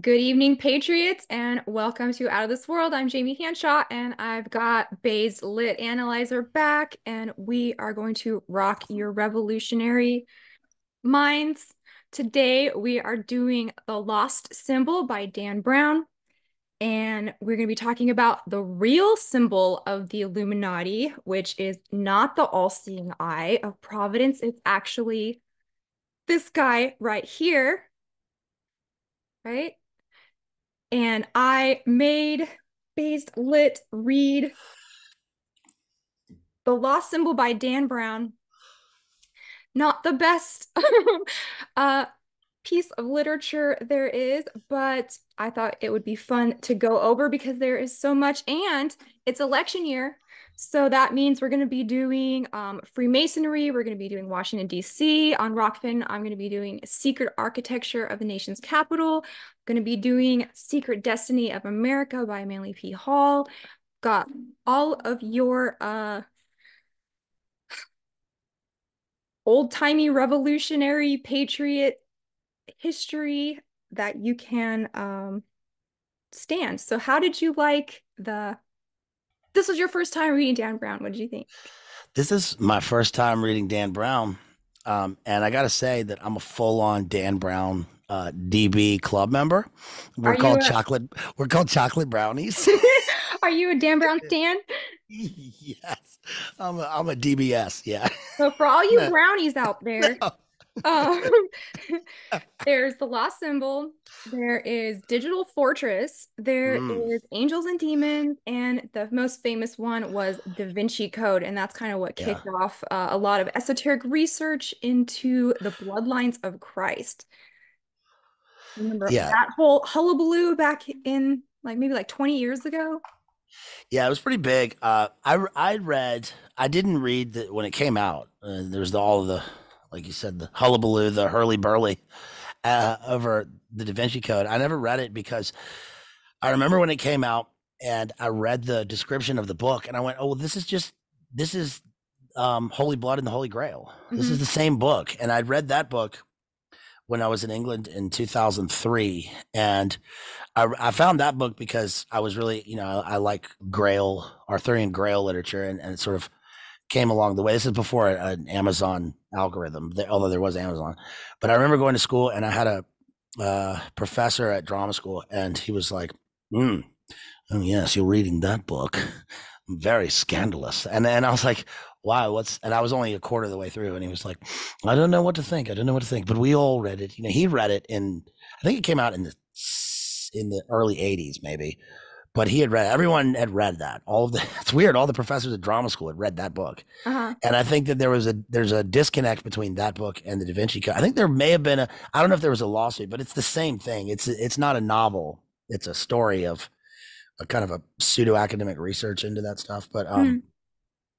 Good evening, Patriots, and welcome to Out of This World. I'm Jamie Hanshaw, and I've got Bazed Lit Analyzer back, and we are going to rock your revolutionary minds. Today, we are doing The Lost Symbol by Dan Brown, and we're going to be talking about the real symbol of the Illuminati, which is not the all-seeing eye of Providence. It's actually this guy right here, right? And I made Based Lit read The Lost Symbol by Dan Brown. Not the best uh, piece of literature there is, but I thought it would be fun to go over because there is so much, and it's election year. So that means we're going to be doing Freemasonry. We're going to be doing Washington, D.C. On Rockfin. I'm going to be doing Secret Architecture of the Nation's Capital. I'm going to be doing Secret Destiny of America by Manly P. Hall. Got all of your old-timey revolutionary patriot history that you can stand. So how did you like this was your first time reading Dan Brown. What did you think? This is my first time reading Dan Brown. And I got to say that I'm a full-on Dan Brown DB club member. Are We're you called chocolate. We're called chocolate brownies. are you a Dan Brown stan? Yes, I'm a DBS. Yeah. So for all you No, brownies out there, no. um, there's the Lost Symbol, there is Digital Fortress, there Mm, is Angels and Demons, and the most famous one was Da Vinci Code, and that's kind of what yeah. kicked off a lot of esoteric research into the bloodlines of Christ. Remember Yeah. that whole hullabaloo back in like maybe like 20 years ago? Yeah. It was pretty big. I read. I didn't read that when it came out. There's all of the, like you said, the hullabaloo, the hurly burly over the Da Vinci Code. I never read it because I remember when it came out and I read the description of the book and I went, "Oh, well, this is Holy Blood and the Holy Grail. This is Hmm. the same book." And I'd read that book when I was in England in 2003, and I found that book because I was really, I like Grail, Arthurian Grail literature, and it sort of came along the way. This is before an Amazon algorithm, although there was Amazon. But I remember going to school and I had a professor at drama school, and he was like, mm, "Oh yes, you're reading that book. Very scandalous." And I was like, "Wow, what's?" And I was only a quarter of the way through, and he was like, "I don't know what to think. I don't know what to think." But we all read it. He read it in. I think it came out in the early '80s, maybe. But he had read. Everyone had read that. All of the. It's weird. All the professors at drama school had read that book, Uh-huh. and I think that there's a disconnect between that book and the Da Vinci Code. I think there may have been a. I don't know if there was a lawsuit, but it's the same thing. It's not a novel. It's a story of a kind of a pseudo academic research into that stuff. Mm.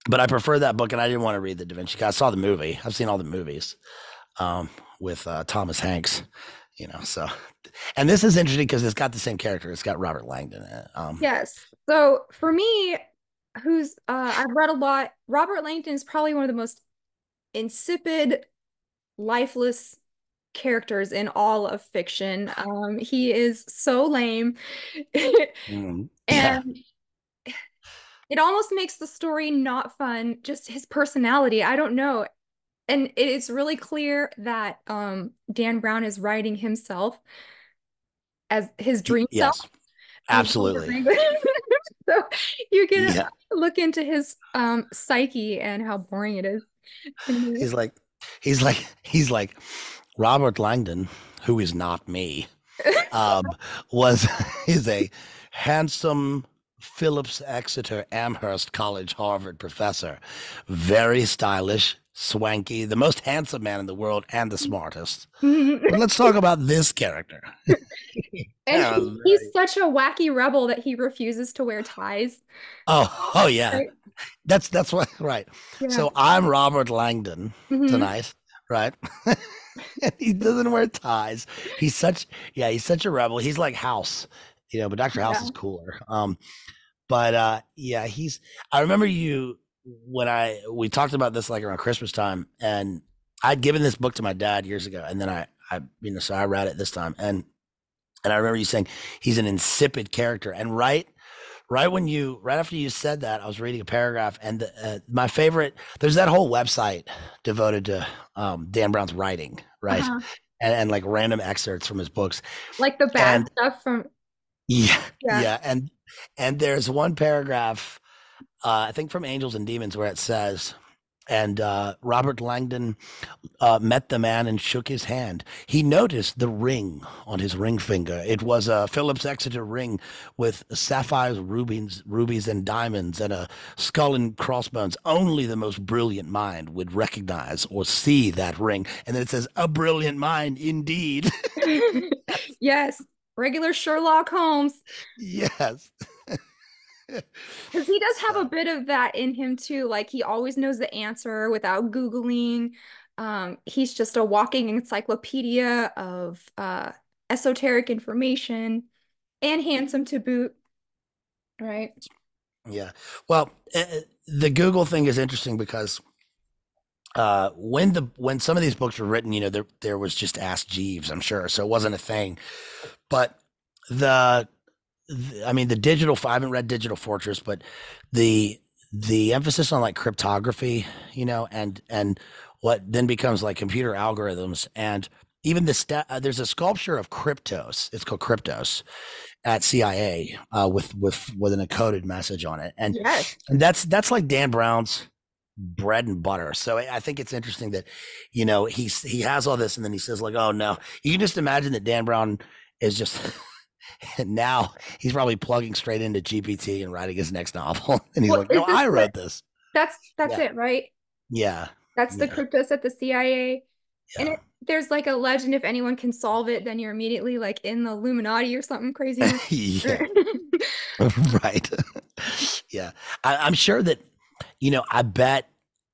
But I prefer that book, and I didn't want to read the Da Vinci Code. I saw the movie. I've seen all the movies with Thomas Hanks. So and this is interesting because it's got the same character. It's got Robert Langdon in it. Yes. So for me, who's I've read a lot, Robert Langdon is probably one of the most insipid, lifeless characters in all of fiction. He is so lame. Yeah, And it almost makes the story not fun, just his personality. I don't know. And it's really clear that Dan Brown is writing himself as his dream self. yes, I can't absolutely. agree with so you can Yeah, look into his psyche and how boring it is. he's like, he's like Robert Langdon, who is not me. um, was is a handsome Phillips Exeter Amherst College Harvard professor, very stylish, swanky, the most handsome man in the world, and the smartest. But let's talk about this character. And Yeah, he's such a wacky rebel that he refuses to wear ties. oh yeah, Right? that's what right. Yeah. So I'm Robert Langdon Hmm. tonight, right? He doesn't wear ties. He's such a rebel. He's like House, but Dr. House Yeah. is cooler. But yeah, I remember you when I we talked about this like around Christmas time, and I'd given this book to my dad years ago, and then I so I read it this time, and And I remember you saying he's an insipid character. And right after you said that, I was reading a paragraph, and my favorite. There's that whole website devoted to Dan Brown's writing, right? Uh-huh. And like random excerpts from his books. Like the bad And stuff from, yeah, yeah. yeah, and there's one paragraph, I think from Angels and Demons, where it says, and Robert Langdon met the man and shook his hand. He noticed the ring on his ring finger. It was a Phillips Exeter ring with sapphires, rubies, and diamonds, and a skull and crossbones. Only the most brilliant mind would recognize or see that ring. And then it says, "A brilliant mind, indeed." Yes, regular Sherlock Holmes. Yes. Because he does have a So bit of that in him too. Like he always knows the answer without Googling. He's just a walking encyclopedia of esoteric information and handsome to boot, right? yeah. Well, the Google thing is interesting because when some of these books were written, there was just Ask Jeeves, I'm sure, so it wasn't a thing. But the, I mean, the digital. I haven't read Digital Fortress, but the the emphasis on like cryptography, and what then becomes like computer algorithms, and even there's a sculpture of Kryptos. It's called Kryptos at CIA, with an encoded message on it, and Yes. that's like Dan Brown's bread and butter. So I think it's interesting that, he has all this, and then he says like, oh no, you can just imagine that Dan Brown is just now he's probably plugging straight into GPT and writing his next novel, and he's Well, like, no, is this I what wrote this. that's Yeah, it, right? yeah, That's the yeah, cryptos at the CIA. And yeah, there's like a legend if anyone can solve it, then you're immediately like in the Illuminati or something craziness. yeah. Right. Yeah, I'm sure that, I bet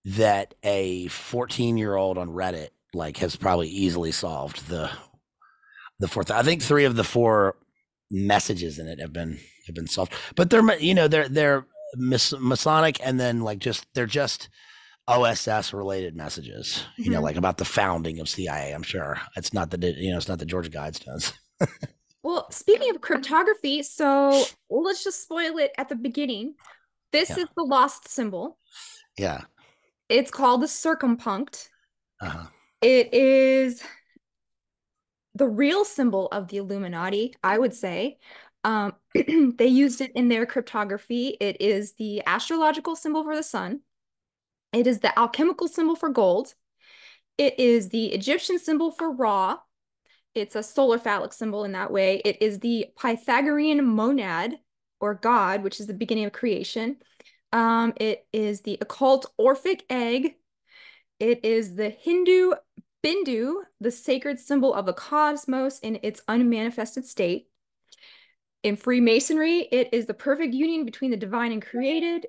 that a 14-year-old on Reddit like has probably easily solved the fourth. I think three of the four messages in it have been solved, but they're Masonic, and then like they're just OSS related messages, Mhm. like about the founding of CIA. I'm sure it's not the Georgia Guidestones. Well, speaking of cryptography, so let's just spoil it at the beginning. This Yeah, is the lost symbol. yeah, It's called the circumpunct. uh-huh. It is the real symbol of the Illuminati, I would say. They used it in their cryptography. It is the astrological symbol for the sun. It is the alchemical symbol for gold. It is the Egyptian symbol for Ra. It's a solar phallic symbol in that way. It is the Pythagorean monad or God, which is the beginning of creation. It is the occult Orphic egg. It is the Hindu Bindu, the sacred symbol of the cosmos in its unmanifested state. In Freemasonry, it is the perfect union between the divine and created.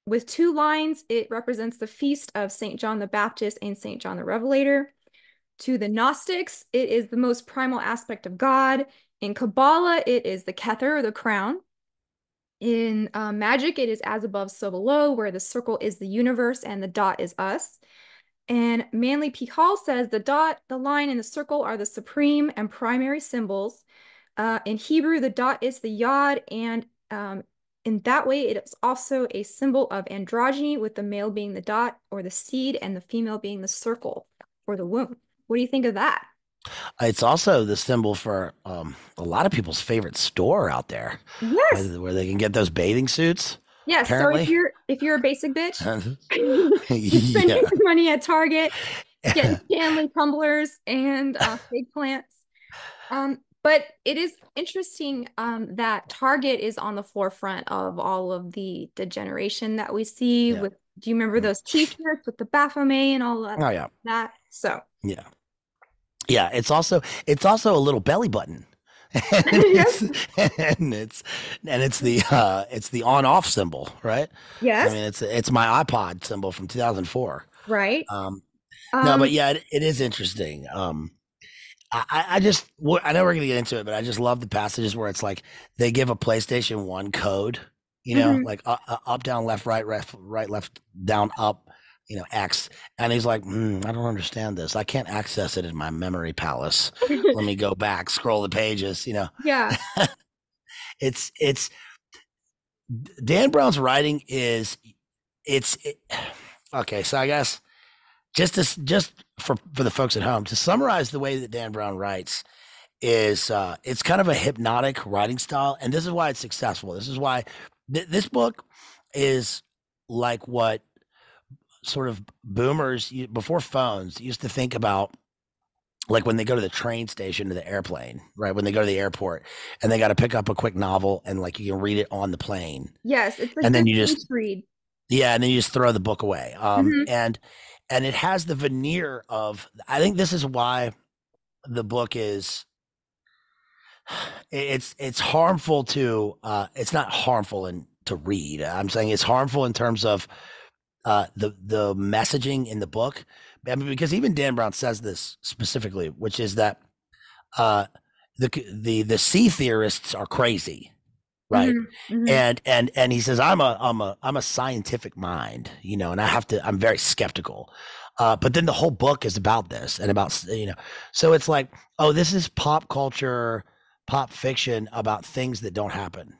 With two lines, it represents the feast of St. John the Baptist and St. John the Revelator. To the Gnostics, it is the most primal aspect of God. In Kabbalah, it is the Kether, or the crown. In magic, it is as above, so below, where the circle is the universe and the dot is us. And Manly P. Hall says the dot, the line, and the circle are the supreme and primary symbols. In Hebrew, the dot is the yod, and in that way, it is also a symbol of androgyny, with the male being the dot or the seed and the female being the circle or the womb. What do you think of that? It's also the symbol for a lot of people's favorite store out there, Yes. where they can get those bathing suits. Yes. So if Apparently, you're a basic bitch, you spend yeah. your money at Target, getting Stanley tumblers and fake plants. But it is interesting that Target is on the forefront of all of the degeneration that we see Yeah. with, do you remember those t-shirts with the Baphomet and all Oh yeah. that? So Yeah. Yeah. It's also a little belly button. And yes, it's the on off symbol, right? I yes, mean, it's my iPod symbol from 2004. right. Um, no, but Um, yeah, it is interesting. I know we're gonna get into it, but I just love the passages where it's like they give a PlayStation 1 code, mhm. like up, down, left, right, right, left, down, up, X. And he's like, I don't understand this. I can't access it in my memory palace. Let me go back, scroll the pages. Yeah. It's Dan Brown's writing is it's it, okay. So I guess just for the folks at home to summarize the way that Dan Brown writes is it's kind of a hypnotic writing style, and this is why it's successful. This is why this book is like what sort of boomers before phones used to think about, like when they go to the train station to the airplane, right? When they go to the airport and they got to pick up a quick novel and like you can read it on the plane, Yes, it's a and then good you just beach read. yeah, and then you just throw the book away. Hmm. And it has the veneer of, I think this is why the book is it's harmful to it's not harmful to read. I'm saying it's harmful in terms of the messaging in the book. I mean, because even Dan Brown says this specifically, which is that uh, the sea theorists are crazy, right? Hmm. Hmm. And he says I'm a scientific mind, and I'm very skeptical. But then the whole book is about this and about so it's like, oh, this is pop culture, pop fiction about things that don't happen,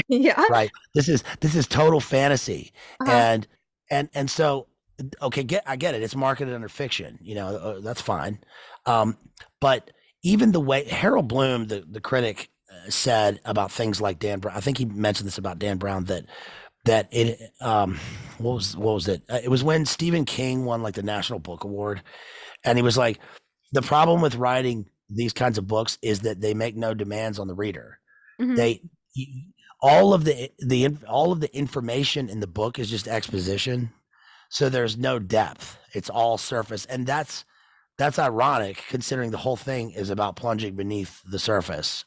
Yeah. right? This is total fantasy, Uh-huh. and and so okay, I get it. It's marketed under fiction, that's fine. Um, but even the way Harold Bloom, the critic, said about things like Dan Brown, I think he mentioned this about Dan Brown that it what was it? It was when Stephen King won like the National Book Award, and he was like, the problem with writing these kinds of books is that they make no demands on the reader. Hmm. They all of the information in the book is just exposition, so there's no depth. It's all surface, and that's ironic considering the whole thing is about plunging beneath the surface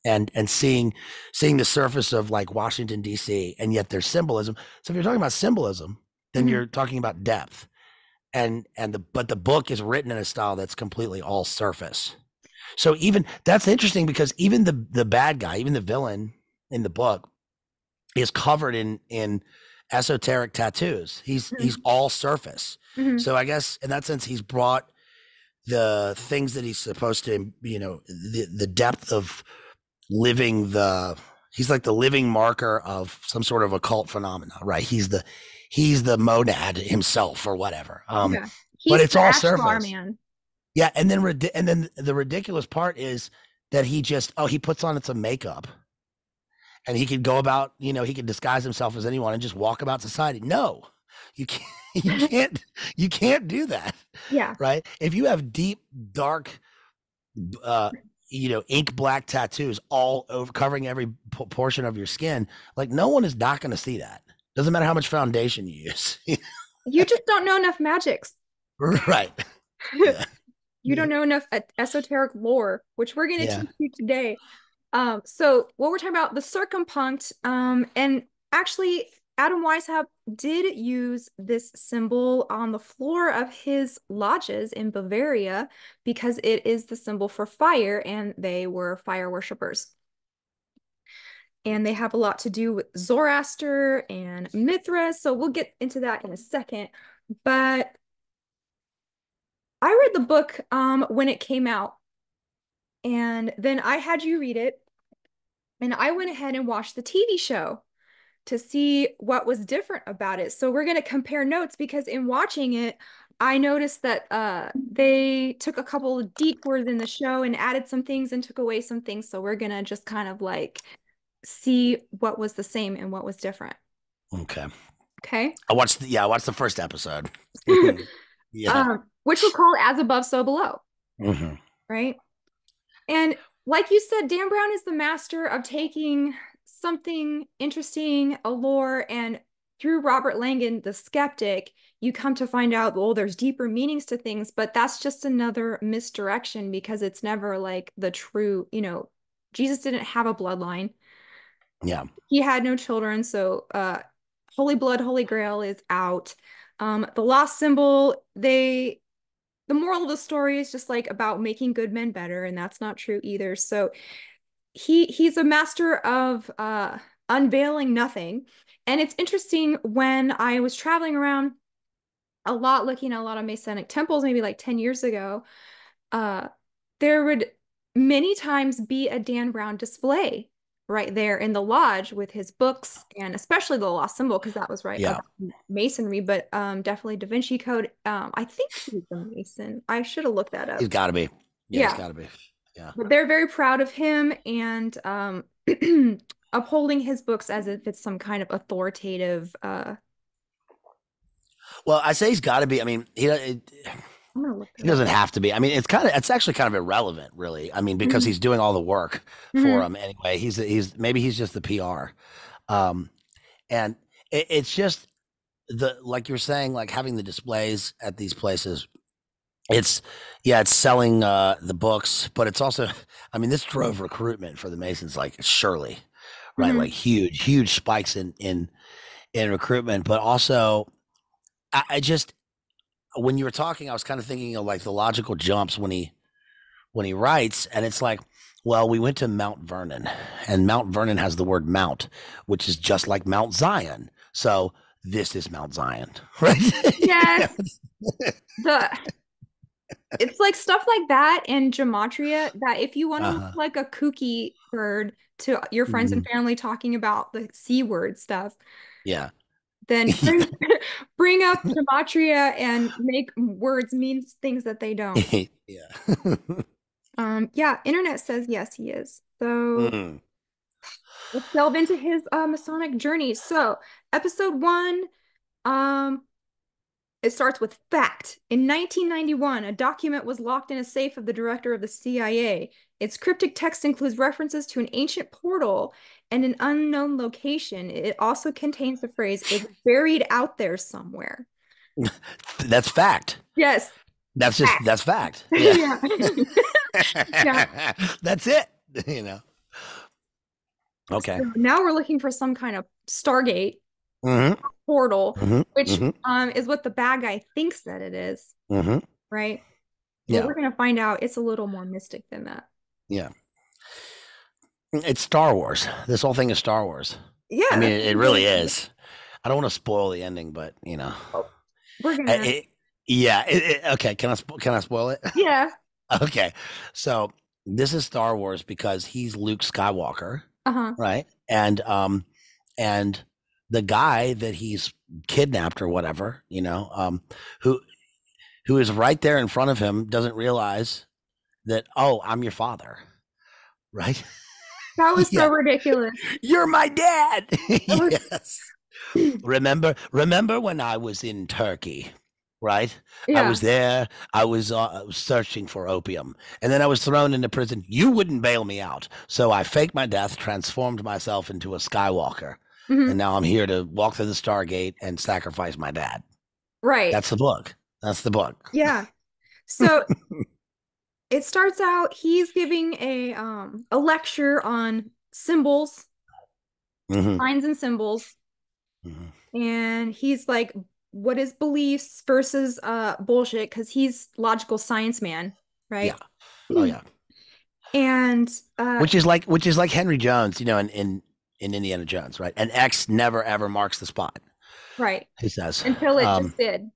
and seeing the surface of like Washington D.C. and yet there's symbolism. So if you're talking about symbolism, then Hmm. you're talking about depth, but the book is written in a style that's completely all surface. So even that's interesting because even the bad guy, even the villain in the book, is covered in esoteric tattoos. He's Hmm. all surface. Hmm. So I guess in that sense, he's brought the things that he's supposed to, the depth of living the. He's like the living marker of some sort of occult phenomena, right? He's the monad himself or whatever. Yeah. But He's it's the all Ashlar surface. man. Yeah, and then the ridiculous part is that he puts on some makeup and he could go about, he could disguise himself as anyone and just walk about society. No, you can't, you can't do that, Yeah. right? If you have deep, dark, uh, ink black tattoos all over covering every portion of your skin, like no one is not going to see that. Doesn't matter how much foundation you use. You just don't know enough magics. Right. Yeah. You don't know enough esoteric lore, which we're going to Yeah. teach you today. So what we're talking about, the circumpunct, and actually Adam Weishaupt did use this symbol on the floor of his lodges in Bavaria because it is the symbol for fire, and they were fire worshippers. And they have a lot to do with Zoroaster and Mithras, so we'll get into that in a second. But I read the book when it came out, and then I had you read it, and I went ahead and watched the TV show to see what was different about it. So we're going to compare notes because in watching it, I noticed that they took a couple of detours in the show and added some things and took away some things. So we're going to just kind of like see what was the same and what was different. Okay. Okay. I watched the first episode. Yeah. Which we'll call as above, so below, Hmm. right? And like you said, Dan Brown is the master of taking something interesting, a lore, and through Robert Langan, the skeptic, you come to find out, well, there's deeper meanings to things, but that's just another misdirection because it's never like the true, Jesus didn't have a bloodline. Yeah. He had no children, so Holy Blood, Holy Grail is out. The lost symbol, the moral of the story is just like about making good men better, and that's not true either. So he's a master of unveiling nothing. And it's interesting when I was traveling around, a lot looking at a lot of Masonic temples, maybe like 10 years ago, uh, there would many times be a Dan Brown display right there in the lodge with his books and especially the lost symbol because that was right Yeah, about masonry, but definitely Da Vinci Code. I think he's a Mason. I should have looked that he's up. got to be. Yeah, he's Yeah, got to be. Yeah. but they're very proud of him and upholding his books as if it's some kind of authoritative. Well, I say he's got to be. I mean, I'm gonna look he that up. doesn't have to be. I mean, it's actually kind of irrelevant, really. I mean, because Mhm. he's doing all the work for Mhm. him anyway. He's maybe he's just the PR, um, and it's just the like you're saying, like having the displays at these places. It's it's selling the books, but it's also, I mean, this drove recruitment for the Masons like surely, right? Like Mhm. huge spikes in recruitment, but also I just when you were talking, I was kind of thinking of like the logical jumps when he writes, and it's like, well, we went to Mount Vernon, and Mount Vernon has the word Mount, which is just like Mount Zion. So this is Mount Zion, right? Yes, the it's like stuff like that and gematria that if you want to look Uh-huh. like a kooky bird to your friends and Mhm. family talking about the C word stuff, Yeah. then bring up gematria and make words mean things that they don't. Yeah. Yeah, internet says yes, he is. So Mm. let's delve into his Masonic journey. So episode one, um, it starts with fact. In 1991, a document was locked in a safe of the director of the CIA. Its cryptic text includes references to an ancient portal and an unknown location. It also contains the phrase, it's buried out there somewhere. That's fact. Yes, fact. That's fact. Yeah. Yeah. Yeah. That's it. You know. Okay. So now we're looking for some kind of Stargate Hmm. portal, Hmm. which Hmm. is what the bad guy thinks that it is, Hmm. right? But Yeah. we're gonna find out it's a little more mystic than that. Yeah. It's Star Wars. This whole thing is Star Wars. I Yeah, mean, that's it really really cool. is. I don't want to spoil the ending, but you know, Oh, we're it, gonna, it- yeah. Okay. Can I spoil it? yeah. Okay. So this is Star Wars because he's Luke Skywalker, Uh-huh. right? And the guy that he's kidnapped or whatever, who who is right there in front of him doesn't realize that, oh, I'm your father, right? That was so Yeah, ridiculous. you're my dad. That was Yes. Remember when I was in Turkey, right? I yeah. was there. I was searching for opium, and then I was thrown into prison. You wouldn't bail me out, so I faked my death, transformed myself into a Skywalker, and Hmm. now I'm here to walk through the Stargate and sacrifice my dad. Right. That's the book. That's the book. Yeah. So it starts out he's giving a lecture on symbols, Hmm. signs and symbols, Hmm. and he's like what is beliefs versus bullshit because he's logical science man, Yeah. right? Oh yeah. And Which is like Henry Jones, in Indiana Jones, right? An X never ever marks the spot. right, He says, until it just did,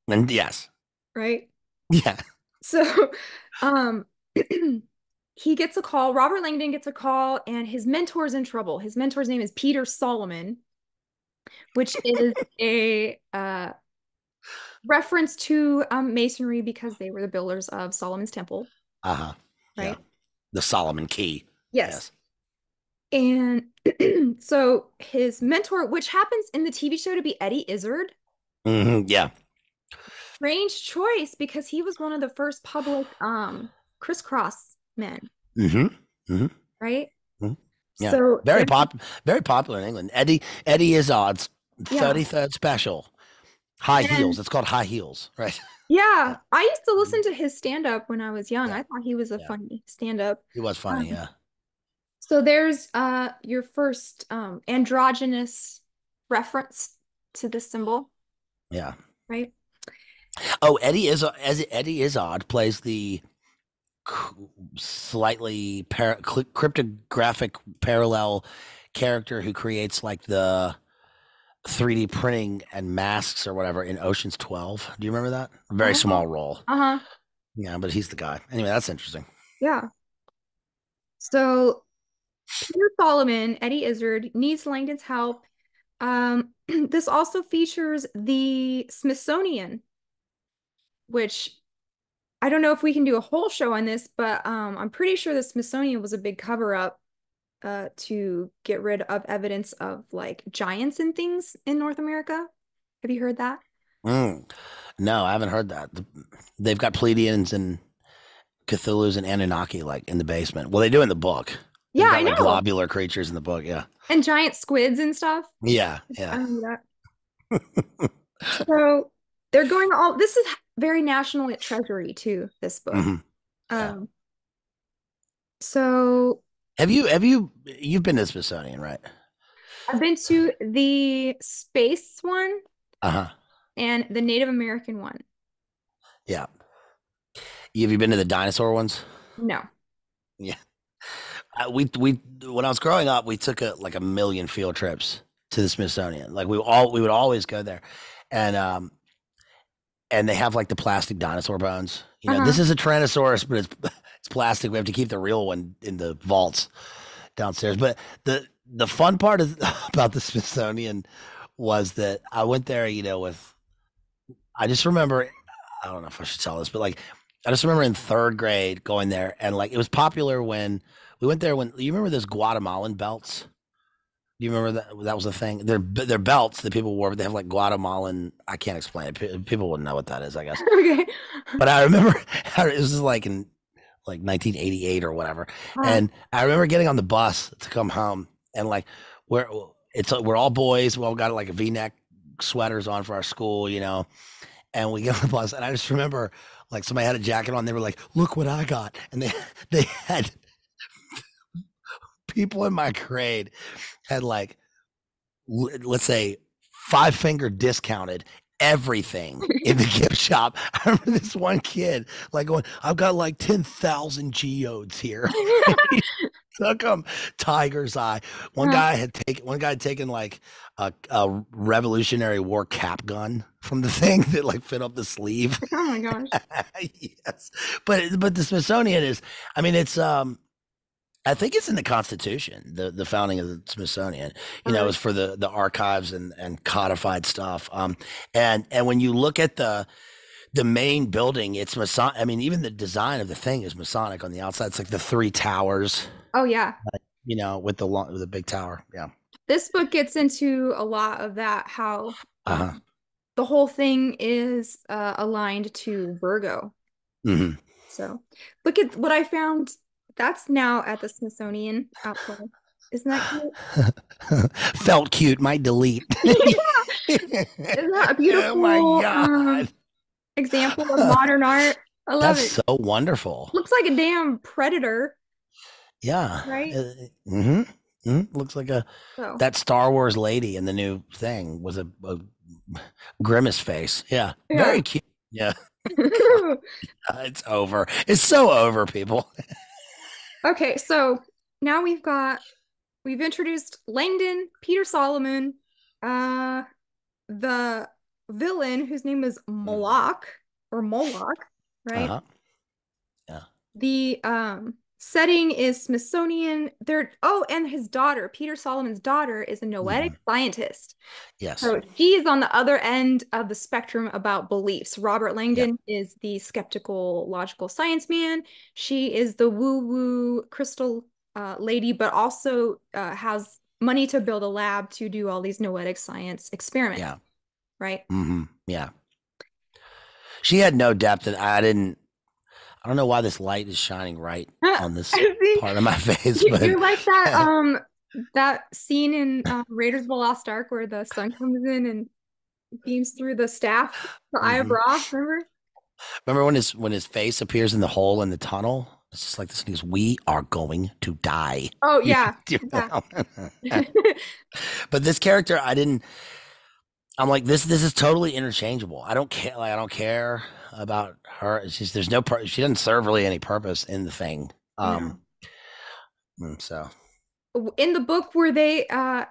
and yes, right? yeah, So um he gets a call, Robert Langdon gets a call, and his mentor's in trouble. His mentor's name is Peter Solomon, which is a reference to masonry because they were the builders of Solomon's temple, uh huh, yeah, right? the Solomon Key, Yes. yes, And so his mentor, which happens in the TV show to be Eddie Izzard, yeah, strange choice because he was one of the first public crisscross men, mm-hmm, mm-hmm, right? mm-hmm. Yeah, So there's very popular in England. Eddie Izzard's yeah. 33rd special, High And Heels. It's called High Heels, right? yeah, Yeah, I used to mhm, listen to his stand up when I was young. yeah, I thought he was a yeah. funny stand up. He was funny. Um, Yeah, so there's your first androgynous reference to this symbol, yeah. right? Oh, Eddie Izzard plays the slightly cryptographic parallel character who creates like the 3D printing and masks or whatever in Ocean's 12. Do you remember that? A very Oh, small role. uh-huh. Yeah, but he's the guy. Anyway, that's interesting. Yeah. So Peter Solomon, Eddie Izzard, needs Langdon's help. This also features the Smithsonian, which I don't know if we can do a whole show on this, but I'm pretty sure the Smithsonian was a big cover up to get rid of evidence of like giants and things in North America. Have you heard that? Mm. No, I haven't heard that. They've got Pleiadians and Cthulhu's and Anunnaki like in the basement. Well, they do in the book. Yeah, They've I got like know. globular creatures in the book. Yeah. And giant squids and stuff. Yeah. I Yeah. remember that. So they're going all this is very national treasury too, this book. Hmm. Yeah. Um, so You've been to Smithsonian, right? I've been to the space one Uh-huh. and the Native American one. Yeah. Have you been to the dinosaur ones? No. Yeah. We when I was growing up, we took like a million field trips to the Smithsonian. Like we would always go there. And and they have like the plastic dinosaur bones. Uh-huh. This is a Tyrannosaurus, but it's plastic. We have to keep the real one in the vaults downstairs. But the fun part is about the Smithsonian was that I went there, with I just remember I don't know if I should tell this, but like I just remember in third grade going there and like it was popular when we went there when you remember those Guatemalan belts? Do you remember that was a thing? They're belts that people wore, but they have like Guatemalan. I can't explain it. People wouldn't know what that is, I guess. Okay. But I remember it was like in like 1988 or whatever, Uh, and I remember getting on the bus to come home, and like we're we're all boys. We all got like a V-neck sweaters on for our school, and we get on the bus, and I just remember like somebody had a jacket on. They were like, "Look what I got," and they had people in my grade had like let's say 5 finger discounted everything in the gift shop. I remember this one kid like going, I've got like 10,000 geodes here. Took them tiger's eye. uh, One guy had taken like a Revolutionary War cap gun from the thing that like fit up the sleeve. oh my gosh. Yes. But the Smithsonian is, I mean, it's I think it's in the Constitution, the founding of the Smithsonian. All It right. was for the archives and codified stuff. And when you look at the main building, it's Mason. I mean, even the design of the thing is Masonic on the outside. It's like the three towers, Oh yeah. with with the big tower. Yeah. This book gets into a lot of that, how Uh huh. the whole thing is aligned to Virgo. Hmm. So look at what I found. That's now at the Smithsonian outpost. Isn't that cute? Felt cute. Might delete. Isn't that a Oh my beautiful god. example of modern art? I love That's it. so wonderful. Looks like a damn predator, Yeah. right? Mm-hmm. Looks like So that Star Wars lady in the new thing was a grimace face. Yeah. yeah. Very cute. Yeah. God, it's over. It's so over, people. Okay, so now we've introduced Langdon, Peter Solomon, uh the villain whose name is Moloch or Moloch, right? Uh-huh. Yeah. The setting is Smithsonian. There and his daughter, Peter Solomon's daughter, is a noetic Hmm. scientist. Yes. So she is on the other end of the spectrum about beliefs. Robert Yeah. Langdon is the skeptical, logical science man. She is the woo-woo crystal lady, but also has money to build a lab to do all these noetic science experiments, Yeah. right? Yeah. She had no depth, and I don't know why this light is shining right I on this think part of my face, you're but like that scene in Raiders of the Lost Ark where the sun comes in and beams through the staff, the Eye of Mhm. Ra, remember? Remember when his face appears in the hole in the tunnel? It's just like this. He goes, "We are going to die." Oh You- yeah. you Yeah. know? But this character, I didn't. I'm like this. This is totally interchangeable. I don't care. Like I don't care about her. It's just there's no. She doesn't serve really any purpose in the thing. No. So In the book were they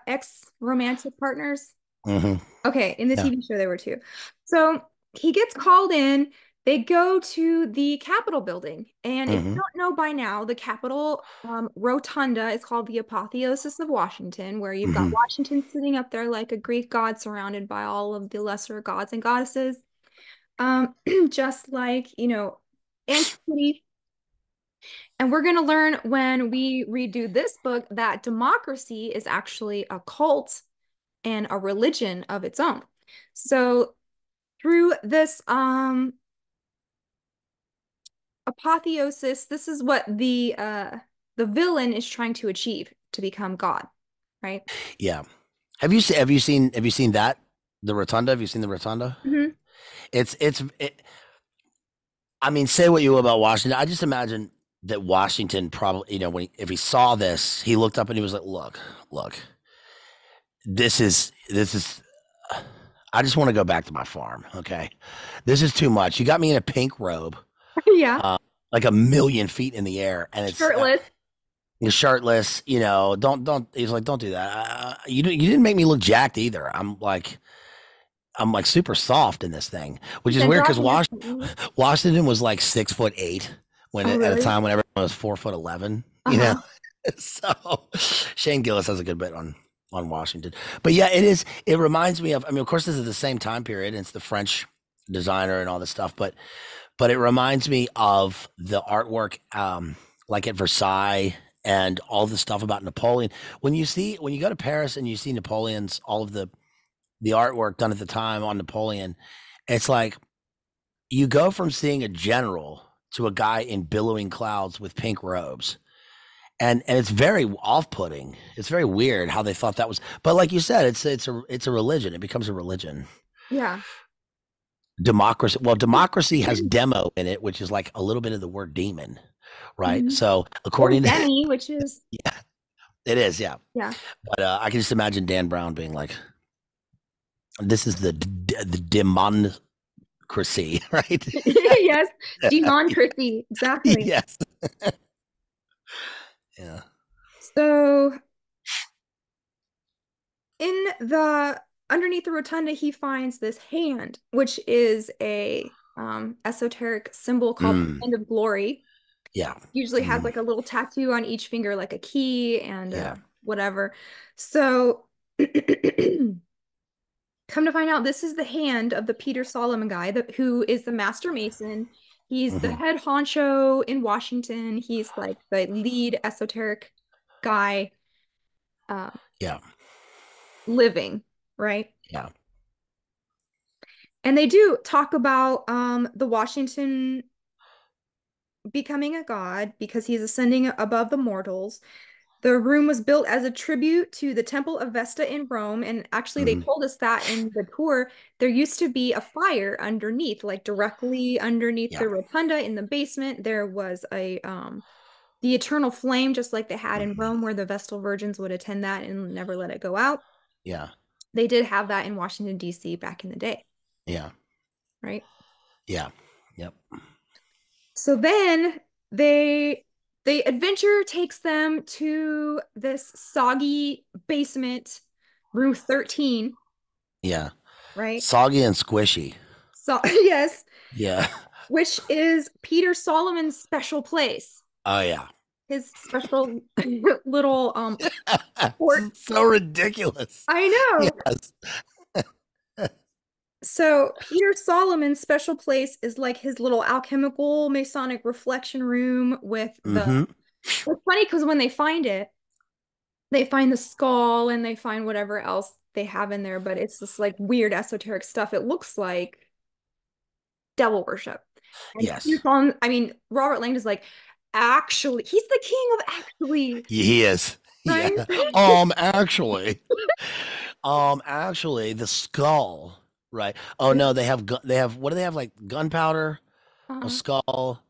ex romantic partners? Hmm. Okay, in the Yeah. TV show there were two. So he gets called in. They go to the Capitol building. And if you Hmm. don't know by now, the Capitol rotunda is called the Apotheosis of Washington, where you've got Hmm. Washington sitting up there like a Greek god surrounded by all of the lesser gods and goddesses. Just like, antiquity. And we're going to learn when we redo this book that democracy is actually a cult and a religion of its own. So through this apotheosis, this is what the villain is trying to achieve to become God, right? Yeah. Have you seen that the rotunda? Have you seen the rotunda? Mhm. It's. I mean, say what you will about Washington. I just imagine that Washington probably, if he saw this, he looked up and he was like, look, this is. I just want to go back to my farm. Okay, this is too much. You got me in a pink robe, Yeah. uh, like a million feet in the air, and it's Shirtless. you're shirtless. Don't. He's like, don't do that. You didn't make me look jacked either. I'm like super soft in this thing, which is Then weird draw because him differently. Washington was like 6'8" when Oh, at a really? time when everyone was 4'11". Uh-huh. So Shane Gillis has a good bit on Washington, but yeah, it is. It reminds me of. I mean, of course, this is the same time period. And it's the French designer and all this stuff, but it reminds me of the artwork, like at Versailles and all the stuff about Napoleon. When you go to Paris and you see Napoleon's all of the artwork done at the time on Napoleon, it's like you go from seeing a general to a guy in billowing clouds with pink robes. And it's very off-putting. It's very weird how they thought that was. But like you said, it's a religion. It becomes a religion. Yeah. Democracy. Well, democracy has demo in it, which is like a little bit of the word demon, right? Mhm. So Or according to Demi, which is, yeah, it is, yeah. yeah. But I can just imagine Dan Brown being like, "This is the democracy, right?" Yes. Democracy. Exactly. Yes. Yeah. So in the underneath the rotunda, he finds this hand, which is a esoteric symbol called the Mm, hand of glory. yeah. Usually has Mm, like a little tattoo on each finger, like a key and yeah. whatever. So come to find out, this is the hand of the Peter Solomon guy who is the master mason. He's the Hmm. head honcho in Washington. He's like the lead esoteric guy uh, Yeah. living, right? Yeah. And they do talk about the Washington becoming a god because he's ascending above the mortals. The room was built as a tribute to the Temple of Vesta in Rome. And actually, they Hmm. told us that in the tour, there used to be a fire underneath, like directly underneath Yeah. the rotunda in the basement. There was the eternal flame, just like they had in Hmm. Rome, where the Vestal virgins would attend that and never let it go out. Yeah. They did have that in Washington, D.C. back in the day, Yeah. right? Yeah. Yep. So then they the adventure takes them to this soggy basement, room 13, Yeah. right? Soggy and squishy. So yes, Yeah. which is Peter Solomon's special place. Oh yeah. His special little fort. So ridiculous. I know. Yes. So Peter Solomon's special place is like his little alchemical Masonic reflection room with the Hmm. it's funny because when they find the skull and they find whatever else they have in there, but it's this like weird esoteric stuff. It looks like devil worship. And Yes. I mean, Robert Lang is like, actually, he's the king of actually, He is. Yeah. right? Actually, actually, the skull. Right. Oh no, they have what do they have, like gunpowder, a Uh, skull,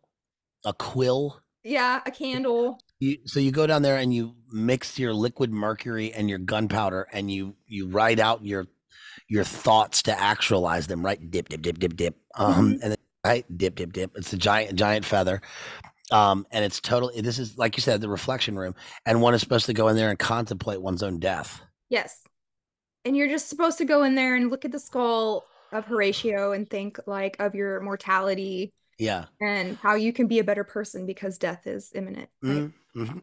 a quill. yeah, a candle. So you go down there and you mix your liquid mercury and your gunpowder, and you write out your thoughts to actualize them. Right, dip, dip, dip, dip, dip. Mhm. And then, right, dip, dip, dip. It's a giant feather. And it's totally. This is like you said, the reflection room, and one is supposed to go in there and contemplate one's own death. Yes. and you're just supposed to go in there and look at the skull of Horatio and think like of your mortality Yeah. and how you can be a better person because death is imminent, right? Mm-hmm.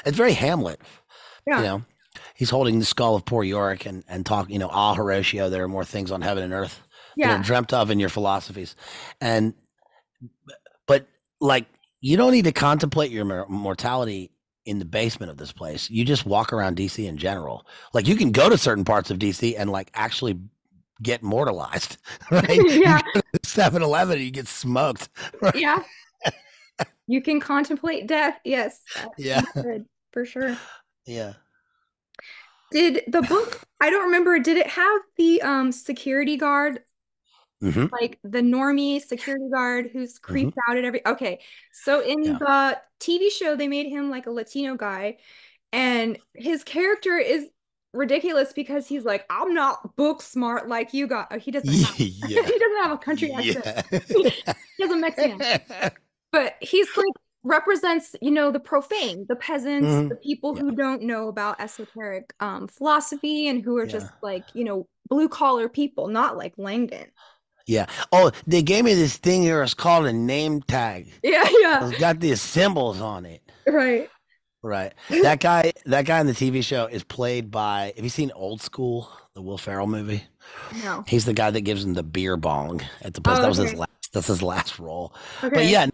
It's very Hamlet, you Yeah. know. He's holding the skull of poor Yorick and talk, ah, Horatio, there are more things on heaven and earth than are Yeah. dreamt of in your philosophies. And, but like, you don't need to contemplate your mortality in the basement of this place. You just walk around DC in general. Like, you can go to certain parts of DC and like actually get mortalized, right? You Yeah. go to 7-Eleven and you get smoked, right? Yeah. You can contemplate death. Yes, Yeah. you could for sure. Yeah. Did the book, I don't remember, did it have the security guard, Mm-hmm. like the normie security guard who's Mm-hmm. creeped out at every okay. So in Yeah. the TV show, they made him like a Latino guy, and his character is ridiculous because he's like, I'm not book smart like you got. He doesn't have he Yeah. doesn't have a country accent. Yeah. He has a Mexican. But he's like represents, the profane, the peasants, Mhm. the people Yeah. who don't know about esoteric philosophy and who are Yeah. just like, blue collar people, not like Langdon. Yeah. Oh, they gave me this thing here. It's called a name tag. Yeah, yeah, It's got these symbols on it. right. Right. That guy in the TV show is played by. Have you seen Old School, the Will Ferrell movie? No. He's the guy that gives him the beer bong at the place. Oh, That was his okay. last. That's his last role. But Okay. yeah,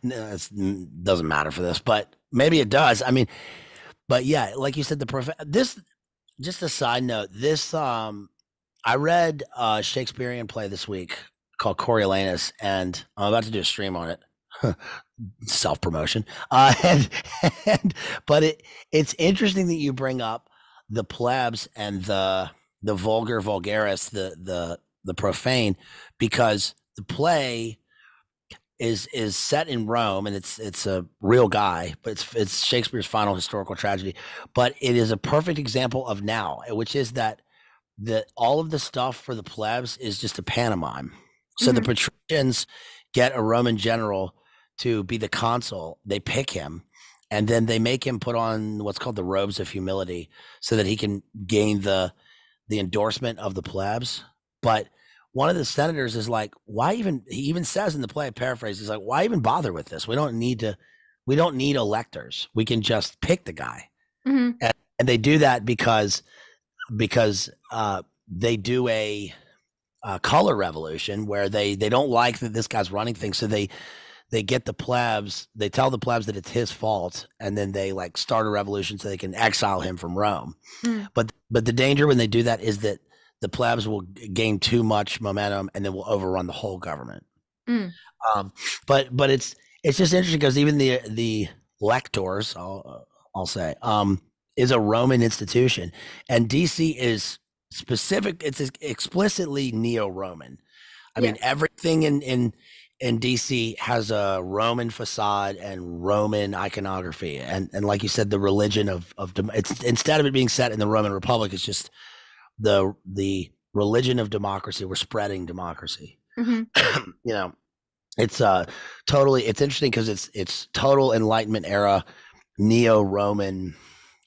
no, it doesn't matter for this. But maybe it does. I mean, but yeah, like you said, this. Just a side note. This I read a Shakespearean play this week called Coriolanus, and I'm about to do a stream on it. Self promotion. And, and but it's interesting that you bring up the plebs and the vulgar vulgaris, the profane, because the play is set in Rome and it's a real guy, but it's Shakespeare's final historical tragedy. But it is a perfect example of now, which is that all of the stuff for the plebs is just a pantomime. So the Hmm. patricians get a Roman general to be the consul. They pick him, and then they make him put on what's called the robes of humility, so that he can gain the endorsement of the plebs. But one of the senators is like, "Why even?" He even says in the play, paraphrase, he's like, "Why even bother with this? We don't need to. We don't need electors. We can just pick the guy." Hmm. And they do that because they do a color revolution where they don't like that this guy's running things, so they get the plebs. They tell the plebs that it's his fault, and then they like start a revolution so they can exile him from Rome. Mm. But the danger when they do that is that the plebs will gain too much momentum and then will overrun the whole government. Mm. Um, but it's just interesting because even the lectors, I'll say, is a Roman institution, and DC is specific. It's explicitly neo-Roman. I mean, Yes. everything in DC has a Roman facade and Roman iconography, and like you said, the religion of it's instead of it being set in the Roman Republic, it's just the religion of democracy. We're spreading democracy. Hmm. you know, it's totally. It's interesting because it's total Enlightenment era, neo-Roman,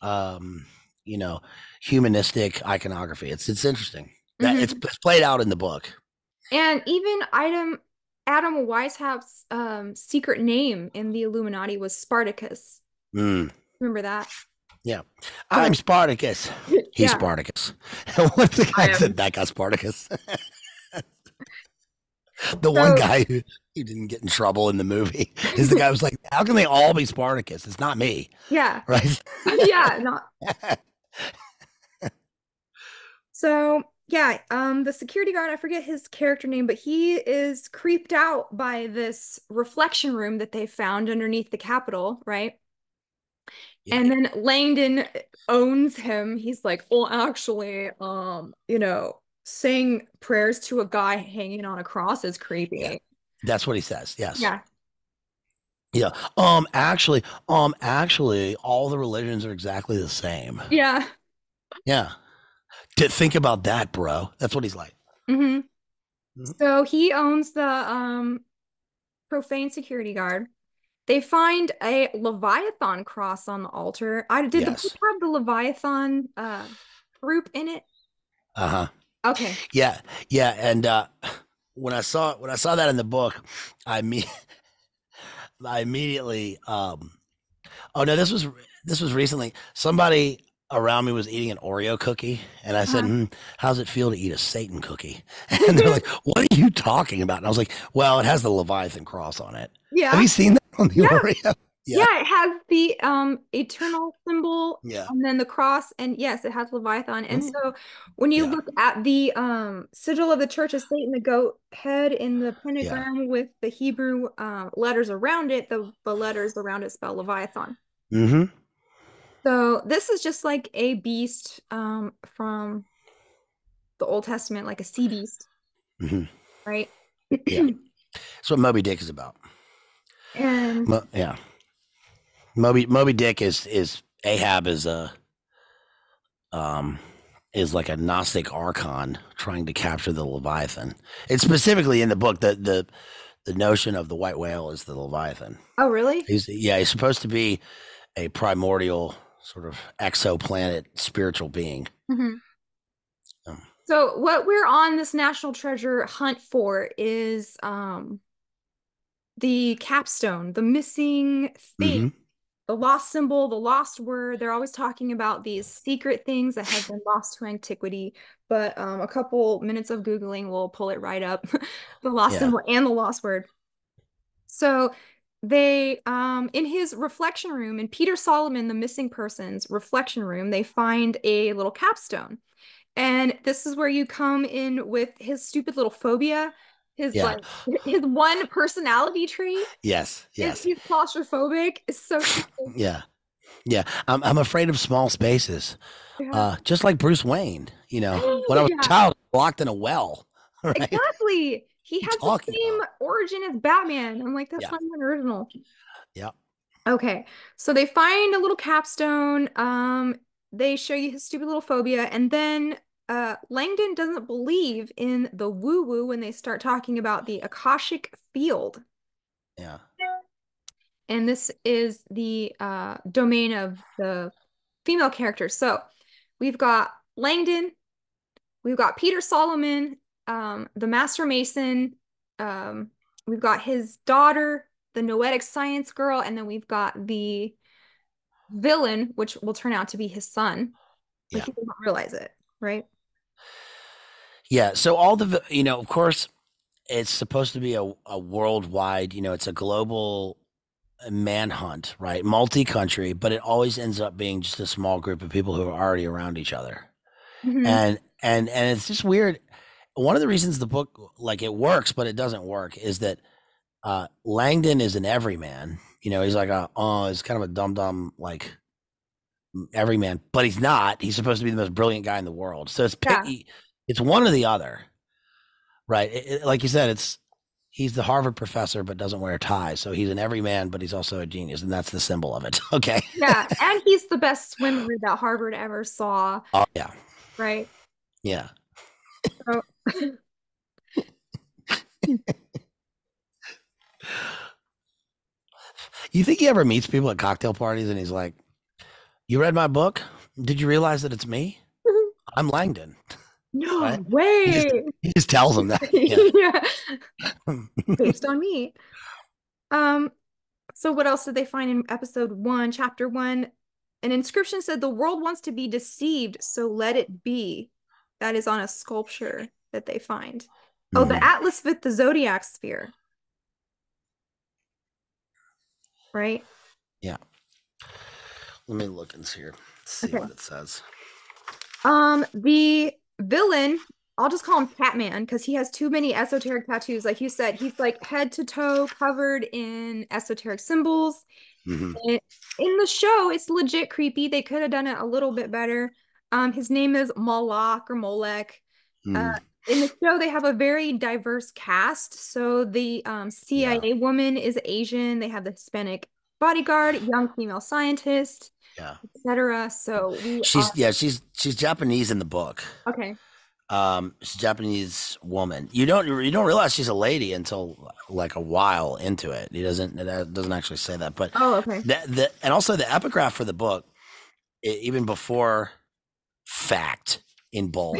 um, you know, humanistic iconography. It's interesting that Hmm. it's played out in the book. And even Adam Weishaupt's secret name in the Illuminati was Spartacus. Mm, Remember that? yeah, Okay. I'm Spartacus. He's Yeah. Spartacus. What's the I guy said? am. That guy Spartacus. The one So guy who didn't get in trouble in the movie is the guy who's like, "How can they all be Spartacus? It's not me, yeah. right?" Yeah, not so yeah, the security guard, I forget his character name, but he is creeped out by this reflection room that they found underneath the Capitol, right? Yeah, And then Langdon owns him. He's like, well, actually, saying prayers to a guy hanging on a cross is yeah, creepy. that's what he says. Yes. Yeah. Yeah. Actually, all the religions are exactly the same. Yeah. Yeah. To think about that, bro. That's what he's like. Hmm. Mhm. So he owns the profane security guard. They find a Leviathan cross on the altar. I did the book Yes. have the Leviathan group in it? Uh-huh. Okay. Yeah. Yeah. And when I saw that in the book, I me I immediately oh no, this was recently. Somebody around me was eating an Oreo cookie, and I said, Uh-huh. "How's it feel to eat a Satan cookie?" And they're like, "What are you talking about?" And I was like, "Well, it has the Leviathan cross on it. Have Yeah. you seen that on the Yeah. Oreo?" Yeah, Yeah, it has the eternal symbol yeah, and then the cross, and yes, it has Leviathan. And mm, so when you yeah, look at the sigil of the Church of Satan, the goat head in the yeah. pentagram with the Hebrew letters around it, the letters around it spell Leviathan. Mm-hmm. So this is just like a beast from the Old Testament, like a sea beast, Mm-hmm. right? Yeah, that's what Moby Dick is about. And Yeah, Moby Dick is Ahab um is like a Gnostic archon trying to capture the Leviathan. It's specifically in the book that the notion of the white whale is the Leviathan. oh, really? He's supposed to be a primordial sort of exoplanet spiritual being. Mhm. Um, So what we're on this national treasure hunt for is the capstone, the missing thing, mm-hmm. the lost symbol, the lost word. They're always talking about these secret things that have been lost to antiquity. But a couple minutes of Googling will pull it right up, the lost Yeah, symbol and the lost word. So they, in his reflection room, in Peter Solomon, the missing person's reflection room, they find a little capstone. And this is where you come in with his stupid little phobia, his yeah, like his one personality trait yes, is yes, he's claustrophobic. It's so stupid. yeah, yeah. I'm afraid of small spaces. Yeah. Just like Bruce Wayne. You know, when I was a Yeah, child, locked in a well. Right? What are exactly. He you has the talking same about? origin as Batman. I'm like, that's Yeah, not even original. yeah, Okay. So they find a little capstone. They show you his stupid little phobia, and then Langdon doesn't believe in the woo-woo when they start talking about the Akashic field. yeah, And this is the domain of the female characters. So we've got Langdon, we've got Peter Solomon, the Master Mason, um, we've got his daughter, the Noetic Science Girl, and then we've got the villain, which will turn out to be his son, but yeah, he doesn't realize it, right? yeah. So all of course, it's supposed to be a worldwide. It's a global manhunt, right? Multi-country, but it always ends up being just a small group of people who are already around each other. Hmm. And it's just weird. One of the reasons the book like it works, but it doesn't work, is that Langdon is an everyman. He's like he's kind of a dumb dumb like everyman, but he's not. He's supposed to be the most brilliant guy in the world. So Yeah. it's one or the other, right? Like you said, he's the Harvard professor, but doesn't wear a tie. So he's an everyman, but he's also a genius, and that's the symbol of it. Okay. Yeah. And he's the best swimmer that Harvard ever saw, Oh yeah, right? yeah. So, You think he ever meets people at cocktail parties and he's like, "You read my book? Did you realize that it's me? I'm Langdon." no Right? He just way. he just tells them that. Yeah. Yeah. Based on me. Um, so what else did they find in episode one, chapter one? An inscription said, "The world wants to be deceived, so let it be." That is on a sculpture that they find. Oh, the Hmm. Atlas with the zodiac sphere, right? Yeah. Let me look and see Okay. what it says. The villain, I'll just call him Catman because he has too many esoteric tattoos. Like you said, he's like head to toe covered in esoteric symbols. Hmm. In the show, it's legit creepy. They could have done it a little bit better. His name is Moloch or Molech. Uh, Mm, in the show, they have a very diverse cast. So the yeah. CIA woman is Asian. They have the Hispanic bodyguard, young female scientist, Yeah. etc. So we are She's Japanese in the book. okay. She's a Japanese woman. You don't realize she's a lady until like a while into it. It doesn't actually say that, but Oh, okay. and also the epigraph for the book, even before fact in bold.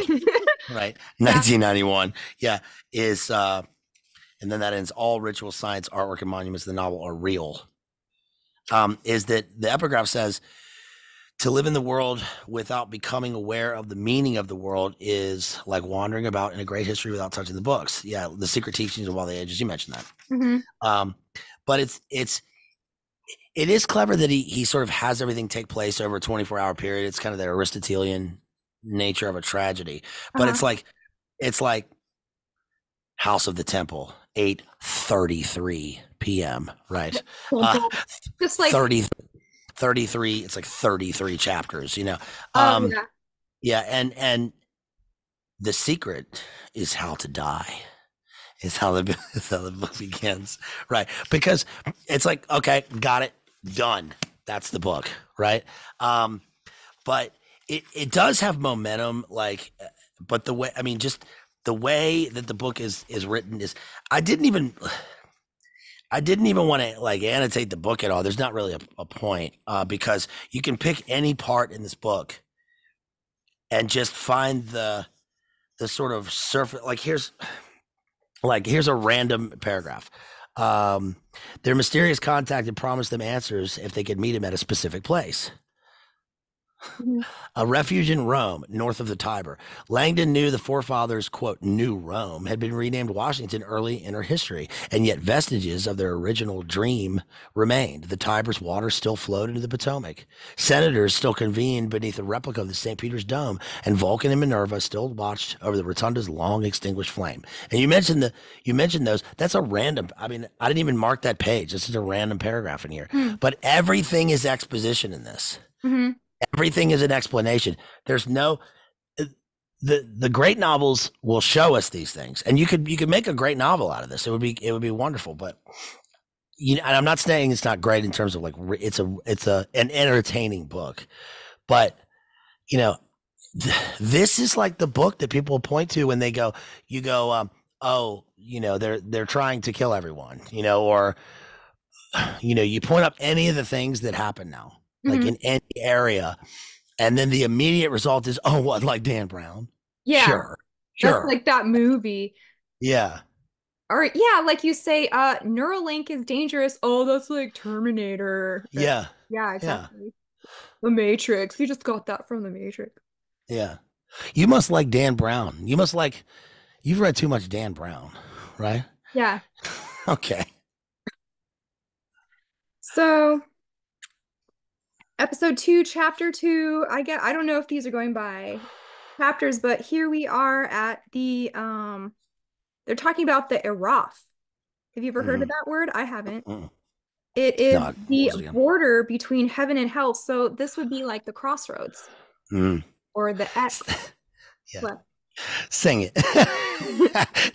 right? Yeah. 1991. Yeah, is and then that ends. All ritual science, artwork, and monuments in the novel are real. Is that the epigraph says to live in the world without becoming aware of the meaning of the world is like wandering about in a great history without touching the books. Yeah, the secret teachings of all the ages. You mentioned that. Hmm. Um, but it is clever that he sort of has everything take place over a 24-hour period. It's kind of the Aristotelian nature of a tragedy. But Uh-huh. it's like House of the Temple, 8:33 p.m., right? Uh Simple. Just like, 30 33. It's like 33 chapters, you know. oh Um yeah. yeah, and the secret is how to die. Is how the is how the book begins, right? Because it's like, okay, got it, done. That's the book, right? Um, but it does have momentum, like, but the way, I mean, just the way that the book is written is, I didn't even I didn't even want to like annotate the book at all. There's not really a point, because you can pick any part in this book and just find the sort of surface. Here's a random paragraph. Um, their mysterious contact had promised them answers if they could meet him at a specific place. Mhm. A refuge in Rome, north of the Tiber. Langdon knew the forefathers, quote, New Rome had been renamed Washington early in her history, and yet vestiges of their original dream remained. The Tiber's waters still flowed into the Potomac. Senators still convened beneath a replica of the St. Peter's Dome, and Vulcan and Minerva still watched over the rotunda's long extinguished flame. And you mentioned those. That's a random. I mean, I didn't even mark that page. This is a random paragraph in here, Hmm. but everything is exposition in this. Hmm. Everything is an explanation. There's no the great novels will show us these things, and you could make a great novel out of this. It would be wonderful, but and I'm not saying it's not great in terms of like it's an entertaining book, but you know this is like the book that people point to when they go, oh, they're trying to kill everyone, or you point up any of the things that happen now, like Hmm. in any area. And then the immediate result is, oh, what, like Dan Brown? Yeah. Sure. That's Sure. like that movie. Yeah. Or yeah, like you say, Neuralink is dangerous. Oh, that's like Terminator. Yeah. Yeah, Yeah. exactly. The Matrix. You just got that from the Matrix. Yeah. You must like Dan Brown. You've read too much Dan Brown, right? Yeah. Okay. So episode two, chapter two, I don't know if these are going by chapters, but here we are at they're talking about the Iraf. Have you ever heard Mm-hmm. of that word? I haven't. Mm-hmm. It is No, what the was it again? border between heaven and hell. So this would be like the crossroads Mm. or the X. Yeah. What? Sing it.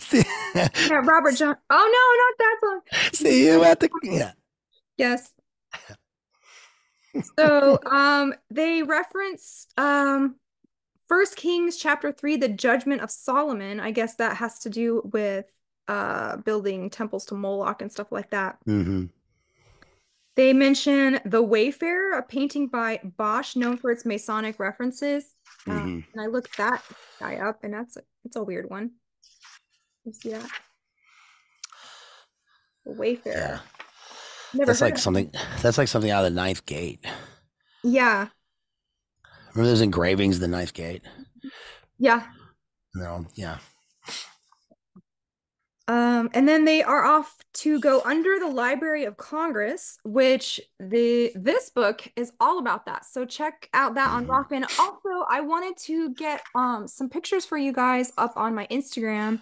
see, Yeah, Robert John. Oh no, not that song. see you at the, yeah. Yes. So they reference First Kings chapter 3, the judgment of Solomon. I guess that has to do with building temples to Moloch and stuff like that. Mm-hmm. They mention The Wayfarer, a painting by Bosch, known for its Masonic references. Mm-hmm. And I looked that guy up, and it's a weird one. You see that? The Yeah. Wayfarer. Never That's heard like of him. something that's like something out of the Ninth Gate. Yeah. Remember those engravings of the Ninth Gate? Yeah. No, yeah. And then they are off to go under the Library of Congress, which this book is all about that. So check out that on Mm-hmm. Rockman. Also, I wanted to get some pictures for you guys up on my Instagram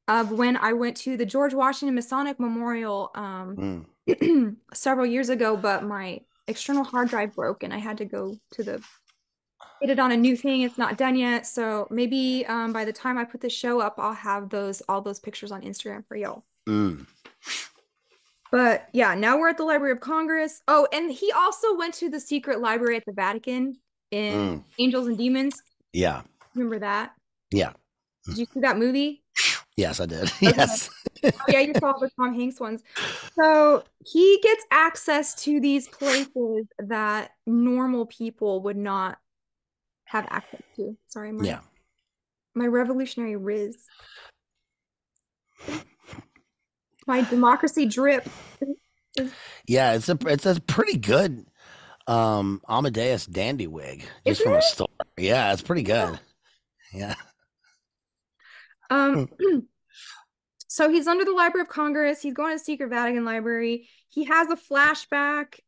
of when I went to the George Washington Masonic Memorial Mm. several years ago, but my external hard drive broke and I had to go to the get it on a new thing. It's not done yet. So maybe by the time I put the show up, I'll have all those pictures on Instagram for y'all. Mm. But yeah, now we're at the Library of Congress. Oh, and he also went to the secret library at the Vatican in Mm. Angels and Demons. Yeah. Remember that? Yeah. Did you see that movie? Yes, I did. Okay. Yes. Oh yeah, you saw the Tom Hanks ones. So he gets access to these places that normal people would not have access to. Sorry, my Yeah. my revolutionary riz, my democracy drip is Yeah, it's a pretty good Amadeus dandy wig isn't just from a it? store. Yeah, it's pretty Yeah. good. Yeah. Um, so he's under the Library of Congress. He's going to the secret Vatican library. He has a flashback.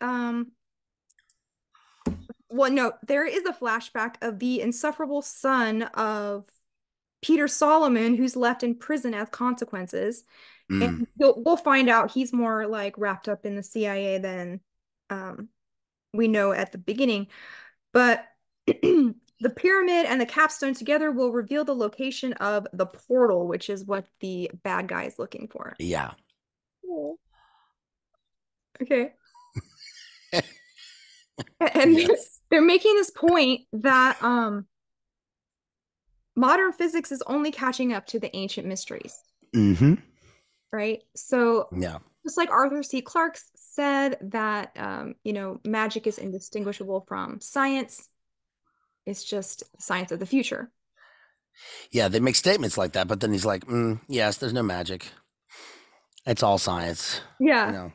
Well, no, there is a flashback of the insufferable son of Peter Solomon, who's left in prison as consequences. And Mm, we'll find out he's more like wrapped up in the CIA than um, we know at the beginning. But the pyramid and the capstone together will reveal the location of the portal, which is what the bad guy is looking for. yeah. Oh. Okay. And Yes. they're making this point that modern physics is only catching up to the ancient mysteries, Mm-hmm. right? So Yeah. just like Arthur C. Clarke said that magic is indistinguishable from science. It's just science of the future. Yeah, they make statements like that, but then he's like, yes, there's no magic. It's all science. You Yeah. know.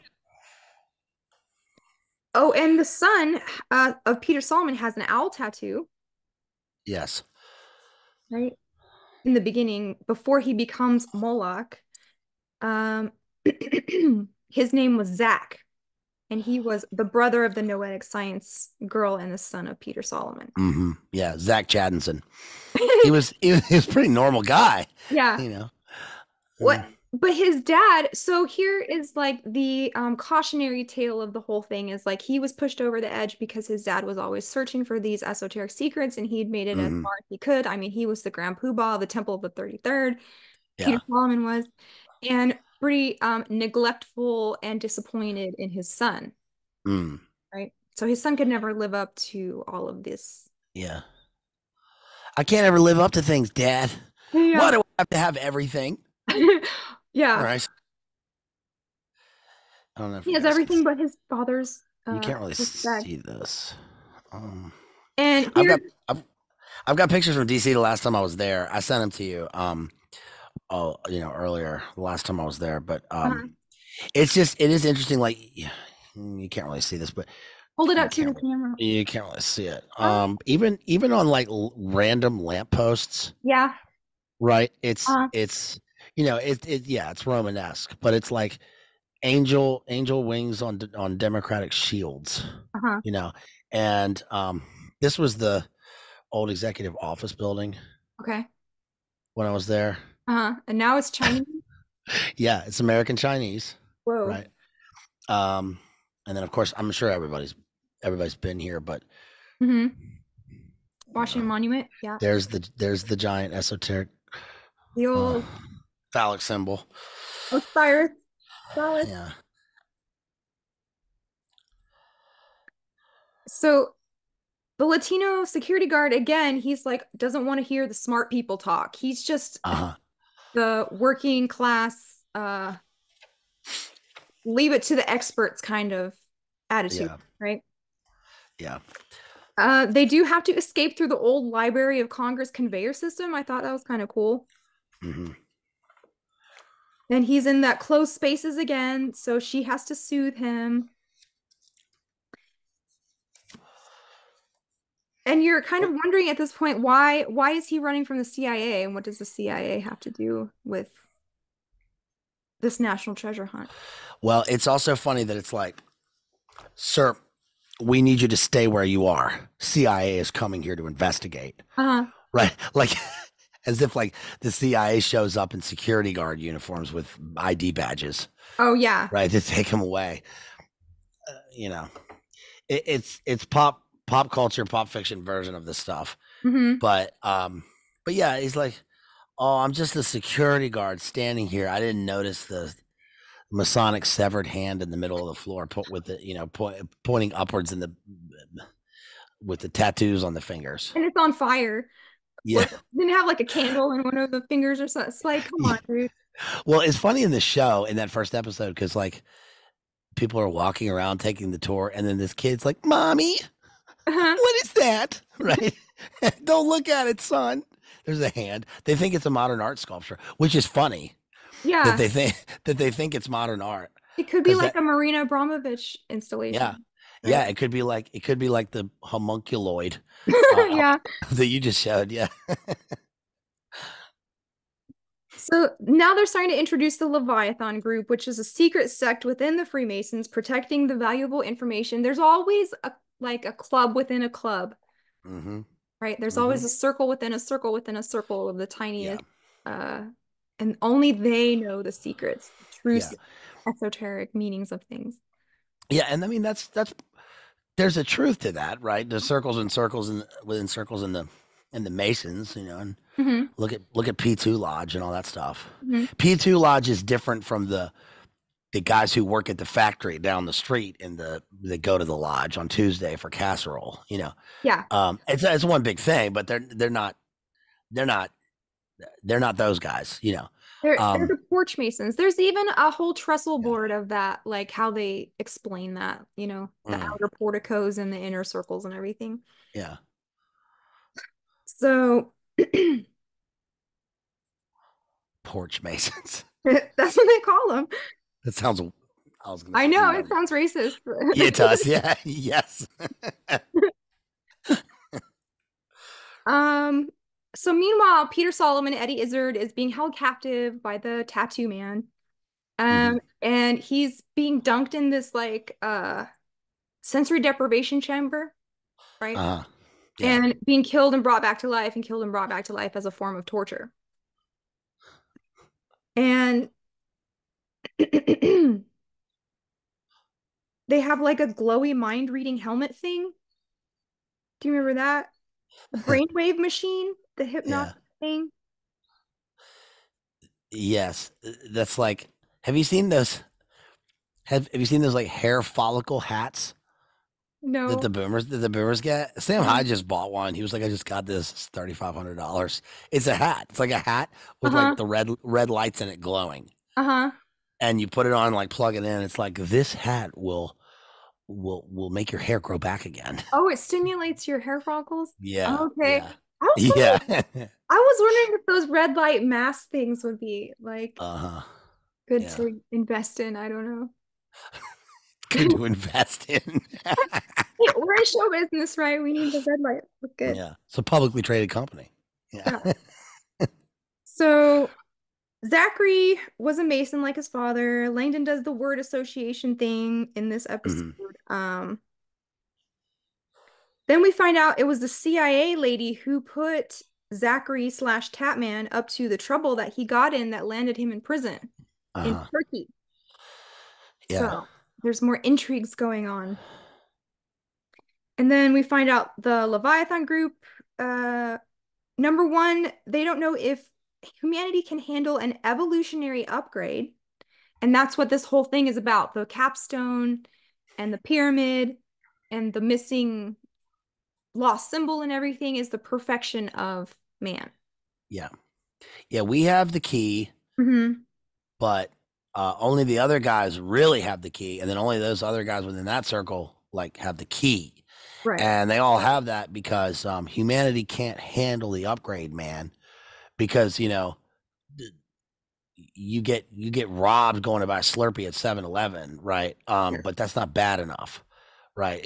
Oh, and the son of Peter Solomon has an owl tattoo, Yes. right? In the beginning, before he becomes Moloch, um, his name was Zach, and he was the brother of the noetic science girl and the son of Peter Solomon. Mm-hmm. Yeah. Zach Chaddenson. He was a pretty normal guy, Yeah. you know. What? But his dad, so here is like the cautionary tale of the whole thing is like he was pushed over the edge because his dad was always searching for these esoteric secrets and he'd made it as Mm-hmm. far as he could. I mean, he was the grand poobah of the Temple of the 33rd. Peter Yeah. Solomon was, and pretty neglectful and disappointed in his son, Mm. right? So his son could never live up to all of this. Yeah. I can't ever live up to things, Dad. Why Yeah. do I have to have everything? Yeah. Right. I don't know if He you has guys can everything see. but his father's You can't really respect. see this. Um, And I've here, got I've got pictures from DC the last time I was there. I sent them to you. Earlier the last time I was there, but uh, it is interesting. Like you can't really see this, but hold it you up to can't the camera. you can't really see it. Uh, Even on like random lampposts, yeah. right? Uh, It's yeah, it's Romanesque, but it's like angel wings on democratic shields, uh-huh. you know. And this was the old executive office building Okay. when I was there. Uh-huh. And now it's Chinese. Yeah, it's American Chinese, Whoa. right? Um, and then of course I'm sure everybody's been here, but Mm-hmm. you Washington know, Monument. Yeah. there's the giant esoteric The uh, old phallic symbol. Osiris. Solid. Yeah. So the Latino security guard, again, he's like, doesn't want to hear the smart people talk. He's just Uh-huh. the working class, leave it to the experts kind of attitude, Yeah. right? Yeah. They do have to escape through the old Library of Congress conveyor system. I thought that was kind of cool. Hmm. And he's in that closed spaces again, so she has to soothe him. And you're kind of wondering at this point why is he running from the CIA and what does the CIA have to do with this national treasure hunt? Well, it's also funny that it's like, sir, we need you to stay where you are. CIA is coming here to investigate. Uh-huh. Right? Like as if like the CIA shows up in security guard uniforms with ID badges, Oh yeah. right? To take him away. You know, it's pop culture, pop fiction version of this stuff. Mm-hmm. But yeah, he's like, oh, I'm just a security guard standing here. I didn't notice the Masonic severed hand in the middle of the floor, put with the pointing upwards in the with the tattoos on the fingers. And it's on fire. Yeah, Like didn't have like a candle in one of the fingers or something. It's like, come yeah. on, dude. Well, it's funny in the show in that first episode because like people are walking around taking the tour, and then this kid's like, "Mommy, Uh-huh. what is that?" Right? Don't look at it, son. There's a hand. They think it's a modern art sculpture, which is funny that Yeah, they think it's modern art it could be because like that a Marina Abramovich yeah installation, yeah right? it could be like the homunculoid uh, Yeah. that you just showed. Yeah. So now they're starting to introduce the Leviathan group, which is a secret sect within the Freemasons protecting the valuable information. There's always a club within a club, Mm-hmm. right? There's Mm-hmm. always a circle within a circle within a circle of the Yeah. tiniest, uh, and only they know the secrets, the true Yeah. esoteric meanings of things. Yeah. And I mean that's there's a truth to that, right? There's circles and circles and within circles in the Masons, and Hmm. look at P2 Lodge and all that stuff. Hmm. P2 Lodge is different from the guys who work at the factory down the street and they go to the lodge on Tuesday for casserole. Yeah, It's one big thing, but they're not they're not those guys. they're Um, the porch masons. There's even a whole trestle yeah, board of that, like how they explain that, the mm, outer porticos and the inner circles and everything. yeah, So porch masons. that's what they call them. That sounds. I was gonna I say. know it sounds racist. Yeah, it does. Yeah. Yes. Um, so meanwhile, Peter Solomon, Eddie Izzard, is being held captive by the tattoo man. Hmm. And he's being dunked in this like sensory deprivation chamber, right? Uh huh. Yeah. And being killed and brought back to life and killed and brought back to life as a form of torture. And they have like a glowy mind reading helmet thing. Do you remember that? The brainwave machine, the Yeah. hypnotic thing. Yes. That's like. Have you seen those? Have you seen those like hair follicle hats No. that the boomers get? Sam Uh-huh. Hyde just bought one. He was like, I just got this. It's $3,500. It's a hat. It's like a hat with like Uh-huh. the red lights in it glowing. Uh-huh. And you put it on, like plug it in. It's like this hat will make your hair grow back again. Oh, it stimulates your hair follicles. Yeah. Okay. Yeah. I was Yeah. wondering, I was wondering if those red light mask things would be like Uh-huh. good Yeah. to invest in. I don't know. Good to invest in. Yeah, we're in show business, right? We need the red light. Look good. Yeah. It's a publicly traded company. Yeah. Yeah. So Zachary was a Mason like his father. Langdon does the word association thing in this episode. Mhm. Um, then we find out it was the CIA lady who put Zachary slash Tatman up to the trouble that he got in that landed him in prison in Uh-huh. Turkey. Yeah. So there's more intrigues going on. And then we find out the Leviathan group, number one, they don't know if humanity can handle an evolutionary upgrade. And that's what this whole thing is about. The capstone and the pyramid and the missing lost symbol and everything is the perfection of man. Yeah. Yeah. We have the key, Hmm. but only the other guys really have the key. And then only those other guys within that circle like have the key. Right. And they all have that because humanity can't handle the upgrade, man. Because, you get robbed going to buy Slurpee at 7-Eleven, right? Yeah. But that's not bad enough, right?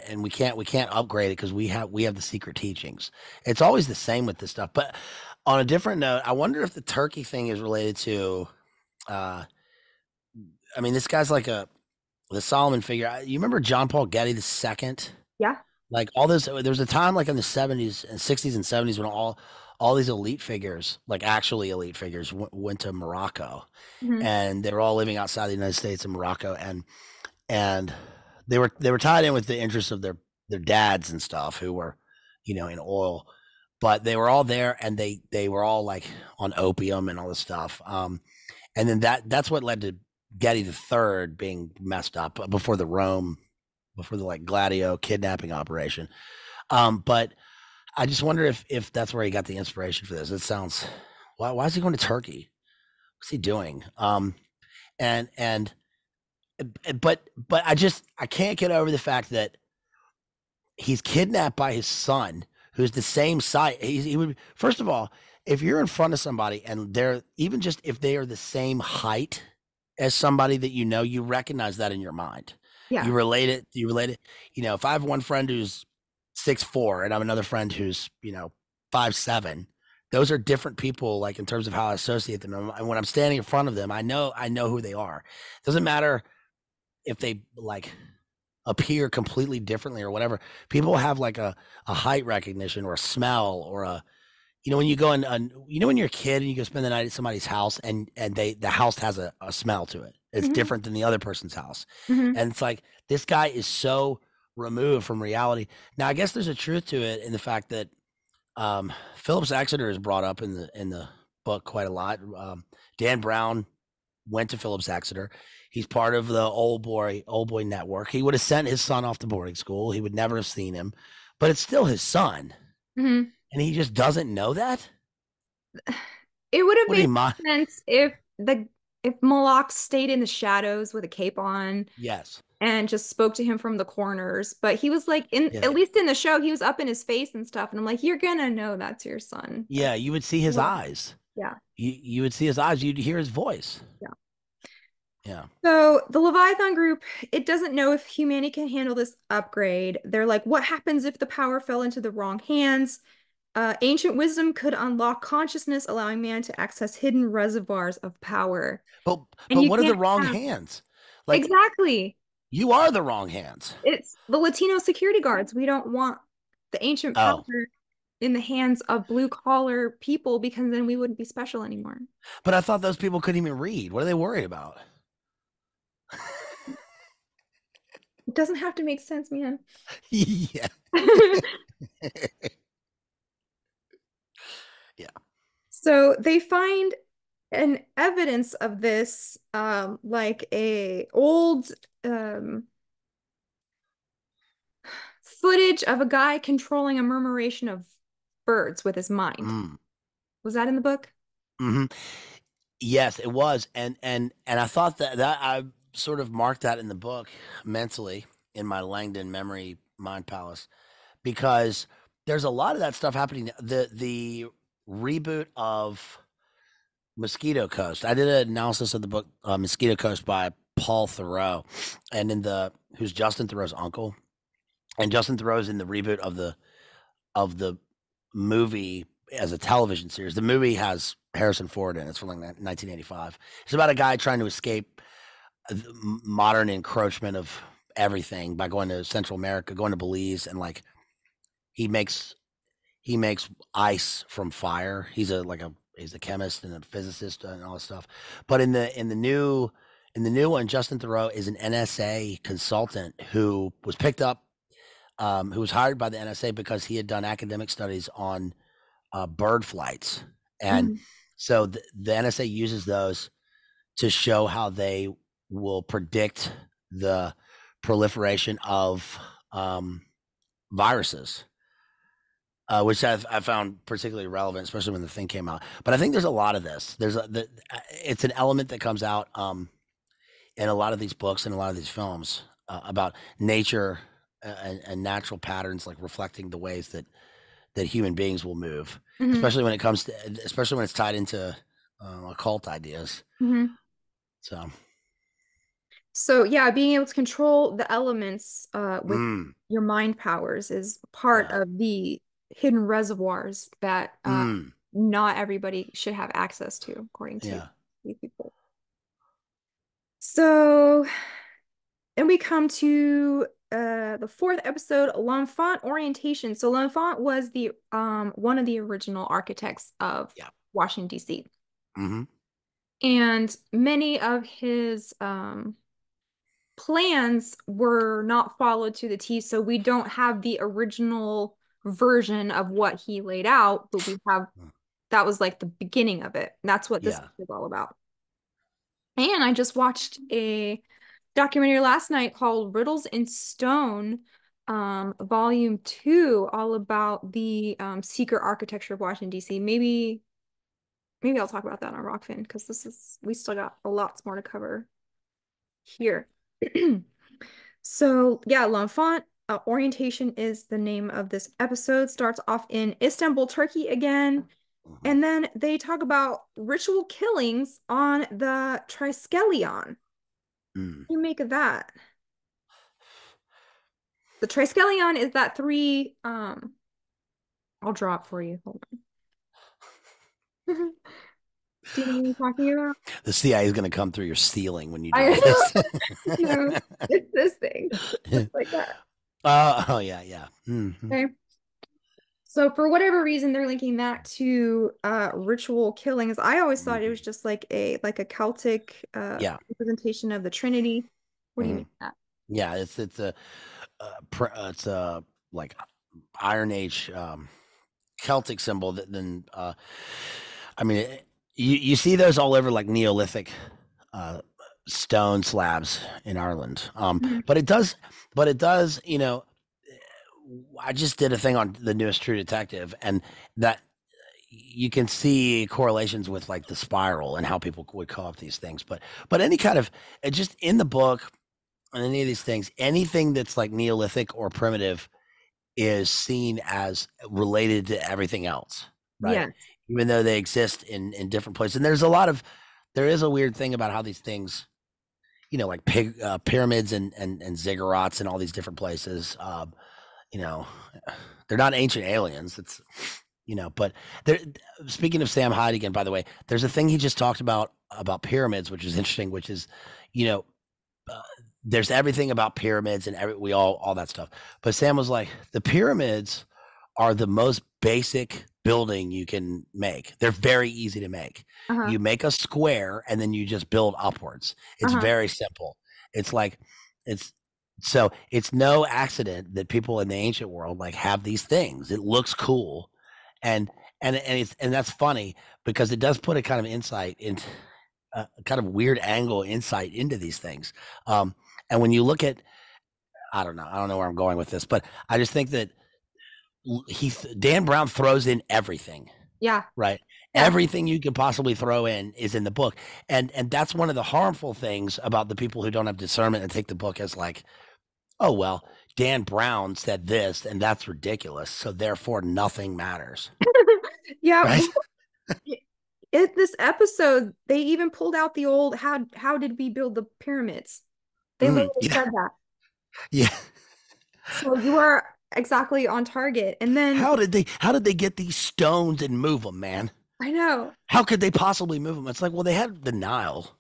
And we can't upgrade it because we have the secret teachings. It's always the same with this stuff. But on a different note, I wonder if the turkey thing is related to. Uh, I mean, this guy's like the Solomon figure. You remember John Paul Getty the second? Yeah. Like all this, there was a time like in the 70s and 60s and 70s when all these elite figures, like actually elite figures, went to Morocco, Hmm. and they were all living outside the United States in Morocco, and they were tied in with the interests of their dads and stuff who were, in oil, but they were all there and they were all like on opium and all this stuff. And then that's what led to Getty the Third being messed up before the like Gladio kidnapping operation. But I just wonder if that's where he got the inspiration for this. It sounds why is he going to Turkey? What's he doing? And but I can't get over the fact that he's kidnapped by his son, who's the same size. He would, first of all, if you're in front of somebody and they're even just if they are the same height as somebody that you know, you recognize that in your mind. Yeah. You relate it. You relate it. If I have one friend who's 6'4" and I have another friend who's 5'7", those are different people. Like in terms of how I associate them, and when I'm standing in front of them, I know who they are. It doesn't matter if they like appear completely differently or whatever. People have like a height recognition or a smell or a when you go in when you're a kid and you go spend the night at somebody's house and the house has a smell to it. It's Hmm. different than the other person's house. Hmm. And it's like this guy is so removed from reality. Now I guess there's a truth to it in the fact that Phillips Exeter is brought up in the book quite a lot. Dan Brown went to Phillips Exeter. He's part of the old boy network. He would have sent his son off to boarding school. He would never have seen him, but it's still his son, Hmm. and he just doesn't know that. It would have What did made he mind? sense if Malak stayed in the shadows with a cape on Yes. and just spoke to him from the corners. But he was like in Yeah. at least in the show, he was up in his face and stuff. And I'm like, you're gonna know that's your son. Yeah. You would see his Well, eyes. yeah. You would see his eyes. You'd hear his voice. Yeah. Yeah. So the Leviathan group, it doesn't know if humanity can handle this upgrade. They're like, what happens if the power fell into the wrong hands? Ancient wisdom could unlock consciousness, allowing man to access hidden reservoirs of power. But And but you what are the can't wrong have hands? Like exactly. you are the wrong hands. It's the Latino security guards. We don't want the ancient power Oh, in the hands of blue collar people because then we wouldn't be special anymore. but I thought those people couldn't even read. What are they worried about? It doesn't have to make sense, man. Yeah. Yeah. So they find an evidence of this, like a old footage of a guy controlling a murmuration of birds with his mind. Mm. Was that in the book? Hmm. Yes, it was, and I thought that I sort of marked that in the book mentally in my Langdon memory mind palace because there's a lot of that stuff happening. The reboot of Mosquito Coast. I did an analysis of the book Mosquito Coast by Paul Thoreau, and in the who's Justin Thoreau's uncle, and Justin Thoreau's in the reboot of the movie as a television series. The movie has Harrison Ford in it. It's from like 1985. It's about a guy trying to escape modern encroachment of everything by going to Central America, going to Belize, and like he makes he makes ice from fire. He's a chemist and a physicist and all this stuff. But in the new one, Justin Thoreau is an NSA consultant who was picked up, who was hired by the NSA because he had done academic studies on bird flights, and Mhm. so the NSA uses those to show how they will predict the proliferation of um, viruses, which I found particularly relevant, especially when the thing came out. But I think there's a lot of this. It's an element that comes out in a lot of these books and a lot of these films about nature and natural patterns, like reflecting the ways that human beings will move, Mhm. especially when it's tied into occult ideas. Mhm. So, So yeah, being able to control the elements with mm, your mind powers is part yeah, of the hidden reservoirs that mm, not everybody should have access to, according to yeah, these people. So, and we come to the fourth episode, L'Enfant Orientation. So L'Enfant was the one of the original architects of yeah, Washington, D.C. hmm, And many of his plans were not followed to the T, so we don't have the original version of what he laid out, but we have that was like the beginning of it. That's what this yeah, is all about. And I just watched a documentary last night called Riddles in Stone, Volume 2, all about the secret architecture of Washington, D.C. Maybe I'll talk about that on Rockfin because we still got a lot more to cover here. So yeah, L'Enfant. Orientation is the name of this episode. Starts off in Istanbul, Turkey again. Mhm. And then they talk about ritual killings on the Triskelion. Mm. What do you make of that? The Triskelion is that three, I'll draw it for you. Hold on. Do you know what I'm talking about? The CIA is going to come through your ceiling when you I draw this. know it's this thing. Looks like that. Oh yeah, yeah. Hmm. Okay. So for whatever reason, they're linking that to ritual killings. I always thought it was just like a Celtic Yeah. representation of the Trinity. What do you Hmm. mean by Yeah. It's a like Iron Age Celtic symbol that then I mean you see those all over like Neolithic uh, stone slabs in Ireland. that? But it does, I just did a thing on the newest True Detective, and that you can see correlations with like the spiral and how people would call up these things. But any kind of just in the book and any of these things, anything that's like Neolithic or primitive is seen as related to everything else, right? Yes. Even though they exist in different places. And there is a weird thing about how these things, like pyramids and ziggurats and all these different places. You know, they're not ancient aliens. But there. Speaking of Sam Hyde again, by the way, there's a thing he just talked about pyramids, which is interesting. Which is, you know, uh, there's everything about pyramids and we all that stuff. But Sam was like, the pyramids are the most basic building you can make. They're very easy to make. Uh-huh. You make a square and then you just build upwards. It's Uh-huh. very simple. It's like it's so it's no accident that people in the ancient world like have these things. It looks cool. And and that's funny because it does put a kind of insight into a kind of weird angle insight into these things. And when you look at, I don't know where I'm going with this, but I just think that Dan Brown throws in everything, Yeah. right? Yeah. Everything you could possibly throw in is in the book, and that's one of the harmful things about the people who don't have discernment and take the book as like, oh well, Dan Brown said this, and that's ridiculous, so therefore nothing matters, Yeah. right? Well, in this episode, they even pulled out the old how did we build the pyramids? They literally Yeah, said that. yeah. So you are exactly on target. And then How did they get these stones and move them, man? I know. How could they possibly move them? It's like, well, they had the Nile.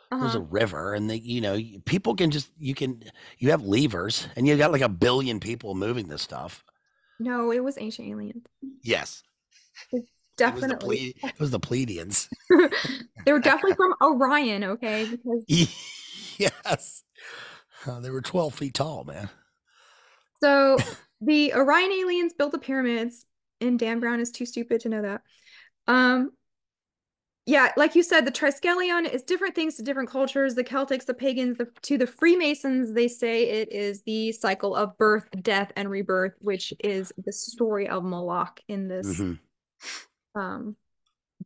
There's Uh-huh. a river, and people can just you have levers, and you got like 1 billion people moving this stuff. No, it was ancient aliens. Yes, It it was definitely. it was the Pleiadians. They were definitely from Orion, okay? Because Yes, they were 12 feet tall, man. so the Orion aliens built the pyramids, and Dan Brown is too stupid to know that. Um, yeah, like you said, the Triskelion is different things to different cultures. The Celtics, the pagans, to the Freemasons, they say it is the cycle of birth, death, and rebirth, which is the story of Moloch in this Hmm. um,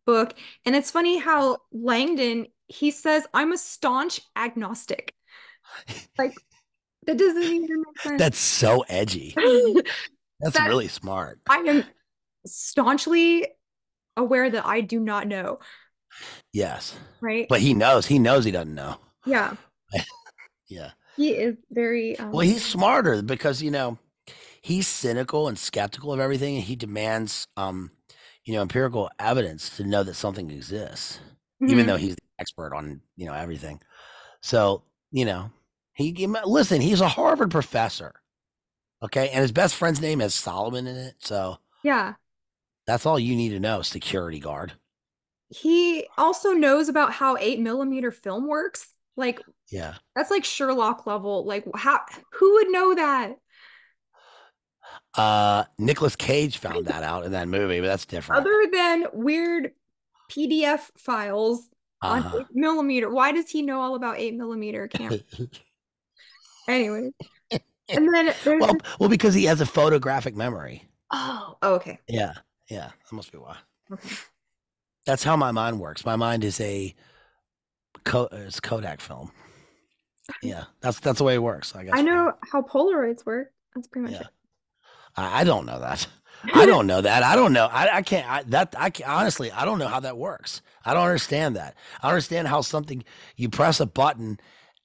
book. And it's funny how Langdon, he says, I'm a staunch agnostic. Like, that doesn't even make sense. That's so edgy. That's That really smart. I am staunchly aware that I do not know, Yes, right? but he knows. He knows he doesn't know. Yeah, Yeah. he is very Well, he's smarter because he's cynical and skeptical of everything, and he demands empirical evidence to know that something exists, even mhm. though he's the expert on everything. So listen, he's a Harvard professor, okay, and his best friend's name has Solomon in it. So Yeah. that's all you need to know, security guard. He also knows about how 8 millimeter film works. Like Yeah. that's like Sherlock level. Like how who would know that? Nicholas Cage found that out in that movie, but that's different. Other than weird PDF files on Uh-huh. 8 millimeter. Why does he know all about 8 millimeter camera? Anyway. And then there's well this, well because he has a photographic memory. oh, okay. Yeah. Yeah, that must be why. Okay. That's how my mind works. My mind is it's Kodak film. Yeah, that's the way it works. I guess I for him. know how Polaroids work. That's pretty much Yeah. it. I don't know that. I don't know that. I don't know. I can't. I can't, honestly, I don't know how that works. I don't understand that. I don't understand how something you press a button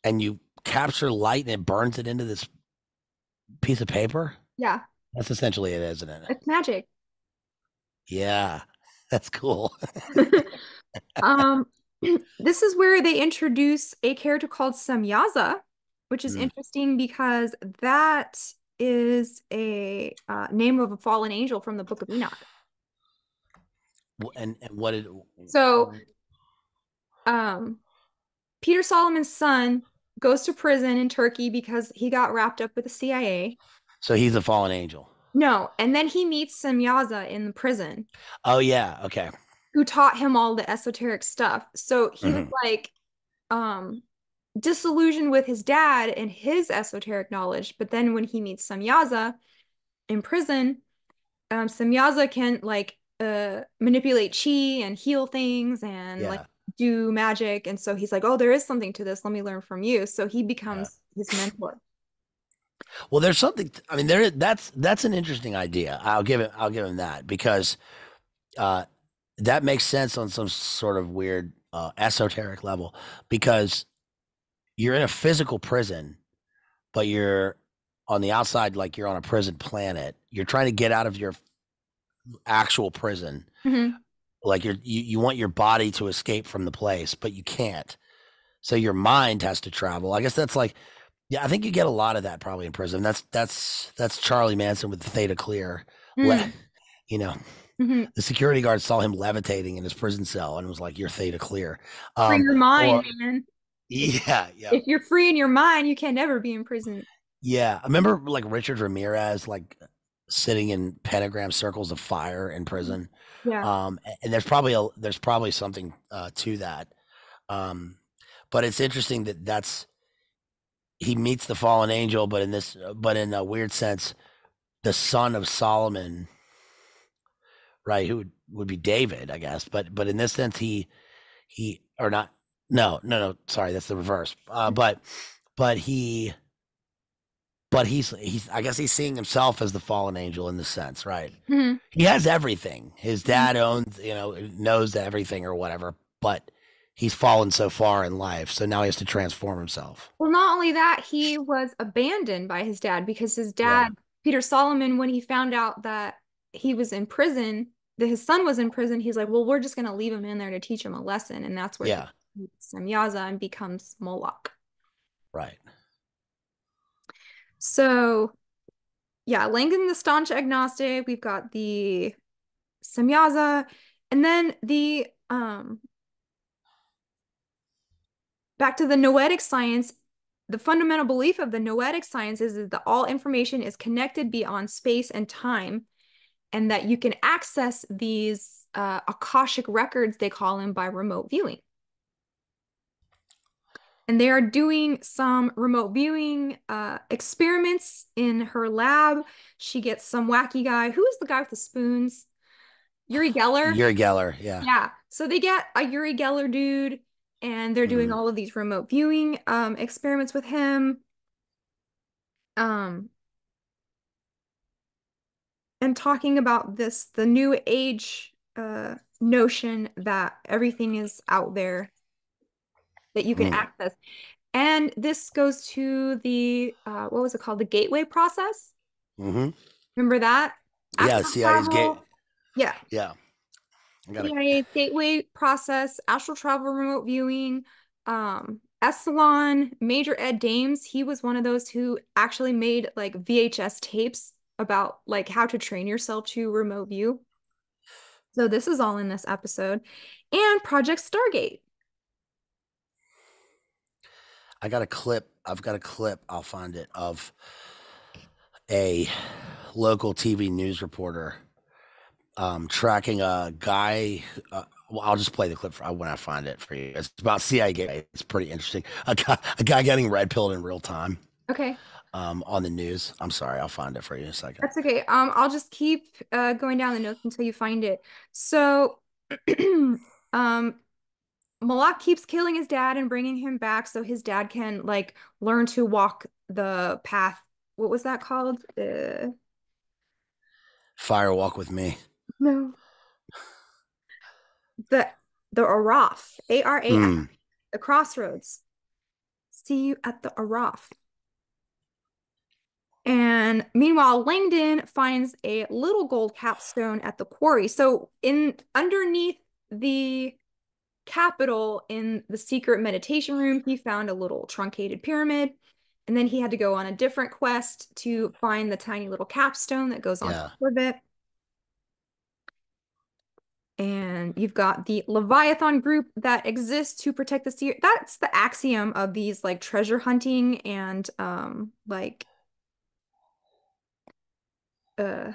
and you capture light and it burns it into this piece of paper. Yeah, That's essentially it, isn't it? it's magic. Yeah, that's cool. Um, this is where they introduce a character called Samyaza, which is Mm. interesting because that is a name of a fallen angel from the Book of Enoch. And what did? So, um, Peter Solomon's son goes to prison in Turkey because he got wrapped up with the CIA. So he's a fallen angel. No, and then he meets Samyaza in the prison, Oh yeah. Okay. who taught him all the esoteric stuff. So he was Hmm. like, um, disillusioned with his dad and his esoteric knowledge. But then when he meets Samyaza in prison, Samyaza can like manipulate chi and heal things and like Yeah. do magic. And so he's like, oh, there is something to this. Let me learn from you. So he Yeah. becomes his mentor. Well, there's something. I mean, there. That's an interesting idea. I'll give him that because uh, that makes sense on some sort of weird esoteric level because you're in a physical prison, but you're on the outside like you're on a prison planet. You're trying to get out of your actual prison. Mhm. Like you want your body to escape from the place, but you can't. So your mind has to travel. I guess that's like yeah, I think you get a lot of that probably in prison. That's Charlie Manson with the Theta Clear. Le- Mm. you know, Mhm. the security guard saw him levitating in his prison cell and was like, "You're Theta Clear." Free your mind, Or man. If, yeah, yeah, if you're free in your mind, you can never be in prison. yeah. I remember like Richard Ramirez like sitting in pentagram circles of fire in prison. Yeah. And there's probably something to that. Um, but it's interesting that that's he meets the fallen angel, but in a weird sense, the son of Solomon, right? Who would be David, I guess. But in this sense, he or not. No. Sorry, that's the reverse. But he but he's I guess he's seeing himself as the fallen angel in the sense, right? Mhm. He has everything. His Mhm. dad owns, knows everything or whatever, but he's fallen so far in life, so now he has to transform himself. Well, not only that, he was abandoned by his dad because his Yeah, dad, Peter Solomon, when he found out that he was in prison, that his son was in prison, he's like, well, we're just going to leave him in there to teach him a lesson. And that's where he yeah, meets Samyaza and becomes Moloch. right. So, yeah, Langdon the staunch agnostic. We've got the Samyaza. And then the back to the noetic science, the fundamental belief of the noetic science is that all information is connected beyond space and time, and that you can access these Akashic records, they call them, by remote viewing. And they are doing some remote viewing experiments in her lab. She gets some wacky guy. Who is the guy with the spoons? Uri Geller. Yuri Geller, yeah. Yeah. So they get a Uri Geller dude, and they're doing Mhm. all of these remote viewing experiments with him. Um, and talking about this, the new age notion that everything is out there that you can Mm. access. And this goes to the what was it called? The gateway process. Hmm. Remember that? Yeah, Astral CIA's gate. travel. Yeah. Yeah, I got to. CIA gateway process, astral travel, remote viewing. Essalon, Major Ed Dames, he was one of those who actually made like VHS tapes about like how to train yourself to remote view. So this is all in this episode. And Project Stargate. I got a clip. I've got a clip. I'll find it of a local TV news reporter tracking a guy. Well, I'll just play the clip when I find it for you. It's about CIA gateway. It's pretty interesting. A guy getting red pilled in real time Okay, on the news. I'm sorry. I'll find it for you in a second. that's okay. I'll just keep going down the notes until you find it. So, um, Malak keeps killing his dad and bringing him back so his dad can like learn to walk the path what was that called? Fire Walk with Me. No. The the Araf, Araf, Mm, the crossroads. See you at the Araf. And meanwhile, Langdon finds a little gold capstone at the quarry. So in underneath the Capitol in the secret meditation room, he found a little truncated pyramid. And then he had to go on a different quest to find the tiny little capstone that goes on top yeah. of it. And you've got the Leviathan group that exists to protect the sea. That's the axiom of these like treasure hunting and like uh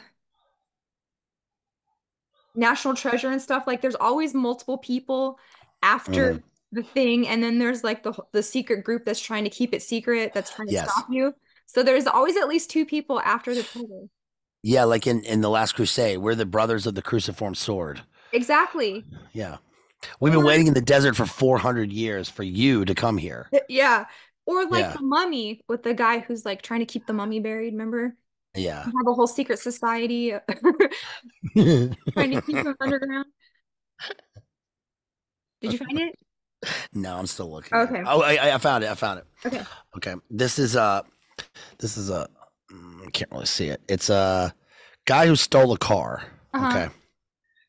national treasure and stuff. Like there's always multiple people after Hmm. the thing, and then there's like the secret group that's trying to keep it secret, that's trying to Yes. stop you. So there's always at least two people after the treasure. Yeah, like in the Last Crusade, we're the brothers of the cruciform sword. Exactly. Yeah. We've been Or waiting in the desert for 400 years for you to come here. yeah. Or like Yeah. the mummy with the guy who's like trying to keep the mummy buried, remember? Yeah. You have a whole secret society trying to keep him underground. Did you find it? No, I'm still looking at it. Okay. Oh, I found it. I found it. Okay. Okay. This is a I can't really see it. It's a guy who stole a car. Uh-huh. Okay.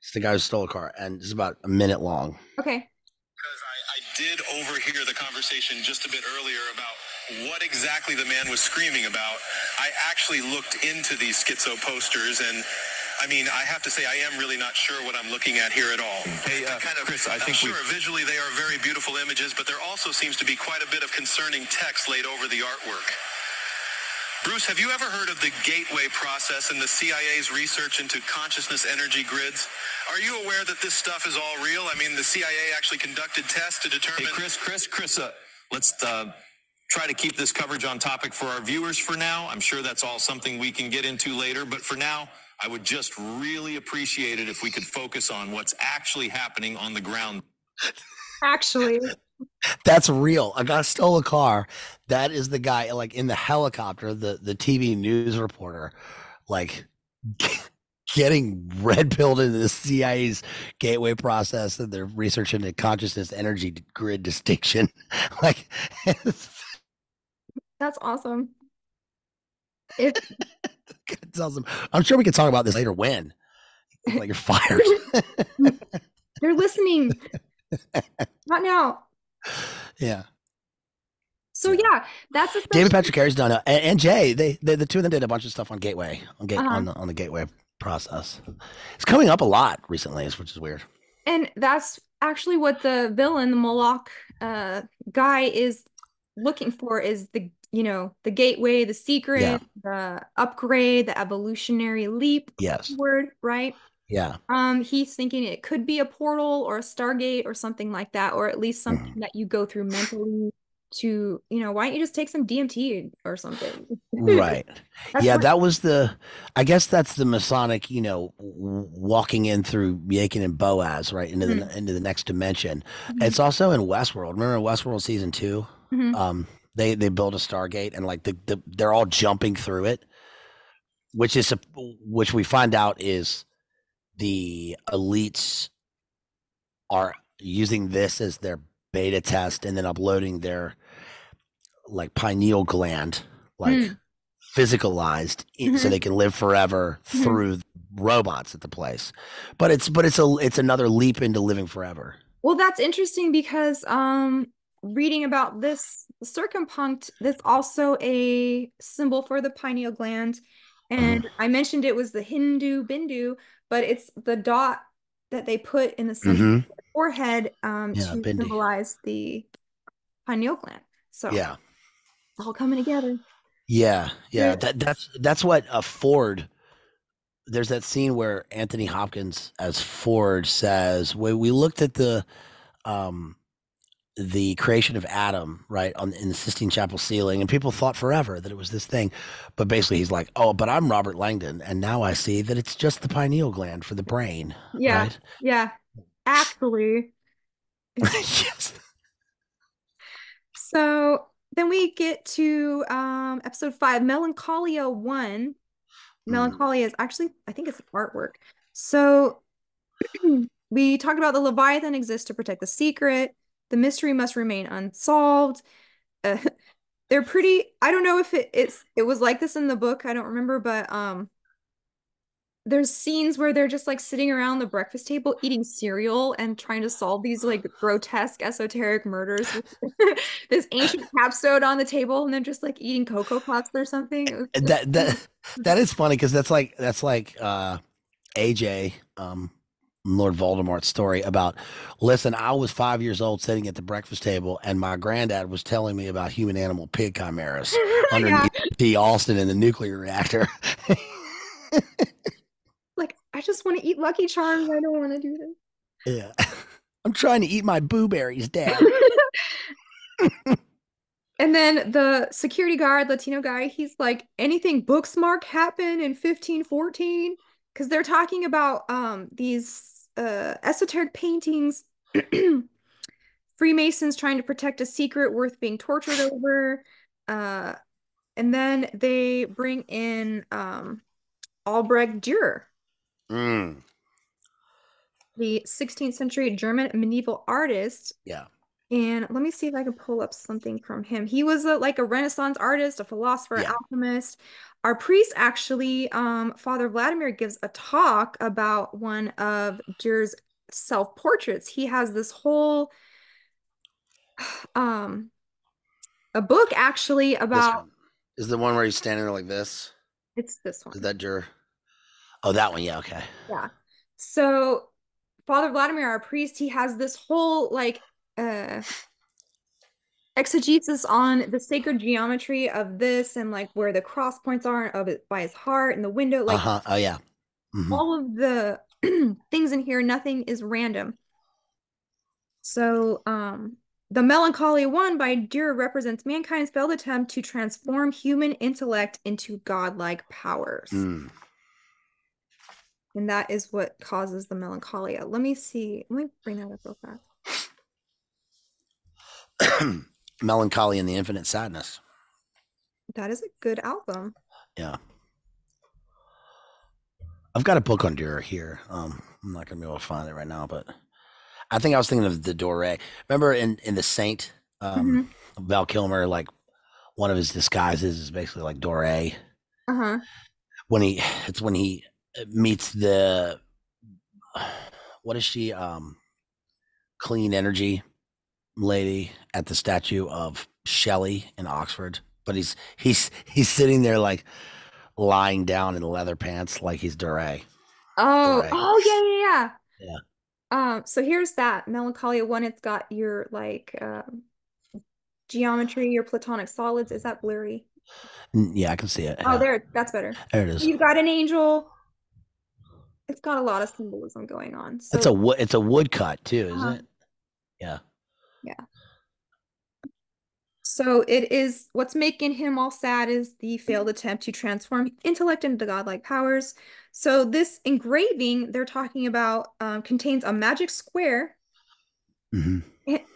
It's the guy who stole a car, and it's about a minute long. Okay. Because I did overhear the conversation just a bit earlier about what exactly the man was screaming about. I actually looked into these schizo posters, and I mean, I have to say, I am really not sure what I'm looking at here at all. Hey, Chris, I think sure, visually they are very beautiful images, but there also seems to be quite a bit of concerning text laid over the artwork. Bruce, have you ever heard of the gateway process and the CIA's research into consciousness energy grids? Are you aware that this stuff is all real? I mean, the CIA actually conducted tests to determine... Hey, Chris, let's try to keep this coverage on topic for our viewers for now. I'm sure that's all something we can get into later, but for now, I would just really appreciate it if we could focus on what's actually happening on the ground. Actually, That's real. A guy stole a car. That is the guy, like in the helicopter, the TV news reporter, like getting red pilled into the CIA's gateway process and their research into consciousness energy grid distinction. Like, that's awesome. If tells them, I'm sure we can talk about this later. When, like, you're fired. they're listening, not now. Yeah. So Yeah. yeah, that's David essentially Patrick Harry's done it, and Jay. They the two of them did a bunch of stuff on Gateway uh-huh. on the Gateway process. It's coming up a lot recently, which is weird. And that's actually what the villain, the Moloch guy is looking for is the, the gateway, the Yeah. secret, the upgrade, the evolutionary leap Yes. word, right? Yeah. He's thinking it could be a portal or a Stargate or something like that, or at least something Mhm. that you go through mentally to, why don't you just take some DMT or something? Right. That's Yeah, what. that was the. I guess that's the Masonic, walking in through Yakin and Boaz, right Mhm. into the next dimension. Mhm. It's also in Westworld. Remember in Westworld season 2? Mhm. They build a Stargate and like they're all jumping through it, which is which we find out is the elites are using this as their beta test and then uploading their like pineal gland, like Mhm. physicalized, so Mhm. they can live forever Mhm. through robots at the place. But it's another leap into living forever. Well, that's interesting because reading about this circumpunct, that's also a symbol for the pineal gland. Mhm. And I mentioned it was the Hindu Bindu, but it's the dot that they put in the center Mm-hmm. of the forehead Yeah, to Bindi. symbolize the pineal gland. So Yeah, it's all coming together. yeah. There, That's what a Ford. There's that scene where Anthony Hopkins as Ford says, we looked at um the creation of Adam, right, on in the Sistine Chapel ceiling, and people thought forever that it was this thing. But basically he's like, oh, but I'm Robert Langdon, and now I see that it's just the pineal gland for the brain, yeah, right? yeah. Actually, Yes. so then we get to episode 5, Melancholia 1. Melancholia is actually, I think it's artwork. So we talked about the Leviathan exists to protect the secret. The mystery must remain unsolved. Uh, they're pretty, I don't know if it was like this in the book. I don't remember, but there's scenes where they're just like sitting around the breakfast table eating cereal and trying to solve these like grotesque esoteric murders with this ancient capstone on the table, and they're just like eating Cocoa Puffs or something. That is funny because that's like AJ, Lord Voldemort's story about, listen, I was 5 years old sitting at the breakfast table and my granddad was telling me about human animal pig chimeras Yeah. underneath T. Austin in the nuclear reactor. Like, I just want to eat Lucky Charms. I don't want to do Yeah. I'm trying to eat my blueberries, Dad. this. And then the security guard, Latino guy, he's like, anything Booksmark happened in 1514? Because they're talking about these esoteric paintings, Freemasons trying to protect a secret worth being tortured over. Uh, and then they bring in Albrecht Dürer, Mm, the 16th century German medieval artist. yeah. And let me see if I can pull up something from him. He was like a Renaissance artist, a philosopher, Yeah. alchemist. Our priest actually, Father Vladimir gives a talk about one of Dürer's self-portraits. He has this whole um a book actually This about one is the one where he's standing there like this. it's this Is one. that your? Oh, that one. Yeah. Okay. Yeah. So Father Vladimir, our priest, he has this whole like exegesis on the sacred geometry of this and like where the cross points are of it by his heart and the window, like Oh, yeah. Hmm. all of the things in here, nothing is random. So the Melancholy One by Dürer represents mankind's failed attempt to transform human intellect into godlike powers. Mm. And that is what causes the melancholia. Let me see. Let me bring that up real fast. Melancholy and the Infinite Sadness. That is a good album. Yeah. I've got a book on Dürer here. I'm not gonna be able to find it right now, but I think I was thinking of the Doré. Remember in the Saint, Mhm. Val Kilmer, like one of his disguises is basically like Doré. Uh-huh. When he meets the, what is she, clean energy lady at the statue of Shelley in Oxford, but he's sitting there like lying down in leather pants like he's Doré. Oh, Doré. oh yeah, yeah, yeah. Yeah. So here's that Melancholia one. It's got your like geometry, your platonic solids. Is that blurry? Yeah, I can see it. Oh, Yeah. there, that's better. There it is. You've got an angel. It's got a lot of symbolism going on. It's So, a woodcut too, isn't uh-huh. it? Yeah. Yeah. So it is what's making him all sad is the failed attempt to transform intellect into godlike powers. So this engraving they're talking about contains a magic square, Hmm.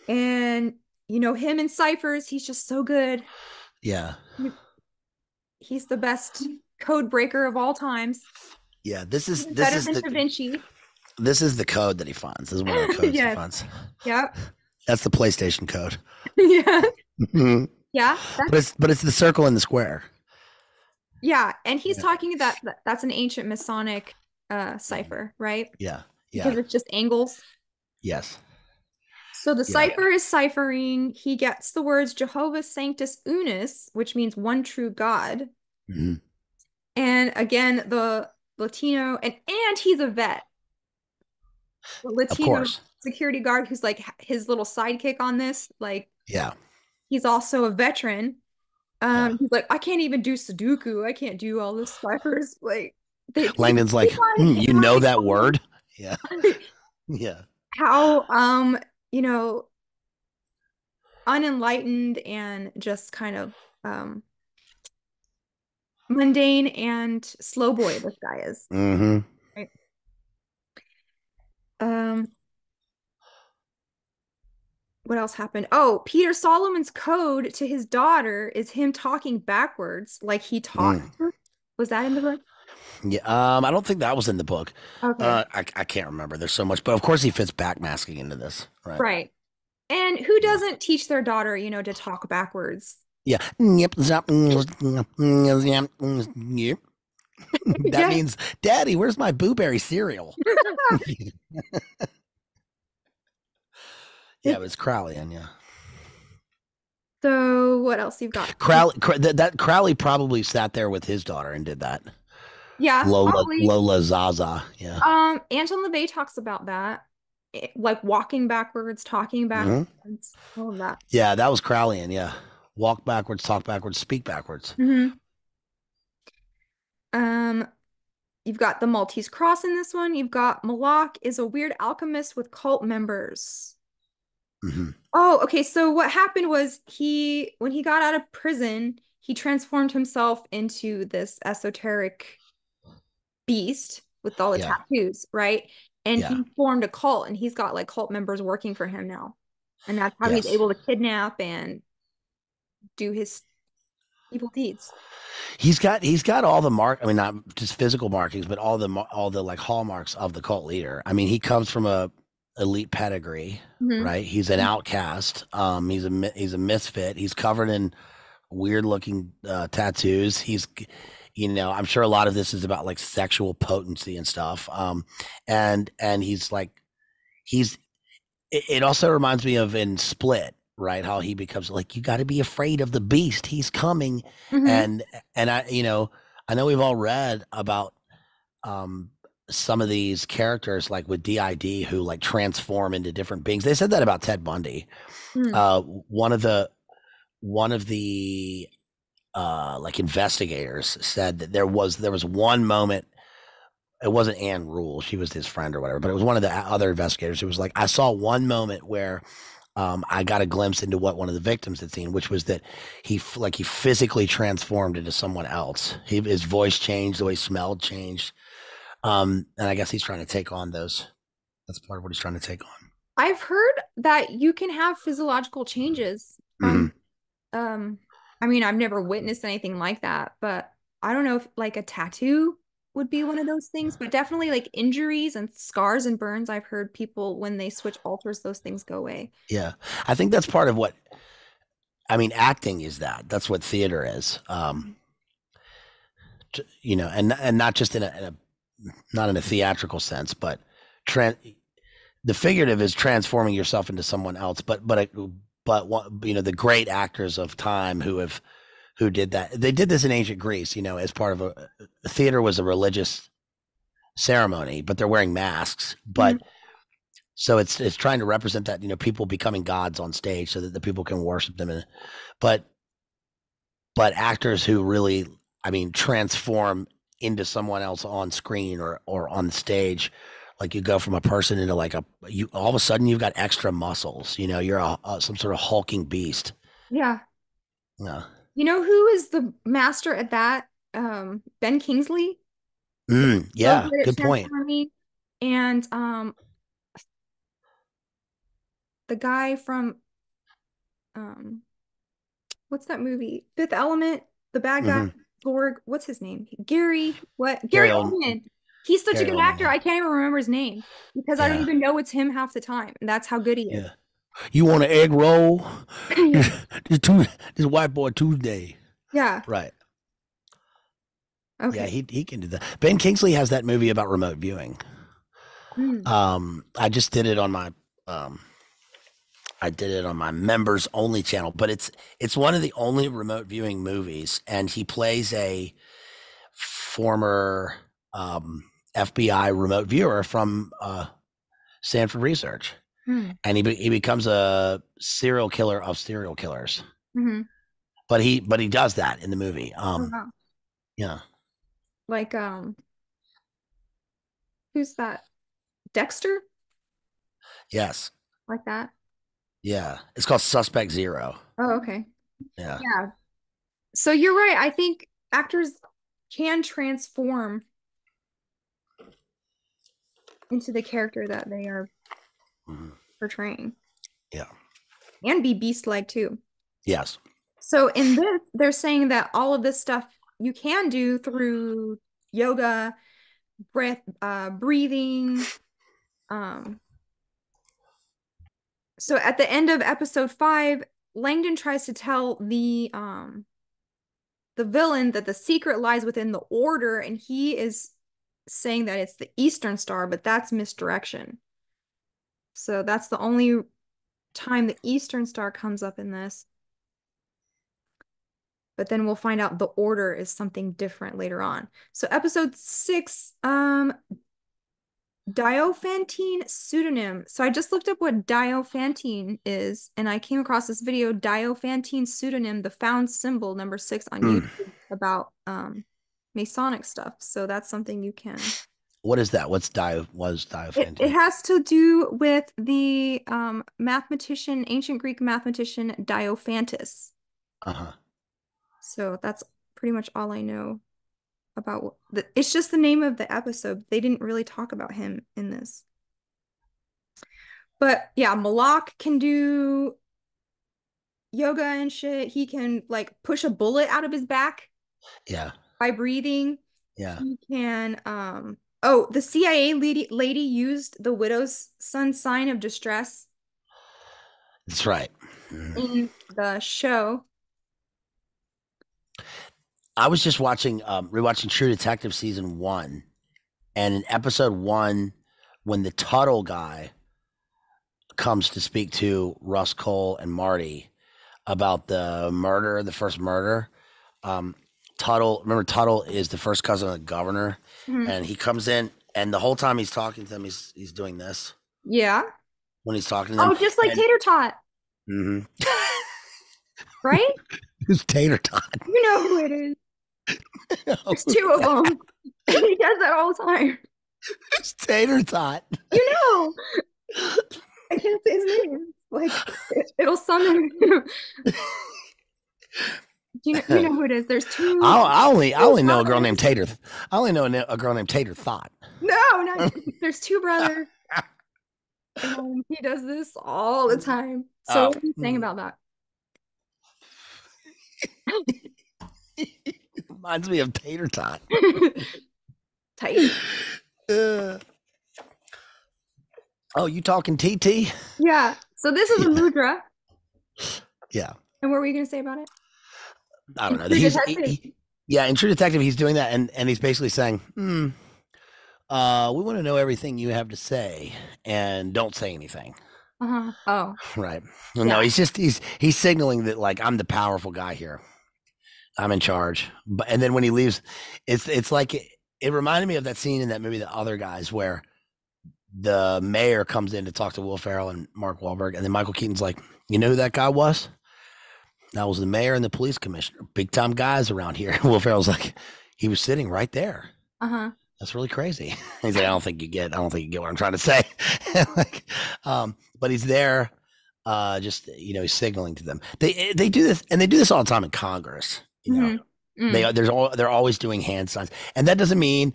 and you know him in ciphers. He's just so good. Yeah. He's the best code breaker of all times. Yeah. This is Even this better is than the Da Vinci. this is the code that he finds. This is one of the codes he Yes. finds. Yep. That's the PlayStation code. Yeah. Mhm. Yeah. But it's the circle and the square. Yeah. And he's Yeah. talking that's an ancient Masonic cipher, right? Yeah. Because Yeah. it's just angles. Yes. So the Yeah. cipher is ciphering. He gets the words Jehovah Sanctus Unus, which means one true God. Hmm. And again, the Latino, and he's a vet. The Of Latino course. security guard who's like his little sidekick on this, like Yeah. he's also a veteran. Yeah. He's like, I can't even do Sudoku. I can't do all this ciphers. Like Langdon's like, you know that word? Yeah. Yeah. how you know unenlightened and just kind of mundane and slow boy this guy is. Mm-hmm. Right. Um what else happened? Oh, Peter Solomon's code to his daughter is him talking backwards, like he taught Mm. her. Was that in the book? Yeah, I don't think that was in the book. Okay. I can't remember. There's so much, but of course he fits backmasking into this, right? Right. And who Yeah. doesn't teach their daughter, to talk backwards? Yeah. Yep. Zap, yep, yep. That Yeah. means, Daddy, where's my blueberry cereal? Yeah, it was Crowley, and yeah, So what else you've got? That Crowley probably sat there with his daughter and did that. Yeah, probably. Lola Zaza. Yeah. Anton LaVey talks about that. Like walking backwards, talking Hmm. backwards, all of that. Yeah, that was Crowley, and yeah, walk backwards, talk backwards, speak backwards. Hmm. Um, you've got the Maltese Cross in this one. You've got Malak is a weird alchemist with cult members. Hmm. Oh, okay. So what happened was when he got out of prison, he transformed himself into this esoteric beast with all the Yeah, tattoos, right? And yeah, he formed a cult, and he's got like cult members working for him now. And that's how he's yes. able to kidnap and do his evil deeds. He's got all the mark. I mean, not just physical markings, but all the like hallmarks of the cult leader. I mean, he comes from a elite pedigree, Mhm. right? He's an outcast. He's a misfit. He's covered in weird looking tattoos. I'm sure a lot of this is about like sexual potency and stuff. And he's like he's it also reminds me of in Split, right? How he becomes like, you got to be afraid of the beast. He's coming. Mhm. And, I know we've all read about, um, some of these characters like with DID who like transform into different beings. They said that about Ted Bundy. Mhm. Uh, one of the, like investigators said that there was one moment. It wasn't Anne Rule. She was his friend or whatever, but it was one of the other investigators who was like, I saw one moment where I got a glimpse into what one of the victims had seen, which was that he physically transformed into someone else. His voice changed, the way he smelled changed, and I guess he's trying to take on those. That's part of what he's trying to take on. I've heard that you can have physiological changes Hmm. from I mean, I've never witnessed anything like that, but I don't know if like a tattoo would be one of those things, but definitely like injuries and scars and burns, I've heard people when they switch alters, those things go away. Yeah, I think that's part of what I mean. Acting is that. That's what theater is. And not just in a not in a theatrical sense, but tran the figurative is transforming yourself into someone else. But the great actors of time who did that, they did this in ancient Greece. As part of a theater was a religious ceremony, but they're wearing masks. Mhm. But so it's trying to represent that people becoming gods on stage so that the people can worship them. But but actors who really, I mean, transform into someone else on screen or on stage, like you go from a person into like you all of a sudden you've got extra muscles. You're some sort of hulking beast. Yeah. Yeah. You know who is the master at that? Ben Kingsley. So Yeah. good at Good point. transforming. And the guy from um what's that movie? Fifth Element, the bad guy, Hmm. Borg, what's his name? Gary, what? Gary Gary Old Oldman. He's such a Gary good Oldman. actor. Yeah. I can't even remember his name because I don't Yeah. even know it's him half the time. And that's how good he is. Yeah. You want an egg roll? Yeah. This white boy Tuesday. Yeah. Right. Yeah, Okay. he can do that. Ben Kingsley has that movie about remote viewing. Mm. I just did it on my um I did it on my members only channel, but it's one of the only remote viewing movies, and he plays a former FBI remote viewer from Stanford Research, Mm. and he becomes a serial killer of serial killers. Hmm. But he does that in the movie. Oh, wow. Yeah. Like, who's that? Dexter? Yes. Like that? Yeah. It's called Suspect Zero. Oh, okay. Yeah. Yeah. So you're right. I think actors can transform into the character that they are Mhm. portraying. Yeah. and be beast-like too. Yes. So in this, they're saying that all of this stuff you can do through yoga, breath, breathing. Um, so at the end of episode 5, Langdon tries to tell the villain that the secret lies within the order, and he is saying that it's the Eastern Star, but that's misdirection. So that's the only time the Eastern Star comes up in this. But then we'll find out the order is something different later on. So episode 6, Diophantine pseudonym. So I just looked up what Diophantine is, and I came across this video, Diophantine pseudonym, the found symbol number 6 on YouTube about Masonic stuff. So that's something you can. What is that? What's Diophantine? It has to do with the mathematician, ancient Greek mathematician Diophantus. Uh-huh. So that's pretty much all I know about it's just the name of the episode. They didn't really talk about him in this. But yeah, Malak can do yoga and shit. He can like push a bullet out of his back Yeah. by breathing. Yeah. He can oh, the CIA lady used the widow's son sign of distress. That's right. In the show. I was just rewatching True Detective season 1, and in episode 1, when the Tuttle guy comes to speak to Russ Cole and Marty about the first murder, Tuttle is the first cousin of the governor, and he comes in, and the whole time he's talking to them, he's doing this. Yeah. When he's talking to them. Oh, just like Tater Tot. Mm-hmm. Right? Who's Tater Tot? You know who it is. There's 2 of them. He does that all the time. Who's Tater Tot? You know. I can't say his name. Like it'll summon him. You know who it is. There's 2. I only know a girl named Tater. I only know a girl named Tater Thought. No, there's 2 brothers. And he does this all the time. So what are you saying about that? Reminds me of Tater Tot. Tight. Oh, you talking TT? Yeah. So this is a mudra. Yeah. And what were you going to say about it? I don't know. In True Detective, he's doing that, and he's basically saying, we want to know everything you have to say, and don't say anything. Uh-huh. Oh. Right. Yeah. No, he's signaling that, like, I'm the powerful guy here. I'm in charge. And then when he leaves, it's like it reminded me of that scene in that movie, The Other Guys, where the mayor comes in to talk to Will Ferrell and Mark Wahlberg, and then Michael Keaton's like, you know who that guy was? That was the mayor and the police commissioner, big time guys around here. Will Ferrell's like, he was sitting right there. Uh-huh. That's really crazy. He's like, I don't think you get what I'm trying to say. Like, but he's there, just he's signaling to them. They do this, and they do this all the time in Congress. They're always doing hand signs, and that doesn't mean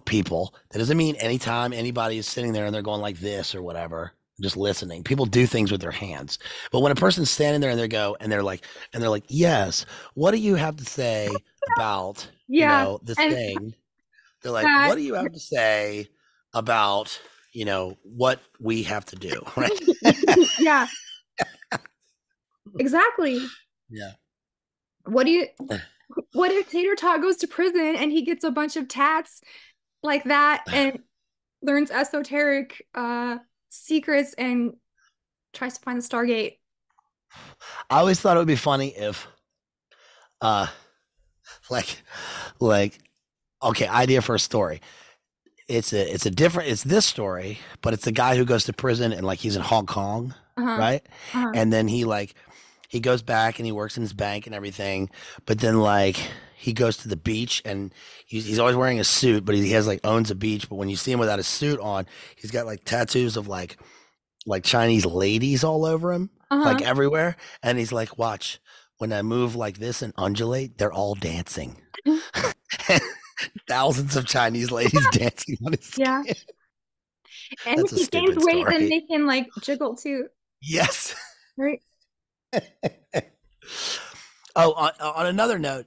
people. That doesn't mean anytime anybody is sitting there and they're going like this or whatever, just listening. People do things with their hands, but when a person's standing there and they're like, yes, what do you have to say about this thing? They're like, what do you have to say about what we have to do, right? Yeah, exactly. Yeah. What if Tater Tot goes to prison and he gets a bunch of tats like that and learns esoteric secrets and tries to find the Stargate? I always thought it would be funny if okay, idea for a story. It's this story, but it's the guy who goes to prison and like he's in Hong Kong, right? And then he goes back and he works in his bank and everything, but then like he goes to the beach and he's always wearing a suit, but he owns a beach. But when you see him without a suit on, he's got like tattoos of like Chinese ladies all over him, like everywhere. And he's like, watch, when I move like this and undulate, they're all dancing. Thousands of Chinese ladies dancing on his skin. Yeah. And if he gains weight, then they can like jiggle too. Yes. Right. Oh, on another note,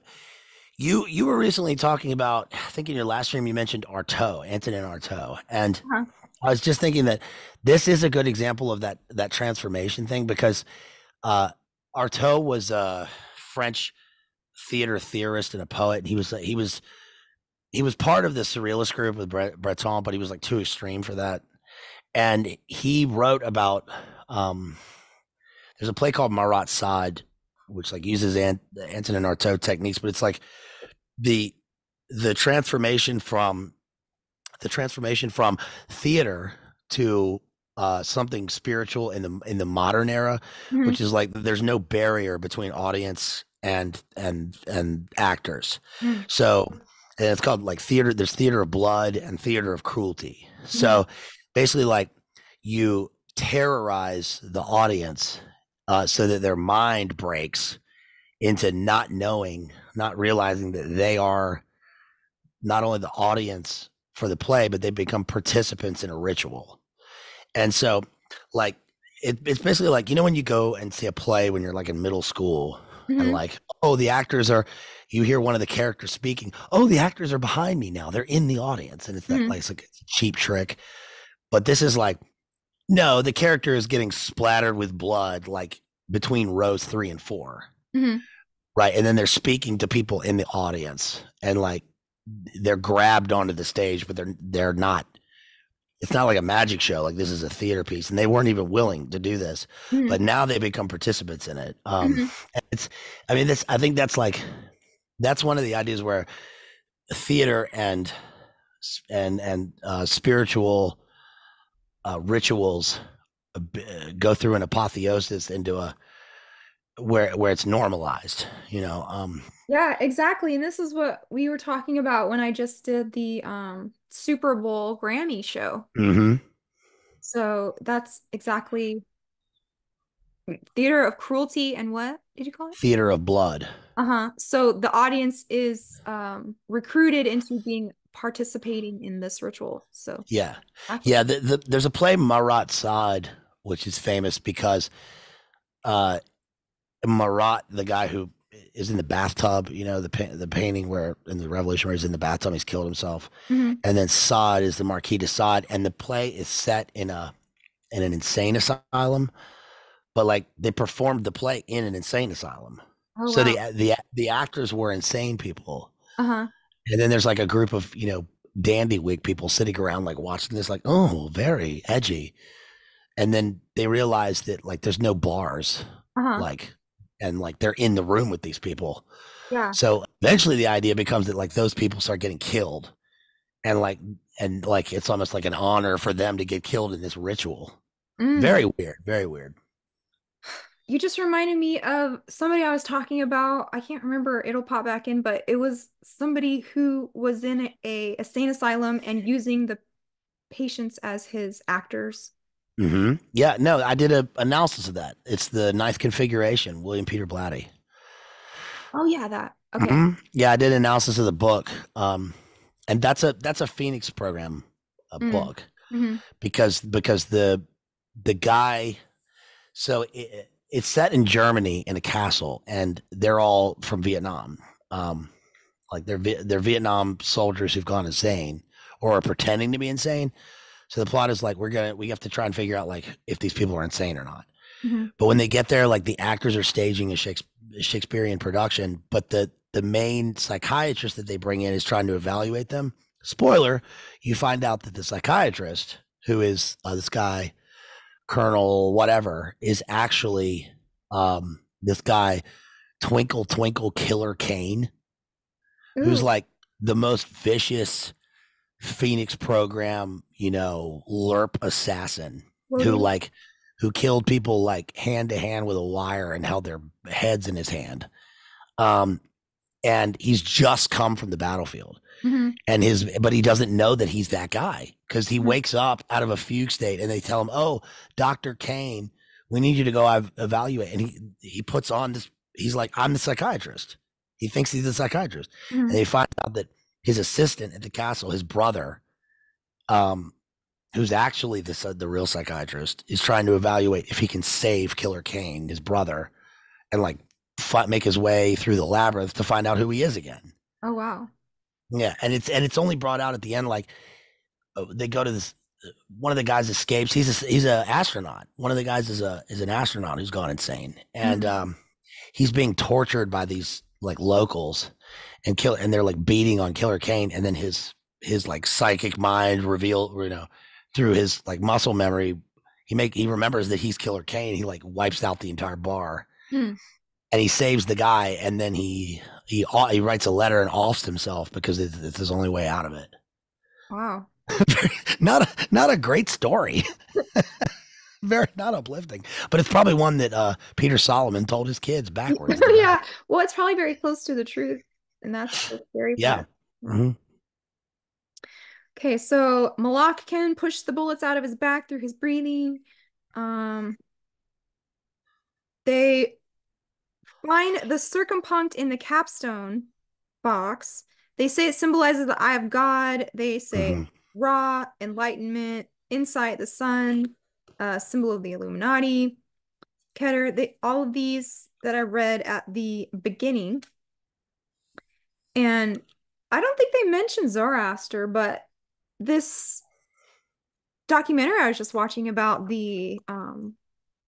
you were recently talking about, I think in your last stream you mentioned Artaud, Antonin Artaud, and Uh-huh. I was just thinking that this is a good example of that transformation thing because uh, Artaud was a French theater theorist and a poet. He was part of the surrealist group with Breton, but he was like too extreme for that. And he wrote about there's a play called Marat Sade, which like uses Antonin Artaud techniques, but it's like the the transformation from the transformation from theater to something spiritual in the modern era, Mhm. which is like there's no barrier between audience and actors. Mhm. So and it's called like theater. There's theater of blood and theater of cruelty. Mhm. So basically, like you terrorize the audience so that their mind breaks into not knowing, not realizing that they are not only the audience for the play, but they become participants in a ritual. And so, like, it's basically like, when you go and see a play when you're like in middle school and Mhm. like, oh, the actors are, you hear one of the characters speaking, oh, the actors are behind me now. They're in the audience. And it's that Mhm. like, it's a cheap trick. But this is like, no, the character is getting splattered with blood, like between rows 3 and 4. Mhm. Right. And then they're speaking to people in the audience and like they're grabbed onto the stage, but they're not. It's not like a magic show. Like this is a theater piece, and they weren't even willing to do this, Mhm. but now they become participants in it. Mhm. And it's, I mean, this. I think that's like that's one of the ideas where theater and spiritual rituals go through an apotheosis into a where it's normalized. Yeah, exactly. And this is what we were talking about when I just did the Super Bowl Grammy show. Mm-hmm. So that's exactly theater of cruelty and what did you call it? Theater of blood. Uh-huh. So the audience is recruited into being participating in this ritual. So Yeah, exactly. yeah. There's a play Marat Sade, which is famous because uh, Marat, the guy who is in the bathtub, the painting where in the Revolution where he's in the bathtub, he's killed himself, Hmm. and then Sade is the Marquis de Sade, and the play is set in an insane asylum, but like they performed the play in an insane asylum, Oh so wow. the actors were insane people, Uh-huh. and then there's like a group of dandy wig people sitting around like watching this, like, oh, very edgy, and then they realize that like there's no bars, Uh-huh. like, and like they're in the room with these people. Yeah. So eventually the idea becomes that like those people start getting killed, and like it's almost like an honor for them to get killed in this ritual. Mm. Very weird, very weird. You just reminded me of somebody I was talking about. I can't remember, it'll pop back in, but it was somebody who was in a sane asylum and using the patients as his actors. Yeah, no, I did a analysis of that. It's the ninth configuration, William Peter Blatty. Oh yeah, that. Okay. Yeah, I did an analysis of the book, and that's a Phoenix program, a Mm. book, Hmm. because the guy. So it's set in Germany in a castle, and they're all from Vietnam. Like they're Vietnam soldiers who've gone insane or are pretending to be insane. So the plot is like we have to try and figure out like if these people are insane or not. Hmm. But when they get there, like the actors are staging a Shakespearean production, but the main psychiatrist that they bring in is trying to evaluate them. Spoiler: you find out that the psychiatrist, who is this guy Colonel whatever, is actually this guy Twinkle Twinkle Killer Kane, who's Ooh. like the most vicious Phoenix program, LERP assassin who Whoa. like who killed people like hand to hand with a wire and held their heads in his hand. Um, and he's just come from the battlefield. Hmm. But he doesn't know that he's that guy because he wakes up out of a fugue state and they tell him, "Oh, Dr. Kane, we need you to go evaluate." And he puts on this. He's like, "I'm the psychiatrist." He thinks he's the psychiatrist, and Hmm. they find out that his assistant at the castle, his brother, um, who's actually the real psychiatrist, is trying to evaluate if he can save Killer Kane, his brother, and like make his way through the labyrinth to find out who he is again. Oh wow. Yeah, and it's only brought out at the end. Like they go to this. One of the guys escapes. He's a astronaut. One of the guys is an astronaut who's gone insane, and Mhm. he's being tortured by these like locals, and they're like beating on Killer Kane, and then his like psychic mind reveal, through his like muscle memory, he remembers that he's Killer Kane. He like wipes out the entire bar, Hmm. and he saves the guy, and then he writes a letter and offs himself because it's his only way out of it. Wow. Not a great story. Very not uplifting, but it's probably one that Peter Solomon told his kids backwards. Yeah. Well, it's probably very close to the truth, and that's the scary Yeah. part. Yeah. Hmm. Okay, so Malak can push the bullets out of his back through his breathing. Um, they find the circumpunct in the capstone box. They say it symbolizes the eye of God. They say Hmm. Ra, enlightenment, insight, the sun, symbol of the Illuminati. Keter, all of these that I read at the beginning. And I don't think they mentioned Zoroaster, but this documentary I was just watching about the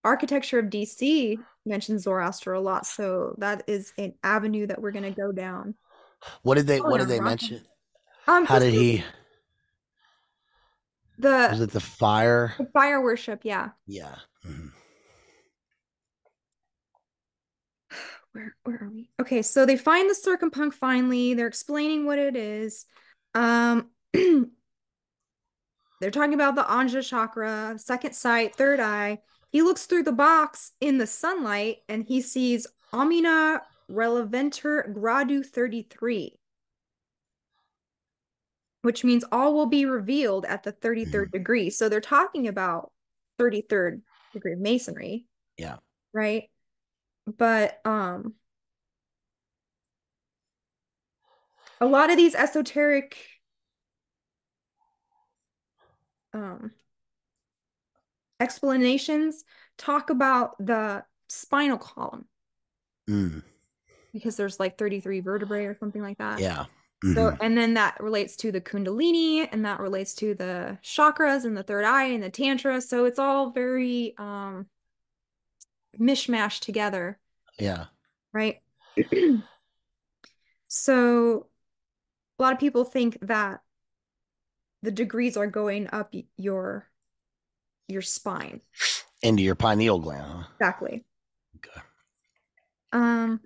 architecture of DC mentions Zoroaster a lot. So that is an avenue that we're going to go down. Oh, What did no, they Rocky. mention? How Just did he? the Was it the fire? the fire worship, yeah. Yeah. Hmm. Where are we? Okay, so they find the circumpunk finally. They're explaining what it is. Um, they're talking about the Anja chakra, second sight, third eye. He looks through the box in the sunlight and he sees Omnia Releventer Gradu 33, which means all will be revealed at the 33rd Hmm. degree. So they're talking about 33rd degree masonry, Yeah. right? But a lot of these esoteric um explanations talk about the spinal column Mm. because there's like 33 vertebrae or something like that. Yeah. So, Hmm. and then that relates to the Kundalini and that relates to the chakras and the third eye and the Tantra. So it's all very mishmash together, Yeah. right? So a lot of people think that the degrees are going up your spine. Into your pineal gland, huh? Exactly. Okay. Um,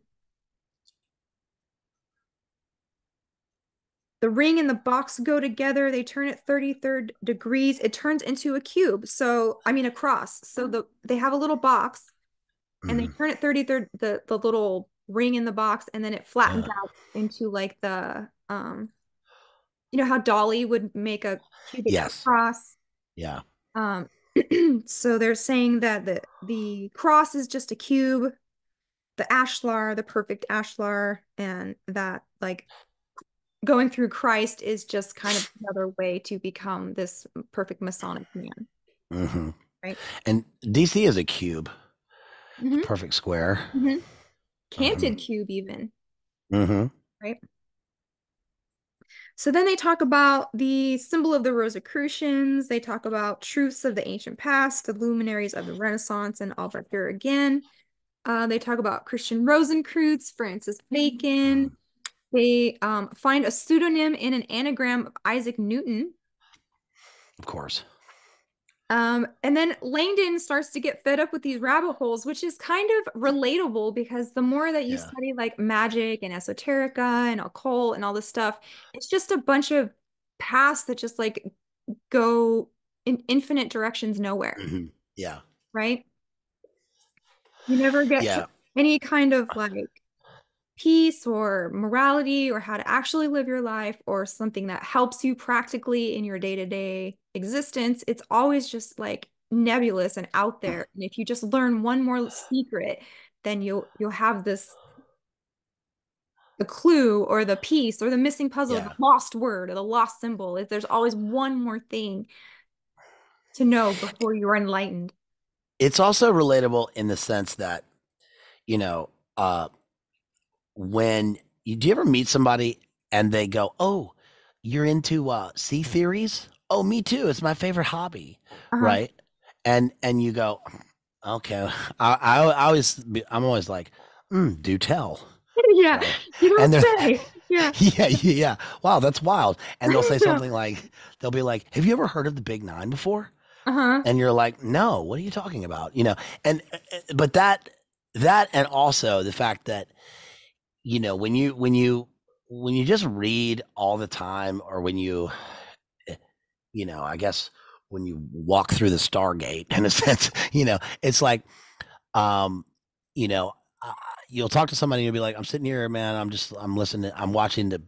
the ring and the box go together. They turn at 33rd degrees. It turns into a cube. So, I mean, a cross. So they have a little box and they Hmm. turn it 33rd, the little ring in the box, and then it flattens Yeah. out into like the you know how Dolly would make a cubic Yes. cross. Yeah. Um, so they're saying that the cross is just a cube, the ashlar, the perfect ashlar, and that like going through Christ is just kind of another way to become this perfect Masonic man, Hmm. right? And DC is a cube, the Mm-hmm. perfect square. Mm-hmm. Hmm. Canted cube even, Hmm. right? So then they talk about the symbol of the Rosicrucians. They talk about truths of the ancient past, the luminaries of the Renaissance, and Albert Dürer again. They talk about Christian Rosenkreuz, Francis Bacon. They find a pseudonym in an anagram of Isaac Newton. Of course. And then Langdon starts to get fed up with these rabbit holes, which is kind of relatable because the more that you Yeah. study like magic and esoterica and occult and all this stuff, it's just a bunch of paths that just like go in infinite directions nowhere, Hmm. Yeah. right? You never get to Yeah. any kind of like peace or morality or how to actually live your life or something that helps you practically in your day-to-day existence. It's always just like nebulous and out there. And if you just learn one more secret, then you'll have this the clue or the piece or the missing puzzle, the Yeah. lost word or the lost symbol. If there's always one more thing to know before you are enlightened. It's also relatable in the sense that you know, when do you ever meet somebody and they go, "Oh, you're into sea theories? Oh, me too. It's my favorite hobby." Uh-huh. Right? And you go, "Okay." I'm always like, "Do tell." Yeah, Right? you And don't they're say. Yeah. yeah, yeah, yeah. Wow, that's wild. And they'll say Yeah. something like, they'll be like, "Have you ever heard of the Big Nine before?" Uh-huh. And you're like, "No, what are you talking about?" And but and also the fact that when you just read all the time, or when eh, I guess when you walk through the Stargate in a sense, it's like, um, you know, uh, you'll talk to somebody and you'll be like, "I'm sitting here, man. I'm listening. I'm watching the,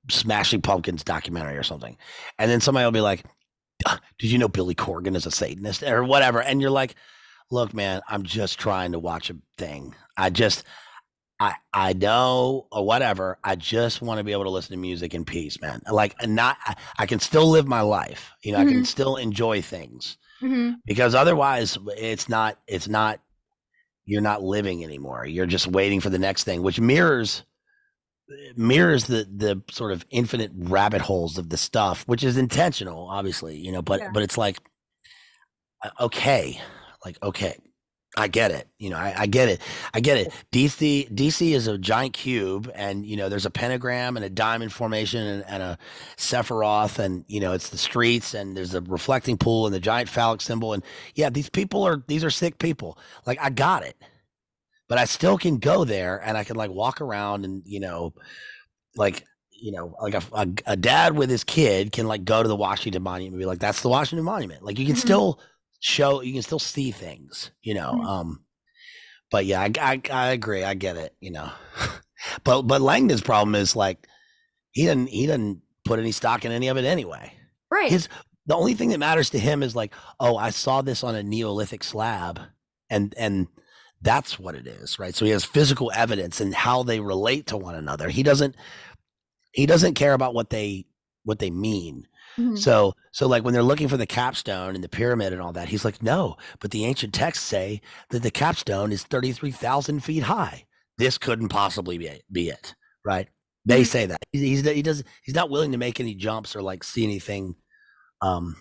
Smashing Pumpkins documentary or something," and then somebody will be like, "Did you know Billy Corgan is a Satanist or whatever?" And you're like, "Look, man, I'm just trying to watch a thing. I know, or whatever. I just want to be able to listen to music in peace, man. Like, and not, I can still live my life. I can Hmm. still enjoy things, Hmm. because otherwise it's not, you're not living anymore. You're just waiting for the next thing, which mirrors the sort of infinite rabbit holes of the stuff, which is intentional, obviously, Yeah. but it's like, okay, okay, I get it. I get it. I get it. DC is a giant cube, and there's a pentagram and a diamond formation, and a Sephiroth, and it's the streets, and there's a reflecting pool and the giant phallic symbol, and yeah, these are sick people. Like, I got it, but I still can go there, and I can like walk around, and like like a dad with his kid can like go to the Washington Monument and be like, "That's the Washington Monument." Like, Hmm. you can still see things, Hmm. but yeah, I agree. I get it, but Langdon's problem is like, he doesn't put any stock in any of it anyway. Right. His The only thing that matters to him is like, "Oh, I saw this on a Neolithic slab," and that's what it is, right? So he has physical evidence and how they relate to one another. He doesn't care about what they mean. Hmm. So like, when they're looking for the capstone and the pyramid and all that, he's like, "No, but the ancient texts say that the capstone is 33,000 feet high. This couldn't possibly be it, right?" They Hmm. say that he's not willing to make any jumps or like see anything um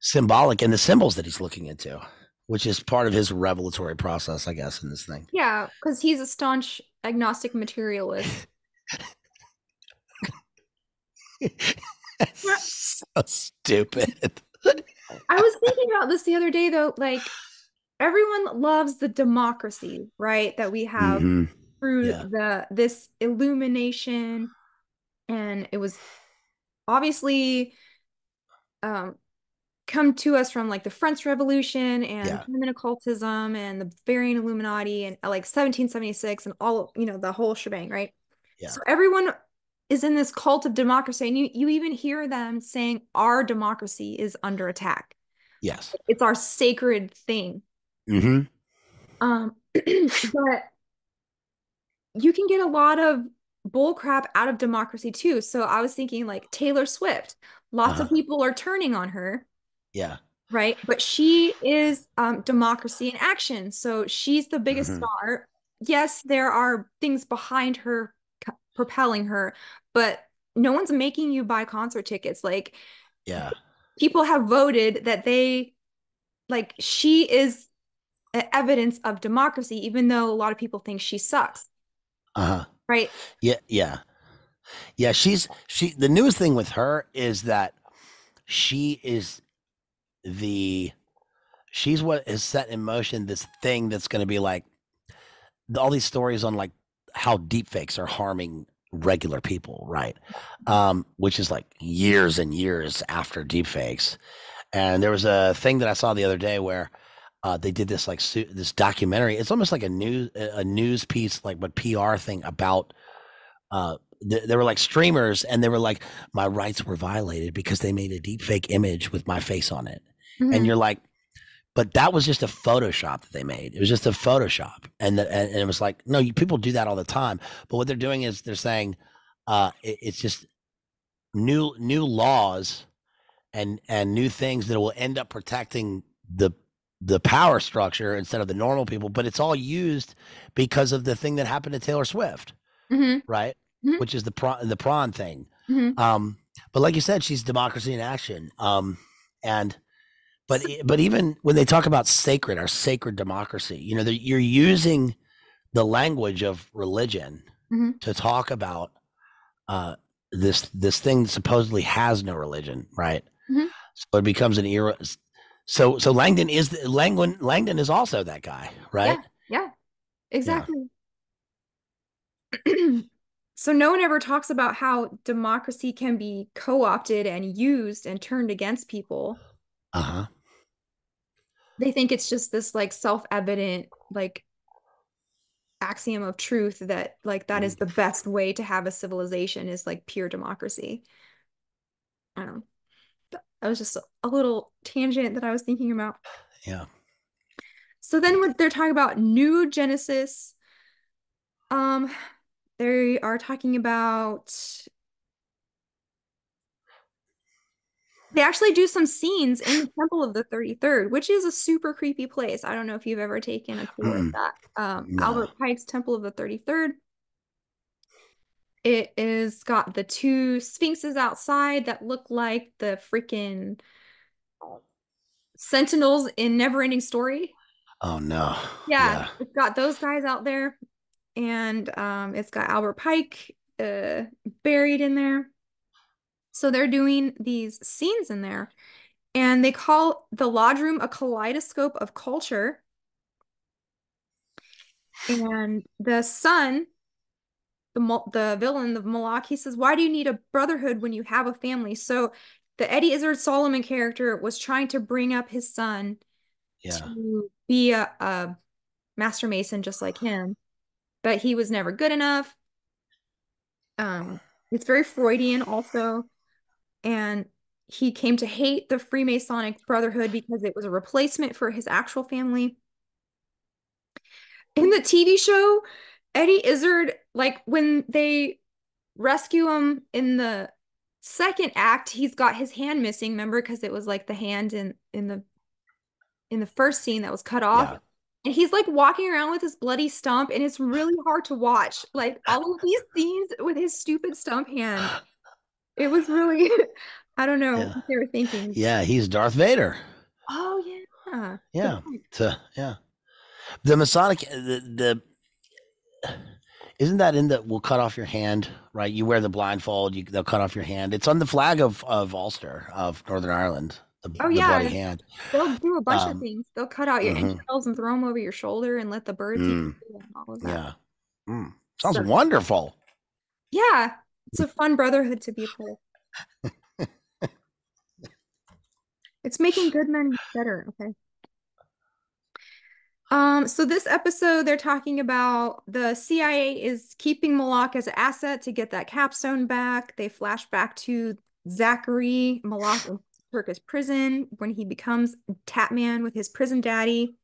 symbolic in the symbols that he's looking into, which is part of his revelatory process, I guess, in this thing. Yeah, because he's a staunch agnostic materialist. Yeah. So stupid. I was thinking about this the other day though, like everyone loves the democracy, right? That we have Hmm. through Yeah. this illumination, and it was obviously um come to us from like the French Revolution and Yeah. German occultism and the Bavarian Illuminati and like 1776 and all, the whole shebang, right? Yeah. So everyone is in this cult of democracy, and you even hear them saying our democracy is under attack. Yes. It's our sacred thing. Hmm. But you can get a lot of bull crap out of democracy too. So I was thinking like Taylor Swift. Lots of Uh-huh. people are turning on her, Yeah. right? But she is democracy in action. So she's the biggest Hmm. star. Yes, there are things behind her propelling her, but no one's making you buy concert tickets. Like Yeah. people have voted that she is evidence of democracy, even though a lot of people think she sucks, Uh-huh. right? Yeah. Yeah. Yeah. The newest thing with her is that she is the she's what has set in motion this thing that's going to be like, all these stories on like how deepfakes are harming regular people, right? Which is like years and years after deepfakes. And there was a thing that I saw the other day where they did this like this documentary. It's almost like a news piece, like, but PR thing about. They were like streamers, and they were like, "My rights were violated because they made a deep fake image with my face on it," and Mhm. you're like, "But that was just a Photoshop that they made. It was just a Photoshop," and it was like, "No, people do that all the time." But what they're doing is they're saying, it's just new laws and new things that will end up protecting the the power structure instead of the normal people, but it's all used because of the thing that happened to Taylor Swift, Mm-hmm. right? Mm-hmm. Which is the prawn thing. Mm-hmm. But like you said, she's democracy in action. And but So, but even when they talk about our sacred democracy, you're using the language of religion mm-hmm. to talk about uh, this thing that supposedly has no religion, right? Mm-hmm. So it becomes an era. So Langdon is also that guy, Yeah, right? yeah, Yeah. exactly. So no one ever talks about how democracy can be co-opted and used and turned against people. Uh-huh. They think it's just this like self-evident like axiom of truth that like that is the best way to have a civilization is like pure democracy. I don't know. That was just a little tangent that I was thinking about. Yeah. So then they're talking about new Genesis. Um, they are talking about they actually do some scenes in the Temple of the 33rd, which is a super creepy place. I don't know if you've ever taken a tour of Mm-mm. that. No. Albert Pike's Temple of the 33rd. It is got the two sphinxes outside that look like the freaking sentinels in Neverending Story. Oh no. Yeah, Yeah. it's got those guys out there, and it's got Albert Pike buried in there. So they're doing these scenes in there, and they call the lodge room a kaleidoscope of culture. And the son, the villain, the Malak, he says, "Why do you need a brotherhood when you have a family?" So the Eddie Izzard Solomon character was trying to bring up his son Yeah. to be a master mason just like him, but he was never good enough. Um, it's very Freudian also, and he came to hate the Freemasonic Brotherhood because it was a replacement for his actual family. In the TV show, Eddie Izzard, like when they rescue him in the second act, he's got his hand missing, remember? Because it was like the hand in the first scene that was cut off. Yeah. And he's like walking around with his bloody stump, and it's really hard to watch. Like all of these scenes with his stupid stump hand. It was really, I don't know Yeah. what they were thinking. Yeah. He's Darth Vader. Oh yeah. Good Yeah. point. Yeah. The Masonic the isn't that in the will cut off your hand, right? You wear the blindfold, they'll cut off your hand. It's on the flag of Ulster, of Northern Ireland, Oh the bloody yeah. hand. They'll do a bunch of Um, things. They'll cut out your mhm. entrails and throw them over your shoulder and let the birds eat Mm, you and all of that. yeah. Sounds So wonderful. yeah, it's a fun brotherhood to be a part of. It's making good men better. Okay. So this episode, they're talking about the CIA is keeping Malak as an asset to get that capstone back. They flash back to Zachary Malak in Turkish prison when he becomes Tatman with his prison daddy,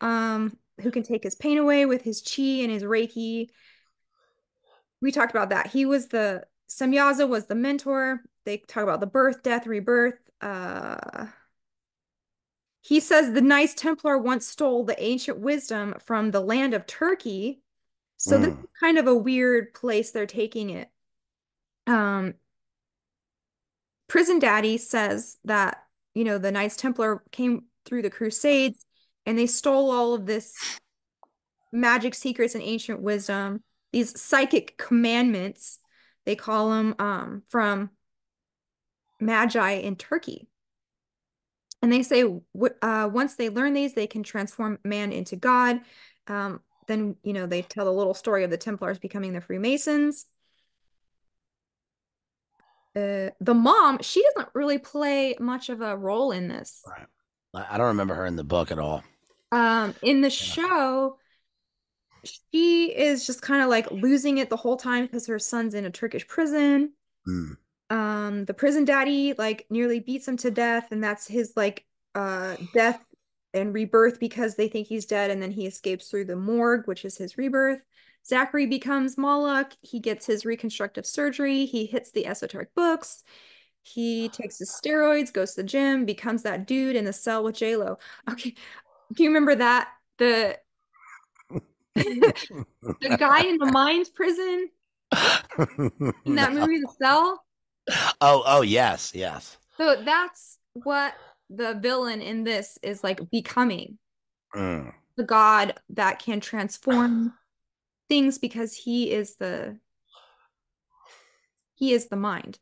who can take his pain away with his chi and his Reiki. We talked about that. He was the Semyaza was the mentor. They talk about the birth, death, rebirth. He says the Knights Templar once stole the ancient wisdom from the land of Turkey. So this Mm, is kind of a weird place they're taking it. Um, Prison Daddy says that, the Knights Templar came through the Crusades and they stole all of this magic secrets and ancient wisdom, these psychic commandments, they call them, from Magi in Turkey. And they say once they learn these, they can transform man into God. Then, they tell the little story of the Templars becoming the Freemasons. The mom, she doesn't really play much of a role in this. right. I don't remember her in the book at all. In the Yeah. show, she is just kind of like losing it the whole time because her son's in a Turkish prison. Mm, The prison daddy like nearly beats him to death, and that's his like death and rebirth because they think he's dead, and then he escapes through the morgue, which is his rebirth. Zachary becomes Moloch. He gets his reconstructive surgery. He hits the esoteric books. He takes his steroids, goes to the gym, becomes that dude in the cell with J-Lo. Okay. Do you remember that? The the guy in the mines prison in that No. movie, The Cell? Oh, yes, yes. So that's what the villain in this is like becoming Mm. the god that can transform things because he is the mind.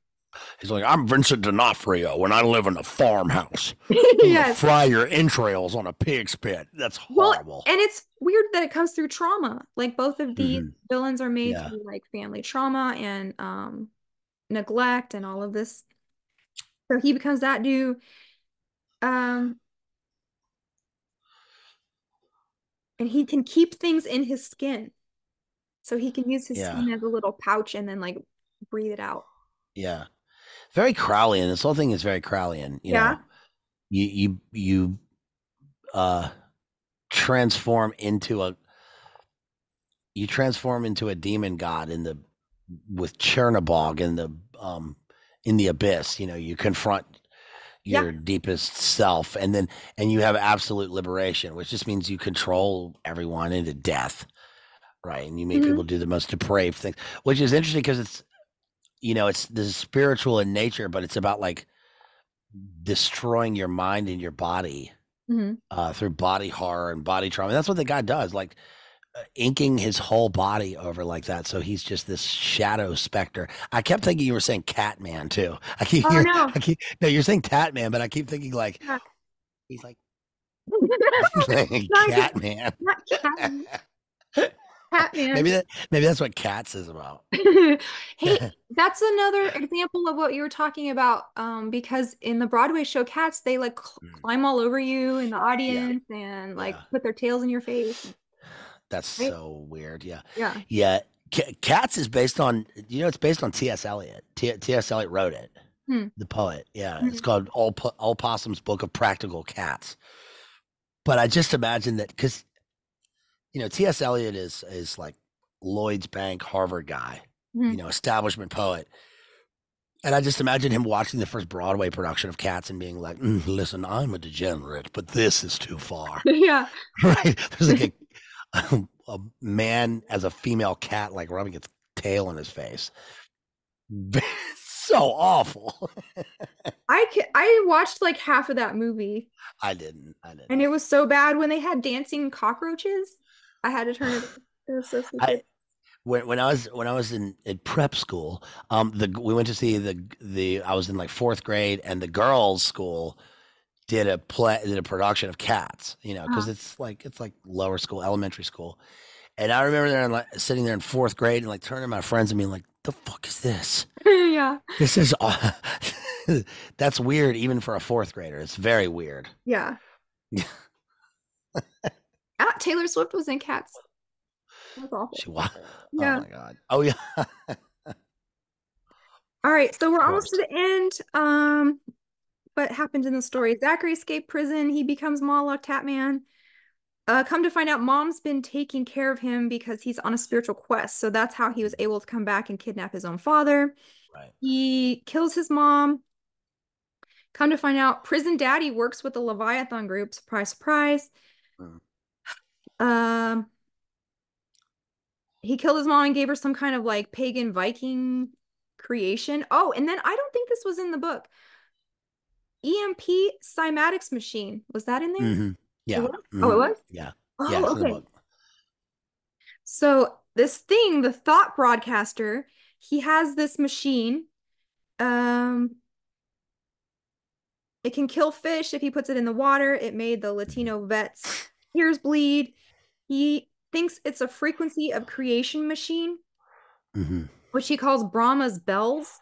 He's like, I'm Vincent D'Onofrio, and I live in a farmhouse. I'm gonna Yes. fry your entrails on a pig's pit. That's Well, horrible. and it's weird that it comes through trauma. Like both of these Hmm. villains are made Yeah, through like family trauma and neglect and all of this. So he becomes that dude. Um, and he can keep things in his skin. So he can use his yeah, skin as a little pouch and then like breathe it out. yeah. Very Crowleyan. This whole thing is very Crowleyan. You Yeah. know, you uh transform into a demon god with Chernobog um in the abyss. You know, you confront Yeah. your deepest self, and you have absolute liberation, which just means you control everyone into death, right? And you make people Mhm. do the most depraved things, which is interesting because it's this is spiritual in nature, but it's about like destroying your mind and your body Mhm. through body horror and body trauma. And that's what the guy does, like inking his whole body over like that. So he's just this shadow specter. I kept thinking you were saying Catman too. Oh no. No, you're saying Tatman, but I keep thinking like Yeah. he's like Sorry, Catman. not Catman. Catman. Maybe that's what Cats is about. Hey, that's another example of what you were talking about. Because in the Broadway show Cats, they like Mm. climb all over you in the Yeah, audience and like yeah. put their tails in your face. That's Right? so weird. Yeah. Yeah. Yeah. Cats is based on, it's based on T.S. Eliot. T.S. Eliot wrote it, Hmm. the poet. Yeah. It's Mhm. called All Possum's Book of Practical Cats. But I just imagine that because, T.S. Eliot is like Lloyd's Bank Harvard guy, Mhm. establishment poet. And I just imagine him watching the first Broadway production of Cats and being like, listen, I'm a degenerate, but this is too far. Yeah. Right? There's like a man as a female cat, like rubbing its tail in his face. So awful. I watched like half of that movie I didn't. and it was so bad when they had dancing cockroaches. I had to turn it off. It was so I stupid. when I was in prep school, we went to see the I was in like fourth grade, and the girls' school did a production of Cats, because Uh-huh. it's like lower school, elementary school. And I remember there and like sitting there in fourth grade and like turning to my friends and being like, "The fuck is this? Yeah. This is that's weird even for a fourth grader. It's very weird." Yeah. Taylor Swift was in Cats. That's awful. She wa Oh Yeah. my god. Oh yeah. All right, so Of we're almost to course. the end. What happens in the story? Zachary escaped prison. He becomes Mala Catman. Come to find out, Mom's been taking care of him because he's on a spiritual quest. So that's how he was able to come back and kidnap his own father. Right. He kills his mom. Come to find out, Prison Daddy works with the Leviathan group. Surprise, surprise. Mm. Um, he killed his mom and gave her some kind of like pagan Viking creation. Oh, and then I don't think this was in the book. EMP cymatics machine. Was that in there? Mhm. It Yeah. was? Oh, it Mhm. was? Yeah. Yeah, Oh, it's in the okay. book. So this thing, the thought broadcaster, he has this machine. Um, it can kill fish if he puts it in the water. It made the Mhm. Latino vets' ears bleed. He thinks it's a frequency of creation machine, Mhm. which he calls Brahma's bells.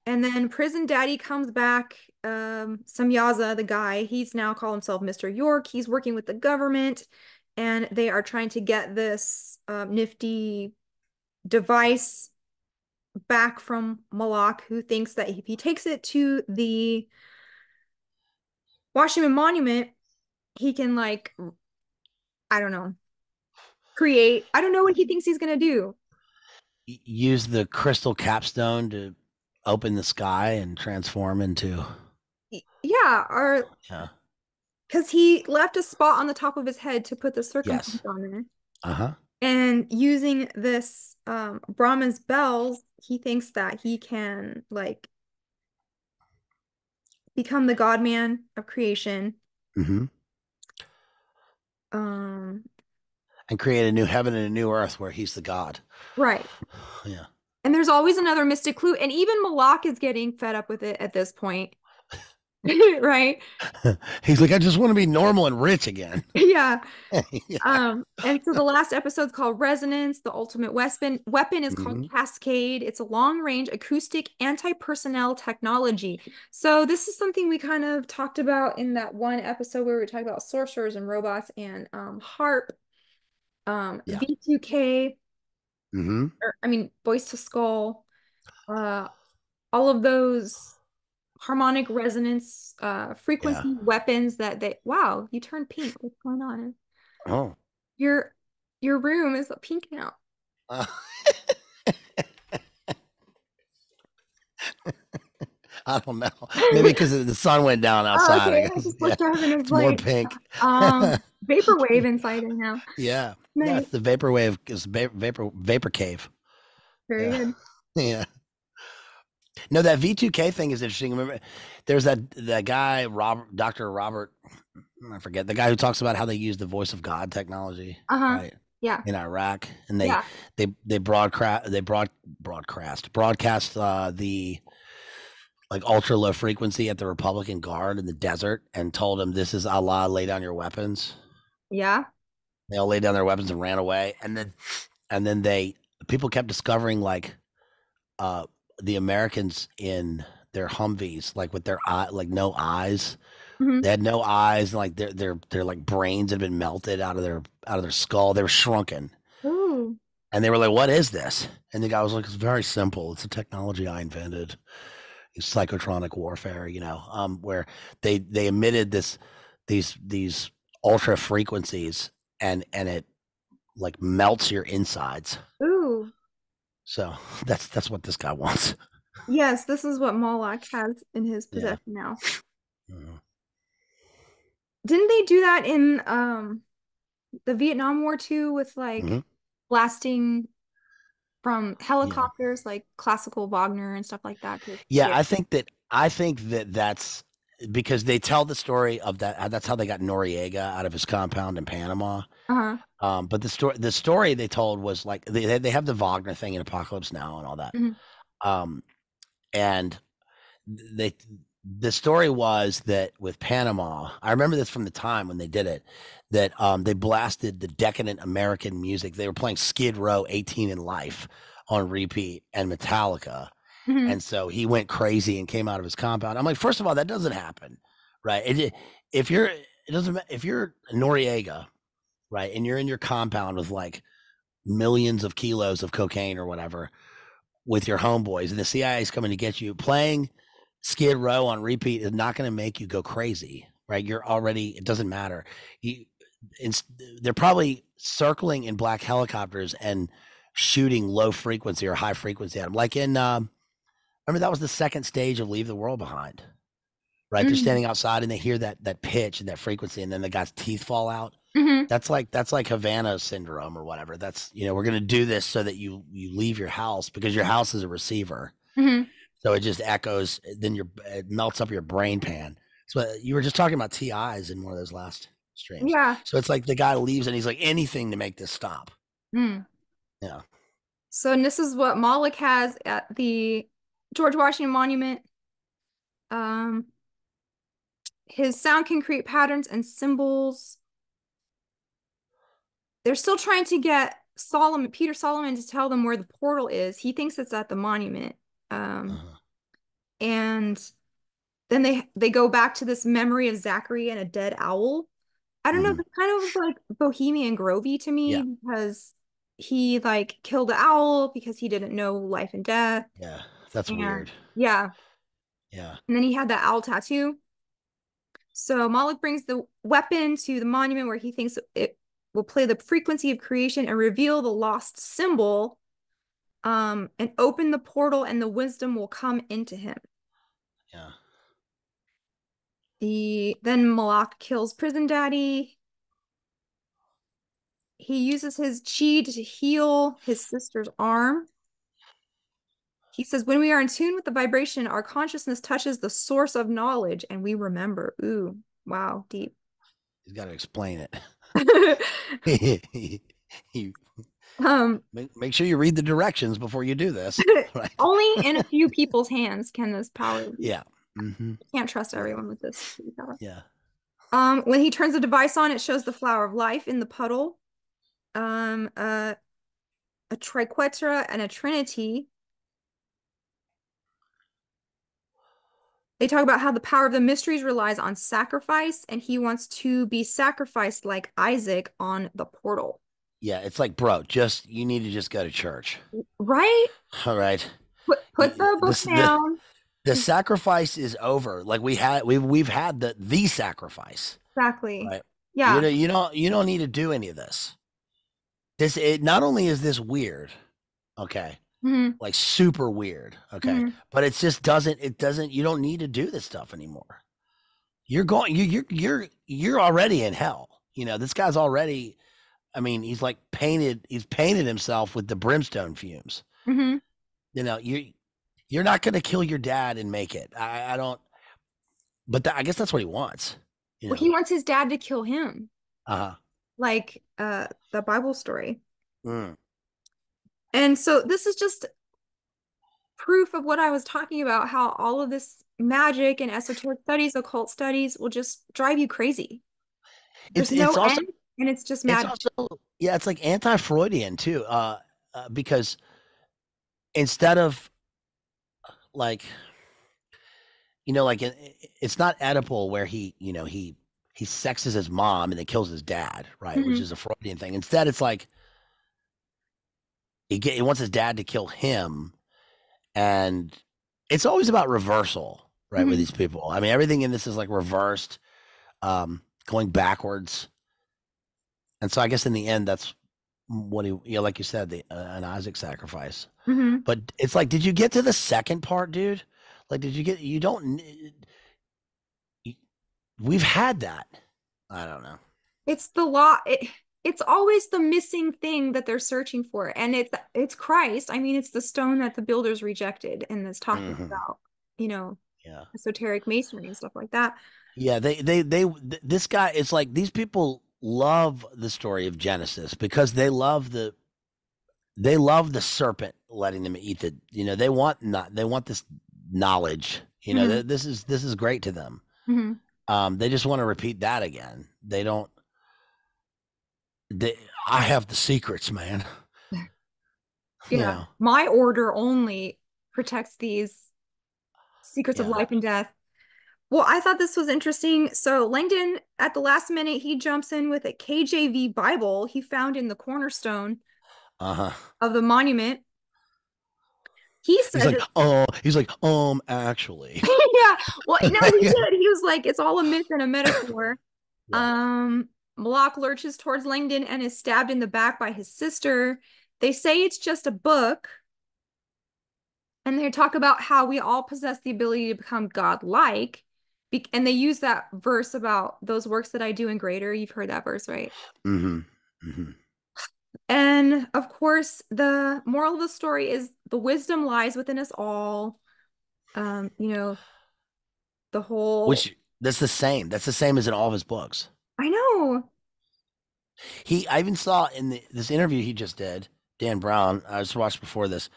And then Prison Daddy comes back. Samyaza, the guy, he's now called himself Mr. York. He's working with the government, and they are trying to get this nifty device back from Malak, who thinks that if he takes it to the Washington Monument, he can like, I don't know, create. I don't know what he thinks he's gonna do. Use the crystal capstone to open the sky and transform into Yeah, or yeah. because he left a spot on the top of his head to put the Yes. circumference on there. Uh-huh. And using this Brahma's bells, he thinks that he can like become the God man of creation. Mm-hmm. Um, And create a new heaven and a new earth where he's the god. right. Yeah. And there's always another mystic clue. And even Malak is getting fed up with it at this point. Right? He's like, I just want to be normal and rich again. Yeah. Yeah. And so the last episode's called Resonance. The ultimate weapon is called Mm-hmm. Cascade. It's a long-range acoustic anti-personnel technology. So this is something we kind of talked about in that one episode where we were talking about sorcerers and robots and harp, Yeah. V2K, Mm-hmm. or I mean voice to skull, uh, all of those harmonic resonance Yeah. frequency weapons that they wow, you turned pink. What's going on? Oh. Your your room is pink now. Uh, I don't know. Maybe because the sun went down Oh, outside. I okay. I guess. just Yeah. looked out and it's It's more like pink. vaporwave inside it now. Yeah. Yeah. Nice. It's the vaporwave. It's vapor cave. Very Yeah. good. Yeah. No, that V2K thing is interesting. Remember, there's that guy, Dr. Robert, I forget, the guy who talks about how they use the voice of God technology, Uh-huh. right, Yeah. in Iraq, and Yeah. they broadcast the like ultra low frequency at the Republican Guard in the desert and told them, "This is Allah. Lay down your weapons." Yeah. They all laid down their weapons and ran away, and then they people kept discovering like uh the Americans in their Humvees, like with their eye, like no eyes. Hmm. They had no eyes, and like their like brains had been melted out of their skull. They were shrunken, Ooh. and they were like, "What is this?" And the guy was like, "It's very simple. It's a technology I invented. It's psychotronic warfare. Where they emitted these ultra frequencies, and it like melts your insides." Ooh. So that's what this guy wants. Yes, this is what Moloch has in his Yeah. possession now. Mhm. Didn't they do that in the Vietnam War too with like Mhm. blasting from Yeah. helicopters, like classical Wagner and stuff like that to Yeah, scare? I think that that's because they tell the story of that. That's how they got Noriega out of his compound in Panama. Uh-huh. But the story they told was like they have the Wagner thing in Apocalypse Now and all that. Hmm. Um, and they the story was that with Panama, I remember this from the time when they did it, that they blasted the decadent American music. They were playing Skid Row, 18 in Life on repeat, and Metallica. Hmm. And so he went crazy and came out of his compound. I'm like, first of all, that doesn't happen, right? If you're, it doesn't matter if you're Noriega, right, and you're in your compound with like millions of kilos of cocaine or whatever with your homeboys, and the CIA is coming to get you, playing Skid Row on repeat is not going to make you go crazy, right? You're already, it doesn't matter. You, it's, they're probably circling in black helicopters and shooting low frequency or high frequency at them, like in remember that was the second stage of Leave the World Behind, right? They're Hmm. standing outside and they hear that pitch and that frequency, and then the guy's teeth fall out. Hmm. That's like Havana syndrome or whatever. That's we're gonna do this so that you leave your house because your house is a receiver, Hmm. so it just echoes. Then it melts up your brain pan. So you were just talking about TIs in one of those last streams. Yeah. So it's like the guy leaves and he's like anything to make this stop. Mm. Yeah. So and this is what Moloch has at the George Washington Monument. Um, his sound can create patterns and symbols. They're still trying to get Peter Solomon, to tell them where the portal is. He thinks it's at the monument. Um, Uh-huh. and then they go back to this memory of Zachary and a dead owl. I don't know, Hmm. it kind of was like Bohemian Grovey to Yeah. me because he like killed the owl because he didn't know life and death. Yeah. That's And weird. yeah. Yeah. And then he had that owl tattoo. So Moloch brings the weapon to the monument where he thinks it will play the frequency of creation and reveal the lost symbol. and open the portal and the wisdom will come into him. Yeah. Then Malak kills Prison Daddy. He uses his chi to heal his sister's arm. He says, when we are in tune with the vibration, our consciousness touches the source of knowledge and we remember. Ooh, wow, deep. He's got to explain it. Make sure you read the directions before you do this. Right? Only in a few people's hands can this power be. Yeah. Mm-hmm. Can't trust everyone with this power. Yeah. When he turns the device on, it shows the flower of life in the puddle. A triquetra and a trinity. They talk about how the power of the mysteries relies on sacrifice, and he wants to be sacrificed like Isaac on the portal. Yeah, it's like, bro, you need to just go to church. Right? All right. Put the book down. The sacrifice is over. Like we've had the sacrifice. Exactly. Right? Yeah. You don't need to do any of this. It not only is this weird, okay, like super weird, okay, but it just doesn't. You don't need to do this stuff anymore. You're you're already in hell. This guy's already. I mean, he's painted himself with the brimstone fumes. You're not going to kill your dad and make it. I don't. But I guess that's what he wants. Well, he wants his dad to kill him. Like the Bible story. And so this is just proof of what I was talking about, how all of this magic and esoteric studies, occult studies will just drive you crazy. There's no end, and it's just magic. It's like anti-Freudian too, because instead of it's not Oedipal where he sexes his mom and then kills his dad, right? Which is a Freudian thing. Instead, it's like he wants his dad to kill him, and it's always about reversal, right? With these people, I mean, everything in this is like reversed, going backwards, and so I guess in the end, that's what like you said, an Isaac sacrifice. But it's like, did you get to the second part, dude? Like, did you get? You don't. We've had that. I don't know. It's the law. It's always the missing thing that they're searching for, and it's Christ. I mean, it's the stone that the builders rejected, and is talking about, esoteric masonry and stuff like that. Yeah, this guy. It's like these people love the story of Genesis because they love the serpent letting them eat they want this knowledge. This is great to them. They just want to repeat that again. They don't. I have the secrets, man. Yeah, my order only protects these secrets of life and death. Well, I thought this was interesting. So Langdon, at the last minute, he jumps in with a KJV Bible he found in the cornerstone of the monument. He's like, actually. Yeah. Well, no, he did. He was like, it's all a myth and a metaphor. Malak lurches towards Langdon and is stabbed in the back by his sister. They say it's just a book. And they talk about how we all possess the ability to become God-like. And they use that verse about those works that I do in greater. You've heard that verse, right? And of course, the moral of the story is the wisdom lies within us all. The whole. That's the same. That's the same as in all of his books. I know. I even saw in this interview he just did, Dan Brown. I just watched before this.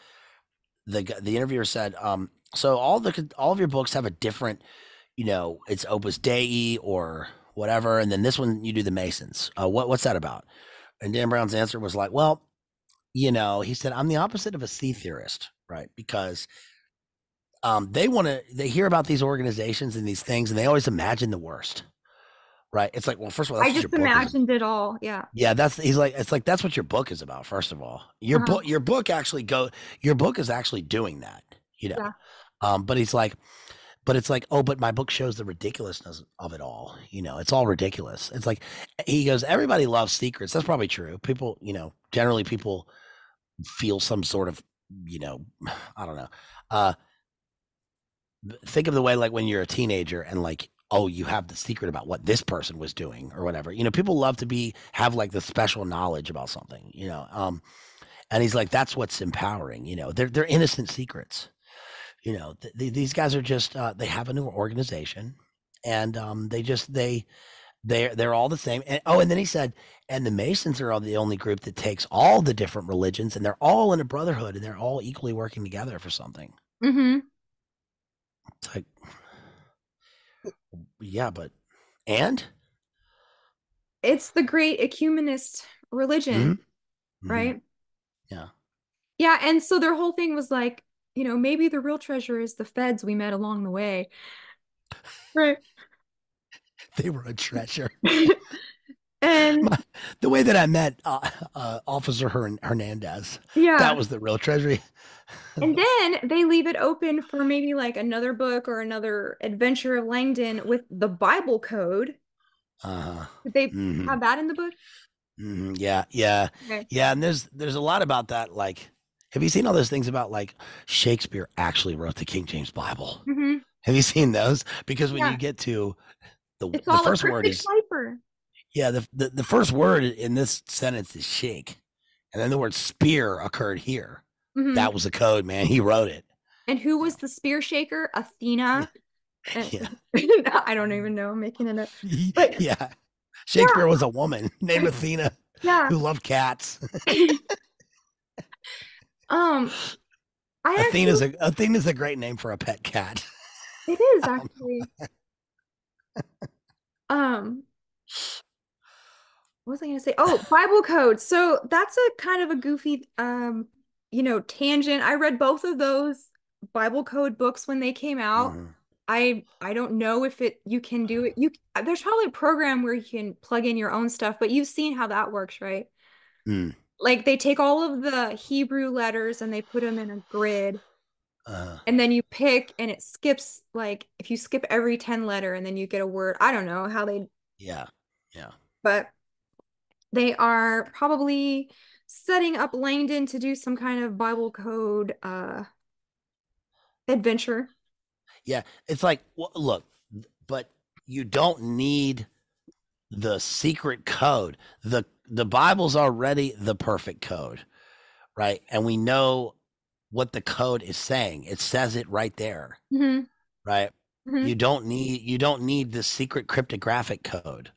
The interviewer said, so all of your books have a different, it's Opus Dei or whatever, and then this one you do the Masons. What's that about? And Dan Brown's answer was like, well, he said, I'm the opposite of a sea theorist, right? Because they hear about these organizations and these things, and they always imagine the worst, right? It's like, well, first of all, I just imagined it all. Yeah. Yeah. It's like, that's what your book is about. First of all, your book is actually doing that, but it's like, oh, but my book shows the ridiculousness of it all. It's all ridiculous. It's like, he goes, everybody loves secrets. That's probably true. People, generally people feel some sort of you know, I don't know. Uh, think of the way like when you're a teenager and like, oh, you have the secret about what this person was doing or whatever. People love to have like the special knowledge about something. And he's like, that's what's empowering. They're innocent secrets. These guys are just they have a new organization, and they're all the same. And then he said, and the Masons are all the only group that takes all the different religions, and they're all in a brotherhood, and they're all equally working together for something. Mm-hmm. It's like, yeah, but and It's the great ecumenist religion, mm-hmm. right? Yeah. Yeah, and so their whole thing was like, maybe the real treasure is the feds we met along the way. Right. They were a treasure. And the way that I met Officer Hernandez, yeah, that was the real treasure. and then they leave it open for maybe like another book or another adventure of Langdon with the Bible code. Did they have that in the book? Yeah. Okay. Yeah. And there's a lot about that. Like, have you seen all those things about like Shakespeare actually wrote the King James Bible? Mm-hmm. Have you seen those? Because when you get to it's the all first a word is cipher. Yeah, the first word in this sentence is shake. And then the word spear occurred here. Mm-hmm. That was the code, man. He wrote it. And who was the spear shaker? Athena. Yeah. I don't even know. I'm making it up. But yeah. Shakespeare was a woman named Athena who loved cats. Athena's a great name for a pet cat. It is actually. What was I going to say? Oh, Bible code. So that's a kind of a goofy, tangent. I read both of those Bible code books when they came out. Mm-hmm. I don't know if you can do it. There's probably a program where you can plug in your own stuff, but you've seen how that works, right? Mm. Like they take all of the Hebrew letters and they put them in a grid. And then you pick and it skips, like if you skip every 10 letter and then you get a word. I don't know how they. Yeah. But they are probably setting up Langdon to do some kind of Bible code adventure. Yeah. It's like, look, but you don't need the secret code. The Bible's already the perfect code, right? And we know what the code is saying. It says it right there, right? You don't need the secret cryptographic code.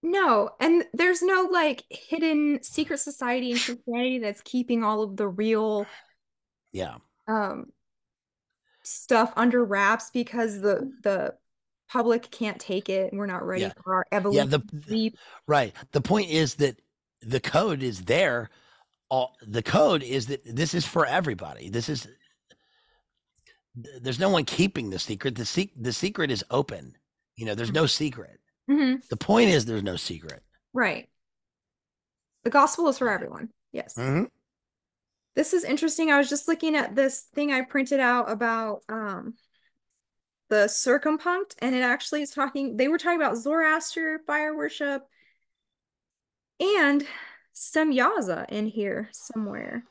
No, and there's no like hidden secret society in Christianity that's keeping all of the real stuff under wraps because the public can't take it and we're not ready for our evolution. Right. The point is that the code is there. The code is that this is for everybody. There's no one keeping the secret. The secret is open. There's no secret. The point is there's no secret. Right. The gospel is for everyone. Yes. This is interesting. I was just looking at this thing I printed out about the circumpunct, and it actually is they were talking about Zoroaster, fire worship, and Semyaza in here somewhere.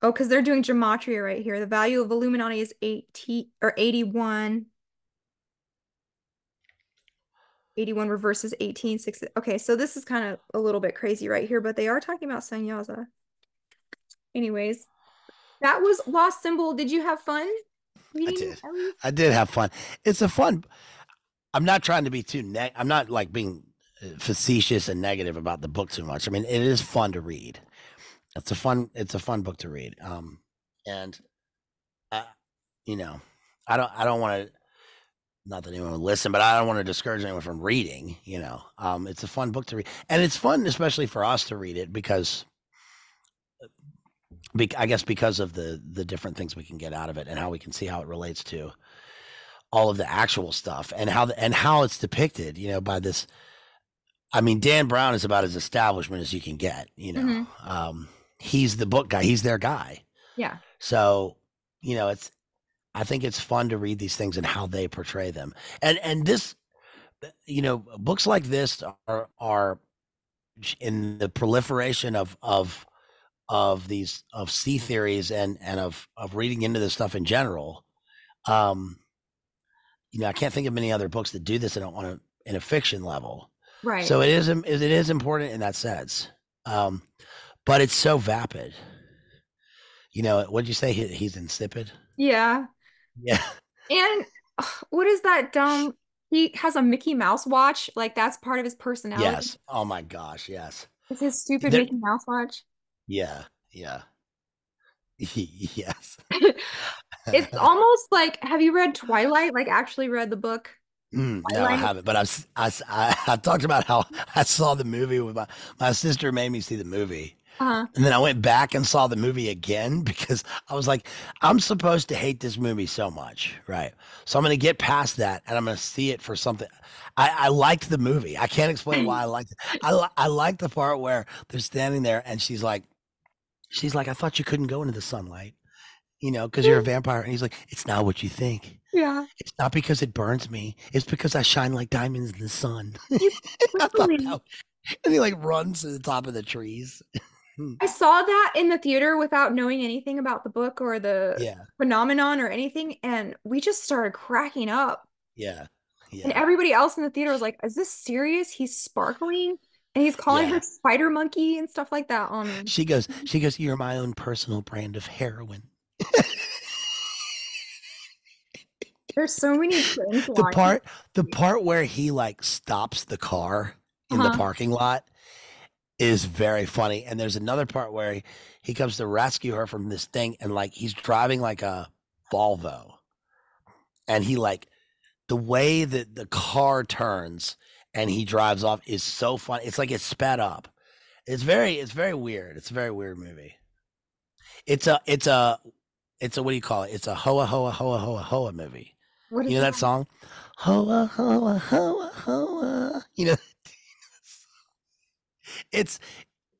Oh, because they're doing gematria right here. The value of Illuminati is 81. 81 reverses 18. Okay, so this is kind of a little bit crazy right here, but they are talking about Semyaza. Anyways, that was Lost Symbol. Did you have fun reading? I did have fun. It's a fun. I'm not trying to be I'm not like being facetious and negative about the book too much. I mean, it is fun to read. It's a fun book to read. And I don't want to, not that anyone would listen, but I don't want to discourage anyone from reading, it's a fun book to read, and it's fun, especially for us to read it because I guess because of the different things we can get out of it and how we can see how it relates to all of the actual stuff and how it's depicted, by this. I mean, Dan Brown is about as establishment as you can get, he's the book guy. He's their guy. Yeah. So, I think it's fun to read these things and how they portray them. And this, books like this are in the proliferation of of sea theories and of reading into this stuff in general. Um, I can't think of many other books that do this in a fiction level. Right. So it is important in that sense. But it's so vapid. What'd you say? He's insipid. Yeah. Yeah. And what is that dumb? He has a Mickey Mouse watch. Like that's part of his personality. Yes. Oh my gosh. Yes. It's his stupid There, Mickey Mouse watch. yeah. Yeah. Yes. It's almost like, have you read Twilight? Like actually read the book No, I Twilight? haven't. But I talked about how I saw the movie with my sister made me see the movie. Uh-huh. And then I went back and saw the movie again because I was like, I'm supposed to hate this movie so much, right? So I'm going to get past that and I'm going to see it for something. I liked the movie. I can't explain why I liked it. I liked the part where they're standing there and she's like, I thought you couldn't go into the sunlight, because you're a vampire. And he's like, it's not what you think. Yeah. It's not because it burns me. It's because I shine like diamonds in the sun. You I thought totally. and he like runs to the top of the trees. I saw that in the theater without knowing anything about the book or the Yeah. phenomenon or anything, and we just started cracking up. Yeah. And Yeah. everybody else in the theater was like, "Is this serious? He's sparkling, and he's calling her Yeah. spider monkey and stuff like that." She goes, you're my own personal brand of heroin. There's so many cringe The lines. part, the part where he like stops the car in the Uh-huh. parking lot is very funny. And there's another part where he comes to rescue her from this thing and like he's driving like a Volvo. And he like the way that the car turns and he drives off is so funny. It's like it's sped up. It's very weird. It's a very weird movie. It's a what do you call it? It's a hoa hoa hoa hoa hoa movie. What You is know that? that song? Hoa hoa hoa hoa. It's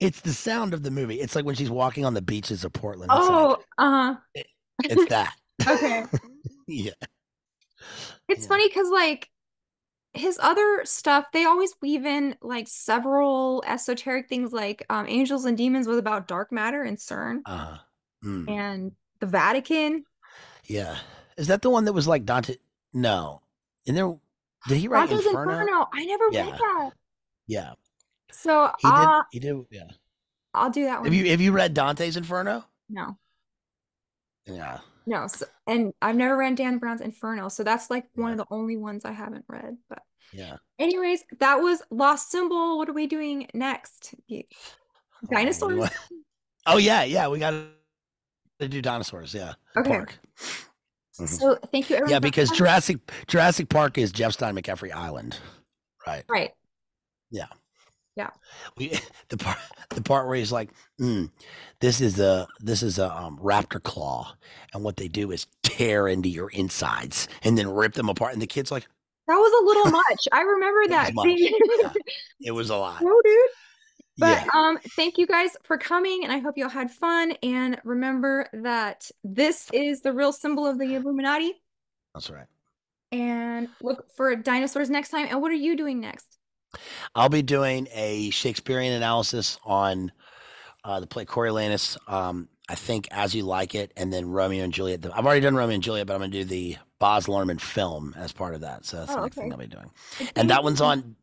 it's the sound of the movie. It's like when she's walking on the beaches of Portland. It's like Oh, uh-huh. it's that. Okay. Yeah. It's Yeah. funny because like his other stuff, they always weave in like several esoteric things like Angels and Demons was about dark matter and CERN Uh-huh. Mm. and the Vatican. Yeah. Is that the one that was like Dante? No. And there did he write Dante's Inferno? Inferno. I never read Yeah. that. Yeah. So He did yeah. I'll do that Have one. you read Dante's Inferno? No. Yeah. No. So, and I've never read Dan Brown's Inferno. So that's like one Yeah. of the only ones I haven't read. But Yeah. anyways, that was Lost Symbol. What are we doing next? What do you Dinosaurs? want? Oh yeah, yeah. We got to do dinosaurs. Yeah. The Okay. park. Mhm. So thank you Yeah, everyone for because coming. Jurassic Park is Jeff Stein McCaffrey Island. Right. Right. Yeah. Yeah. We the part where he's like, this is a raptor claw, and what they do is tear into your insides and then rip them apart. And the kid's like, That was a little much. I remember it was that much. being Yeah, it was a lot. no, dude. But Yeah, thank you guys for coming, and I hope you all had fun. And remember that this is the real symbol of the Illuminati. that's right. And look for dinosaurs next time. And what are you doing next? I'll be doing a Shakespearean analysis on the play Coriolanus. I think As You Like It, and then Romeo and Juliet. I've already done Romeo and Juliet, but I'm going to do the Baz Luhrmann film as part of that. So that's the next thing I'll be doing. And that one's on.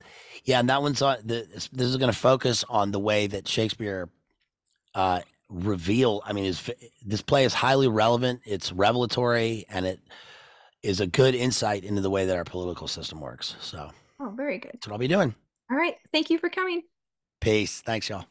Yeah, and that one's on. This is going to focus on the way that Shakespeare reveal. I mean, this play is highly relevant. It's revelatory, and it is a good insight into the way that our political system works. So, Oh, very good. that's what I'll be doing. All right. Thank you for coming. Peace. Thanks, y'all.